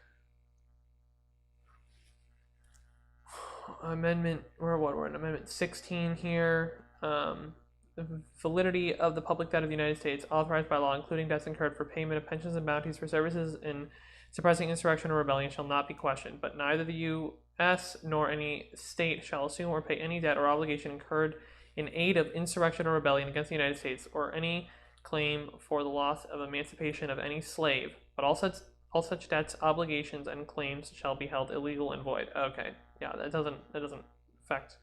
Amendment... We're in Amendment 16 here. The validity of the public debt of the United States authorized by law, including debts incurred for payment of pensions and bounties for services in suppressing insurrection or rebellion, shall not be questioned, but neither the U.S. nor any state shall assume or pay any debt or obligation incurred in aid of insurrection or rebellion against the United States, or any claim for the loss of emancipation of any slave, but all such debts, obligations, and claims shall be held illegal and void. Okay, yeah, that doesn't affect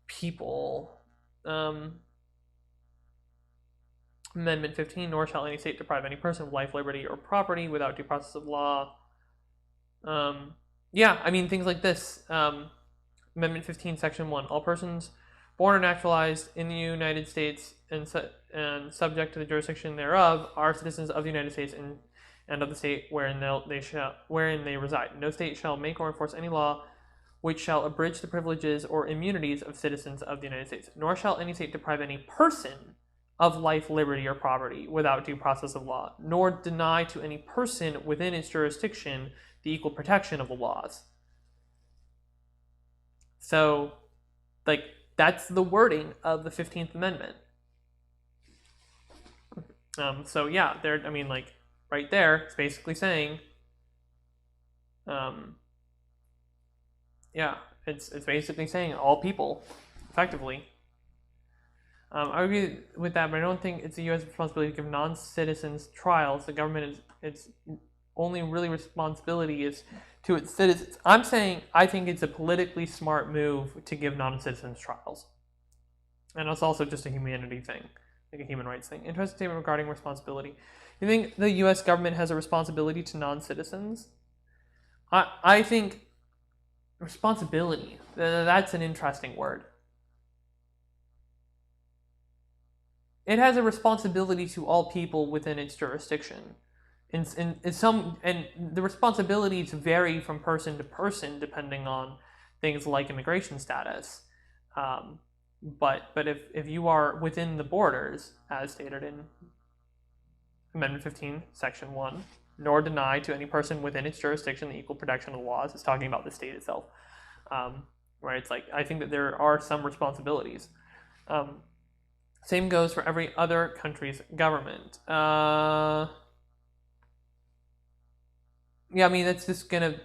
people. Amendment 15, nor shall any state deprive any person of life, liberty, or property without due process of law. Yeah, I mean, things like this. Amendment 15, Section 1. All persons born or naturalized in the United States and subject to the jurisdiction thereof are citizens of the United States and of the state wherein they reside. No state shall make or enforce any law which shall abridge the privileges or immunities of citizens of the United States, nor shall any state deprive any person of life, liberty, or property without due process of law, nor deny to any person within its jurisdiction the equal protection of the laws. So, like, that's the wording of the 15th Amendment. So yeah, I mean, like, right there, it's basically saying, yeah, it's basically saying all people, effectively. I agree with that, but I don't think it's the U.S. responsibility to give non-citizens trials. The government its only really responsibility is to its citizens. I'm saying I think it's a politically smart move to give non-citizens trials, and it's also just a humanity thing, like a human rights thing. Interesting statement regarding responsibility. You think the U.S. government has a responsibility to non-citizens? I think responsibility. That's an interesting word. It has a responsibility to all people within its jurisdiction. And the responsibilities vary from person to person depending on things like immigration status. But if you are within the borders, as stated in Amendment 15, Section 1, nor deny to any person within its jurisdiction the equal protection of the laws, it's talking about the state itself. Right? It's like, I think that there are some responsibilities. Same goes for every other country's government. Yeah, I mean, that's just gonna...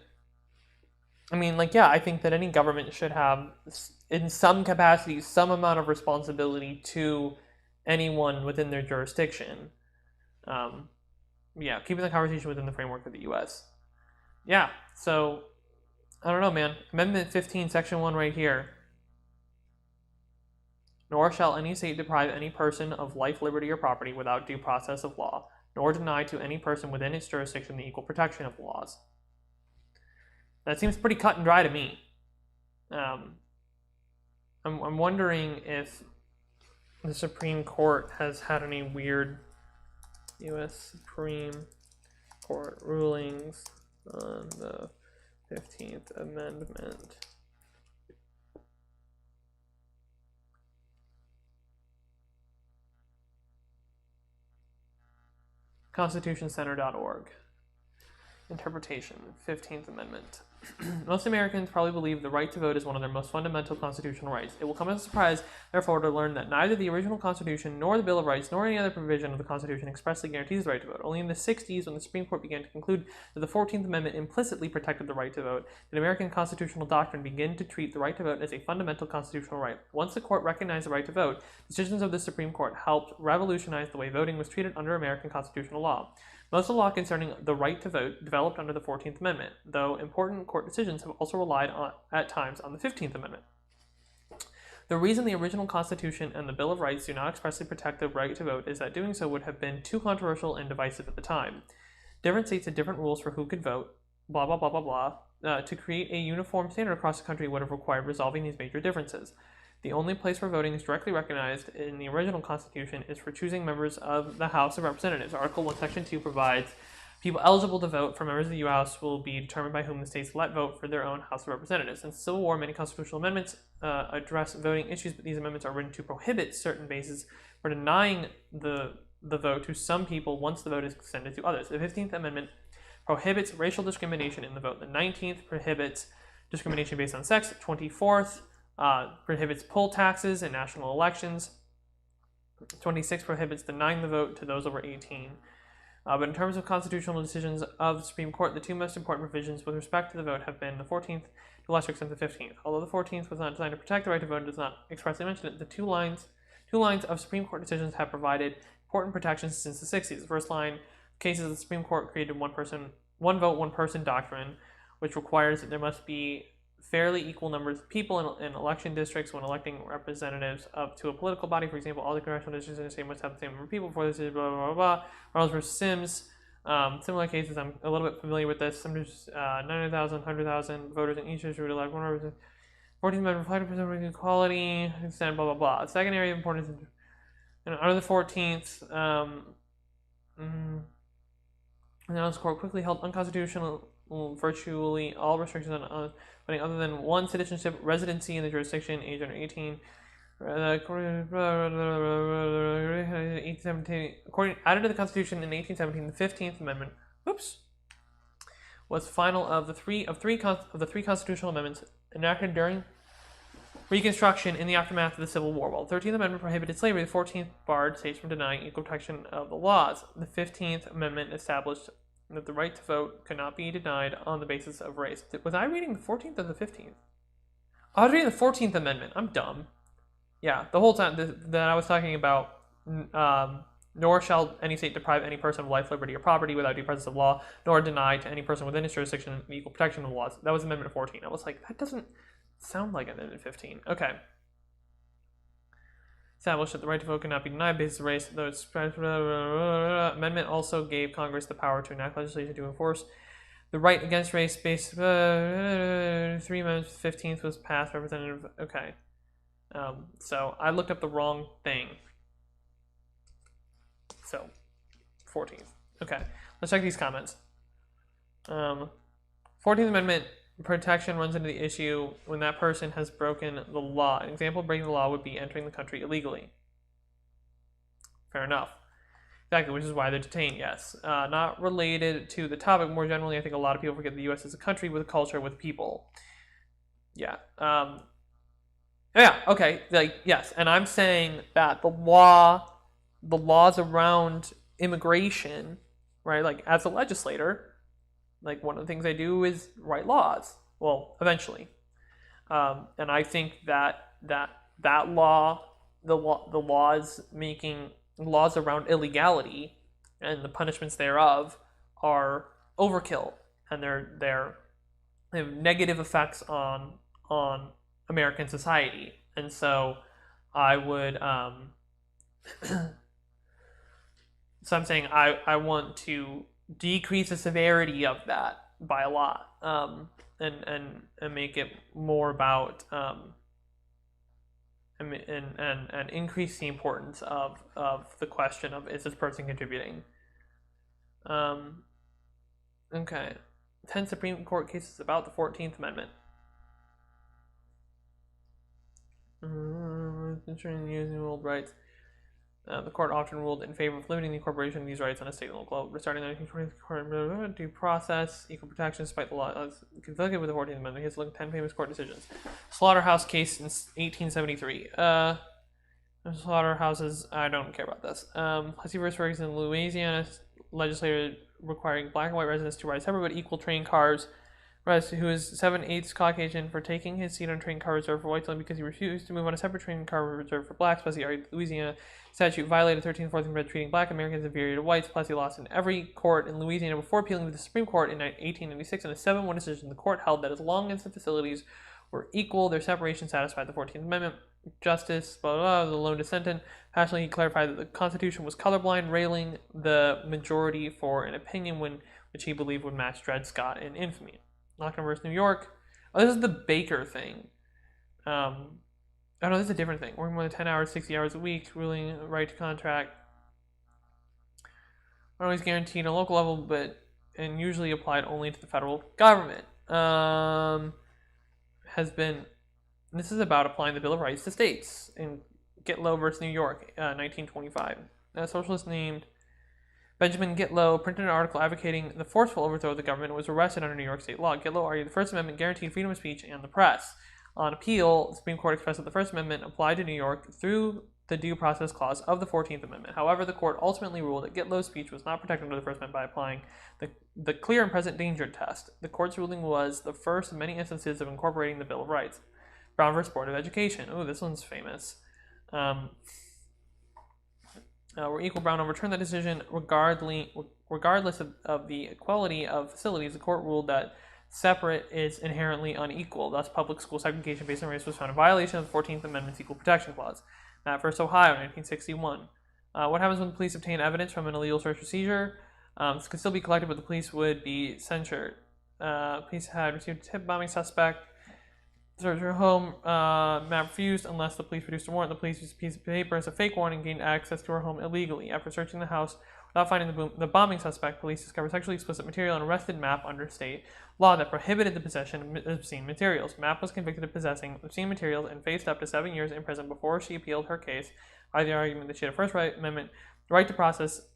I mean, like, yeah, I think that any government should have, in some capacity, some amount of responsibility to anyone within their jurisdiction. Yeah, keeping the conversation within the framework of the U.S. Yeah, so, I don't know, man. Amendment 15, Section 1 right here. Nor shall any state deprive any person of life, liberty, or property without due process of law, nor deny to any person within its jurisdiction the equal protection of the laws. That seems pretty cut and dry to me. I'm wondering if the Supreme Court has had any weird U.S. Supreme Court rulings on the 15th Amendment. constitutioncenter.org. Interpretation, 15th Amendment. Most Americans probably believe the right to vote is one of their most fundamental constitutional rights. It will come as a surprise, therefore, to learn that neither the original Constitution nor the Bill of Rights nor any other provision of the Constitution expressly guarantees the right to vote. Only in the 60s, when the Supreme Court began to conclude that the 14th Amendment implicitly protected the right to vote, did American constitutional doctrine begin to treat the right to vote as a fundamental constitutional right. Once the court recognized the right to vote, decisions of the Supreme Court helped revolutionize the way voting was treated under American constitutional law. Most of the law concerning the right to vote developed under the 14th Amendment, though important court decisions have also relied at times on the 15th Amendment. The reason the original Constitution and the Bill of Rights do not expressly protect the right to vote is that doing so would have been too controversial and divisive at the time. Different states had different rules for who could vote, blah, blah, blah, blah, blah. To create a uniform standard across the country would have required resolving these major differences. The only place where voting is directly recognized in the original Constitution is for choosing members of the House of Representatives. Article 1, Section 2 provides people eligible to vote for members of the U.S. House will be determined by whom the states let vote for their own House of Representatives. Since the Civil War, many constitutional amendments address voting issues, but these amendments are written to prohibit certain bases for denying the vote to some people once the vote is extended to others. The 15th Amendment prohibits racial discrimination in the vote. The 19th prohibits discrimination based on sex. The 24th prohibits poll taxes in national elections. 26 prohibits denying the vote to those over 18. But in terms of constitutional decisions of the Supreme Court, the two most important provisions with respect to the vote have been the 14th, to a lesser extent the 15th. Although the 14th was not designed to protect the right to vote and does not expressly mention it, the two lines of Supreme Court decisions have provided important protections since the 60s. The first line, cases of the Supreme Court created one vote, one person doctrine, which requires that there must be fairly equal numbers of people in election districts when electing representatives up to a political body. For example, all the congressional districts in the state must have the same number of people before this is blah, blah, blah, blah. Rawls versus Sims. Similar cases, I'm a little bit familiar with this. Sometimes 90,000, 100,000 voters in each district would elect one representative. 14th Amendment, 5% equality, extend, blah, blah, blah. The second area of importance, and under the 14th, the House Court quickly held unconstitutional virtually all restrictions on voting other than one citizenship, residency in the jurisdiction, age under 18. Added to the Constitution in 1817, the 15th Amendment, was final of the three constitutional amendments enacted during Reconstruction in the aftermath of the Civil War. While the 13th Amendment prohibited slavery, the 14th barred states from denying equal protection of the laws. The 15th Amendment established that the right to vote could not be denied on the basis of race. Was I reading the 14th or the 15th? I was reading the 14th Amendment. I'm dumb. Yeah, the whole time that I was talking about, nor shall any state deprive any person of life, liberty, or property without due process of law, nor deny to any person within its jurisdiction the equal protection of the laws. That was Amendment 14. I was like, that doesn't sound like Amendment 15. Okay. Established that the right to vote could not be denied based on race. Though its amendment also gave Congress the power to enact legislation to enforce the right against race-based. 3 amendments. 15th was passed. Representative. Okay. So I looked up the wrong thing. So 14th. Okay. Let's check these comments. 14th Amendment protection runs into the issue when that person has broken the law. An example of breaking the law would be entering the country illegally. Fair enough. Exactly, which is why they're detained, yes. Not related to the topic, more generally, I think a lot of people forget the U.S. is a country with a culture, with people. Yeah. Yeah, okay, yes, and I'm saying that the laws around immigration, right, like as a legislator, like one of the things I do is write laws. Well, eventually, and I think that law, the laws making laws around illegality and the punishments thereof are overkill, and they have negative effects on American society, and so I would. So I'm saying I want to decrease the severity of that by a lot, and make it more about and increase the importance of the question of, is this person contributing? Okay, 10 Supreme Court cases about the 14th Amendment. Ensuring using old rights. The court often ruled in favor of limiting the incorporation of these rights on a state and local level. Starting in the 1920s, court due process, equal protection, despite the laws conflicted with the 14th Amendment. Here's a look at 10 famous court decisions. Slaughterhouse case in 1873. Slaughterhouses, I don't care about this. Plessy vs. Ferguson, Louisiana legislature requiring black and white residents to ride separate but equal train cars. Who is 7/8 Caucasian for taking his seat on a train car reserved for whites only because he refused to move on a separate train car reserved for blacks. Plessy argued the Louisiana statute violated 13th and 14th Amendment treating black Americans inferior to whites. Plessy lost in every court in Louisiana before appealing to the Supreme Court in 1896 in a 7-1 decision. The court held that as long as the facilities were equal, their separation satisfied the 14th Amendment. Justice, blah, blah, blah, the lone dissentant, passionately clarified that the Constitution was colorblind, railing the majority for an opinion which he believed would match Dred Scott in infamy. Lockdown versus New York. Oh, this is the Baker thing. Oh no, this is a different thing. Working more than 10 hours, 60 hours a week, ruling right to contract. Not always guaranteed on a local level, and usually applied only to the federal government. This is about applying the Bill of Rights to states in Gitlow versus New York, 1925. A socialist named Benjamin Gitlow printed an article advocating the forceful overthrow of the government and was arrested under New York state law. Gitlow argued the First Amendment guaranteed freedom of speech and the press. On appeal, the Supreme Court expressed that the First Amendment applied to New York through the Due Process Clause of the 14th Amendment. However, the court ultimately ruled that Gitlow's speech was not protected under the First Amendment by applying the clear and present danger test. The court's ruling was the first of many instances of incorporating the Bill of Rights. Brown versus Board of Education. Oh, this one's famous. Where Equal Brown overturned that decision regardless of the equality of facilities. The court ruled that separate is inherently unequal. Thus, public school segregation based on race was found a violation of the 14th Amendment's Equal Protection Clause. Matt versus Ohio, 1961. What happens when the police obtain evidence from an illegal search or seizure? This could still be collected, but the police would be censured. Police had received a tip bombing suspect. Search her home. Matt refused unless the police produced a warrant. The police used a piece of paper as a fake warrant and gained access to her home illegally. After searching the house without finding the bombing suspect, police discovered sexually explicit material and arrested Mapp under state law that prohibited the possession of obscene materials. Mapp was convicted of possessing obscene materials and faced up to 7 years in prison before she appealed her case by the argument that she had a First Amendment right to possess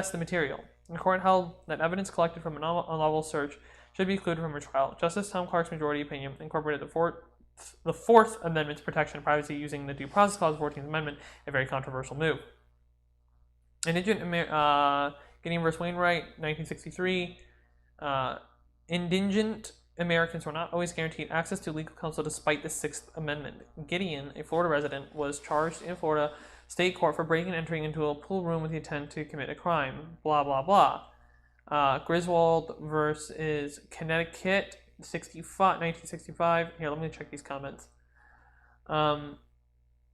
the material. The court held that evidence collected from a unlawful search should be excluded from her trial. Justice Tom Clark's majority opinion incorporated the Fourth Amendment's protection of privacy using the Due Process Clause of the 14th Amendment, a very controversial move. Gideon versus Wainwright, 1963. Indigent Americans were not always guaranteed access to legal counsel despite the Sixth Amendment. Gideon, a Florida resident, was charged in Florida state court for breaking and entering into a pool room with the intent to commit a crime. Blah, blah, blah. Griswold versus Connecticut, 1965. Here, let me check these comments.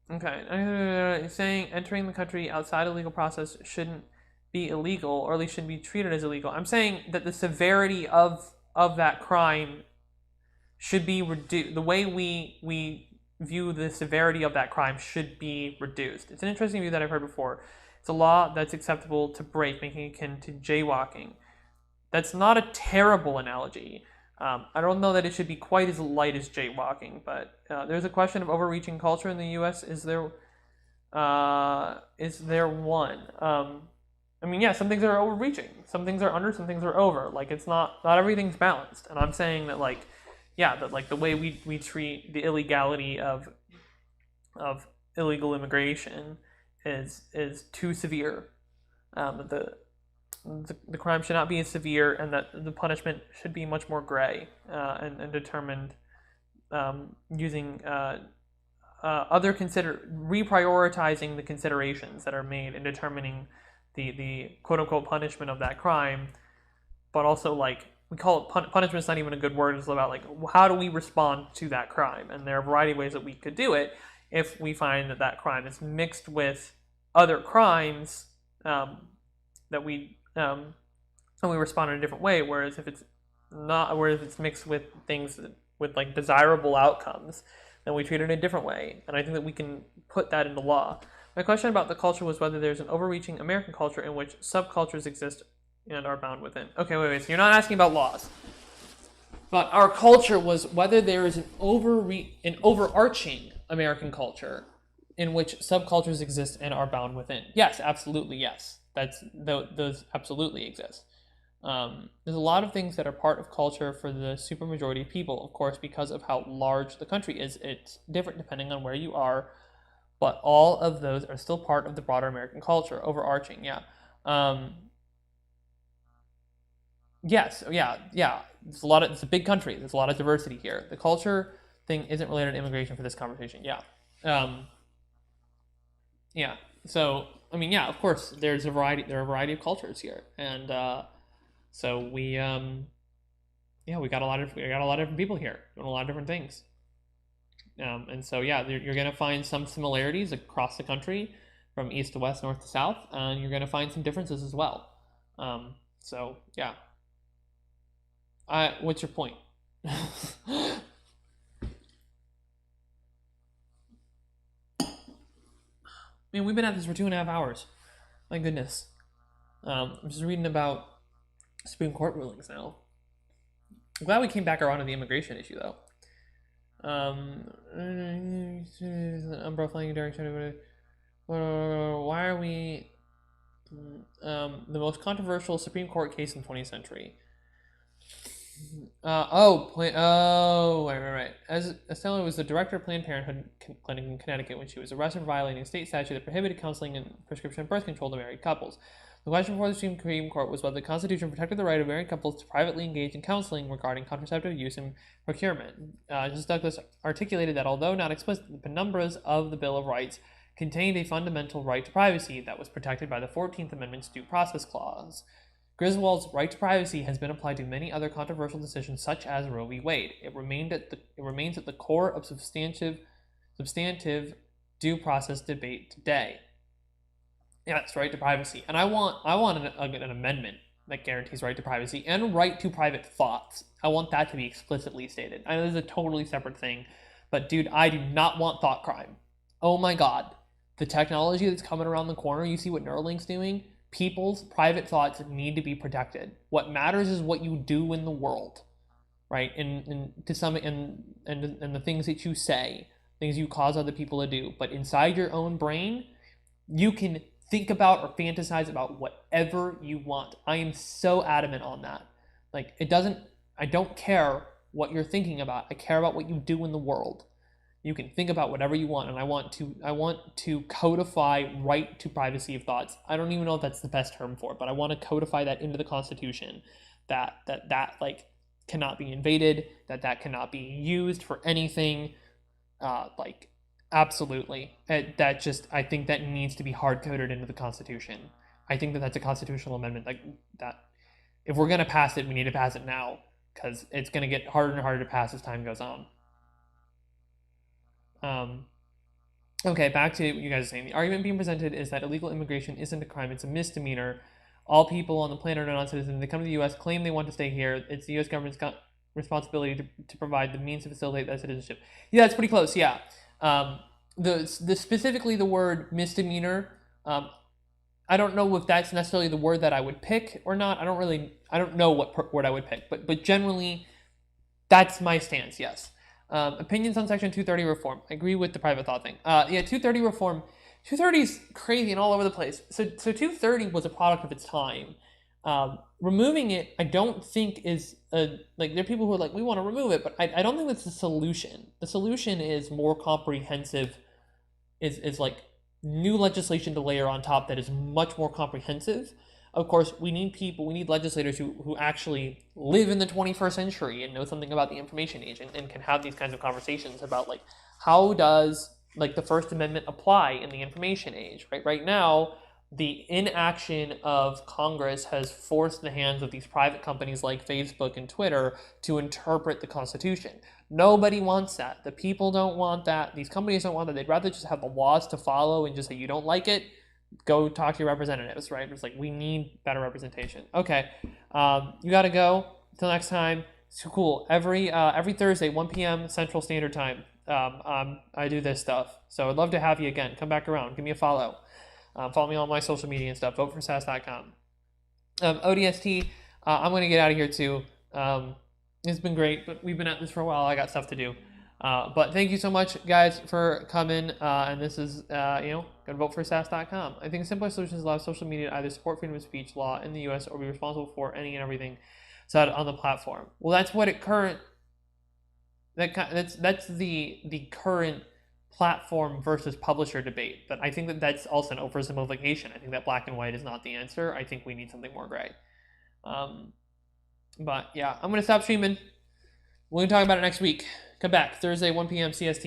Okay. Saying entering the country outside of legal process shouldn't be illegal, or at least shouldn't be treated as illegal. I'm saying that the severity of that crime should be reduced. The way we view the severity of that crime should be reduced. It's an interesting view that I've heard before. It's a law that's acceptable to break, making it akin to jaywalking. That's not a terrible analogy. I don't know that it should be quite as light as jaywalking, but there's a question of overreaching culture in the U.S. Is there one? I mean, yeah, some things are overreaching. Some things are under, some things are over. Like, it's not everything's balanced. And I'm saying that, like, yeah, that, like, the way we treat the illegality of illegal immigration is too severe. The crime should not be as severe, and that the punishment should be much more gray and determined using reprioritizing the considerations that are made in determining the quote unquote punishment of that crime, but also, like, we call it punishment is not even a good word. It's about, like, how do we respond to that crime, and there are a variety of ways that we could do it if we find that crime is mixed with other crimes that we respond in a different way. Whereas if it's mixed with things with, like, desirable outcomes, then we treat it in a different way. And I think that we can put that into law. My question about the culture was whether there's an overreaching American culture in which subcultures exist and are bound within. Okay, wait. So you're not asking about laws. But our culture was whether there is an overarching American culture in which subcultures exist and are bound within. Yes, absolutely, yes. Those absolutely exist. There's a lot of things that are part of culture for the supermajority of people, of course, because of how large the country is. It's different depending on where you are, but all of those are still part of the broader American culture, overarching, yeah. Yes, yeah. It's a big country. There's a lot of diversity here. The culture thing isn't related to immigration for this conversation. Yeah. Um, yeah. So, I mean, yeah, of course, there are a variety of cultures here. And, so yeah, we got a lot of different people here doing a lot of different things. And so, yeah, you're going to find some similarities across the country from east to west, north to south, and you're going to find some differences as well. So, yeah. What's your point? Man, we've been at this for 2.5 hours. My goodness. I'm just reading about Supreme Court rulings now. I'm glad we came back around to the immigration issue, though. Umbrella flying direction. Why are we the most controversial Supreme Court case in the 20th century? Right. As Estella was the director of Planned Parenthood Clinic in Connecticut when she was arrested for violating a state statute that prohibited counseling and prescription birth control to married couples. The question before the Supreme Court was whether the Constitution protected the right of married couples to privately engage in counseling regarding contraceptive use and procurement. Justice Douglas articulated that although not explicit, the penumbras of the Bill of Rights contained a fundamental right to privacy that was protected by the 14th Amendment's Due Process Clause. Griswold's right to privacy has been applied to many other controversial decisions, such as Roe v. Wade. It remains at the core of substantive due process debate today. Yes, right to privacy, and I want an amendment that guarantees right to privacy and right to private thoughts. I want that to be explicitly stated. I know this is a totally separate thing, but dude, I do not want thought crime. Oh my god, the technology that's coming around the corner. You see what Neuralink's doing. People's private thoughts need to be protected. What matters is what you do in the world, right? And the things that you say, things you cause other people to do. But inside your own brain, you can think about or fantasize about whatever you want. I am so adamant on that. Like, I don't care what you're thinking about. I care about what you do in the world. You can think about whatever you want, and I want to codify right to privacy of thoughts. I don't even know if that's the best term for it, but I want to codify that into the Constitution, that like cannot be invaded, that cannot be used for anything, like absolutely. I think that needs to be hard coded into the Constitution. I think that that's a constitutional amendment like that. If we're gonna pass it, we need to pass it now because it's gonna get harder and harder to pass as time goes on. Okay, back to what you guys are saying. The argument being presented is that illegal immigration isn't a crime, it's a misdemeanor. All people on the planet are non-citizens. They come to the U.S., claim they want to stay here. It's the U.S. government's responsibility to provide the means to facilitate that citizenship. Yeah, it's pretty close, yeah. The specifically the word misdemeanor, I don't know if that's necessarily the word that I would pick or not. I don't know what word I would pick, but generally, that's my stance, yes. Opinions on Section 230 reform. I agree with the private thought thing. 230 reform. 230 is crazy and all over the place. So 230 was a product of its time. Removing it, I don't think is there are people who are like, we want to remove it, but I don't think that's the solution. The solution is more comprehensive, is like new legislation to layer on top that is much more comprehensive. Of course, we need legislators who actually live in the 21st century and know something about the information age and can have these kinds of conversations about like, how does like the First Amendment apply in the information age, right? Right now, the inaction of Congress has forced the hands of these private companies like Facebook and Twitter to interpret the Constitution. Nobody wants that. The people don't want that. These companies don't want that. They'd rather just have the laws to follow and just say, you don't like it, go talk to your representatives, right? It's like, we need better representation. Okay, you gotta go. Until next time. So cool. Every Thursday, 1 p.m. Central Standard Time, I do this stuff. So I'd love to have you again. Come back around. Give me a follow. Follow me on my social media and stuff. Vote for Sass.com. ODST, I'm going to get out of here too. It's been great, but we've been at this for a while. I got stuff to do. But thank you so much, guys, for coming. And this is, gonna vote for Sass.com. I think simpler solutions allow social media to either support freedom of speech law in the U.S. or be responsible for any and everything said on the platform. Well, that's what that's the current platform versus publisher debate. But I think that's also an oversimplification. I think that black and white is not the answer. I think we need something more gray. But yeah, I'm gonna stop streaming. We're gonna talk about it next week. Come back Thursday, 1 p.m. CST.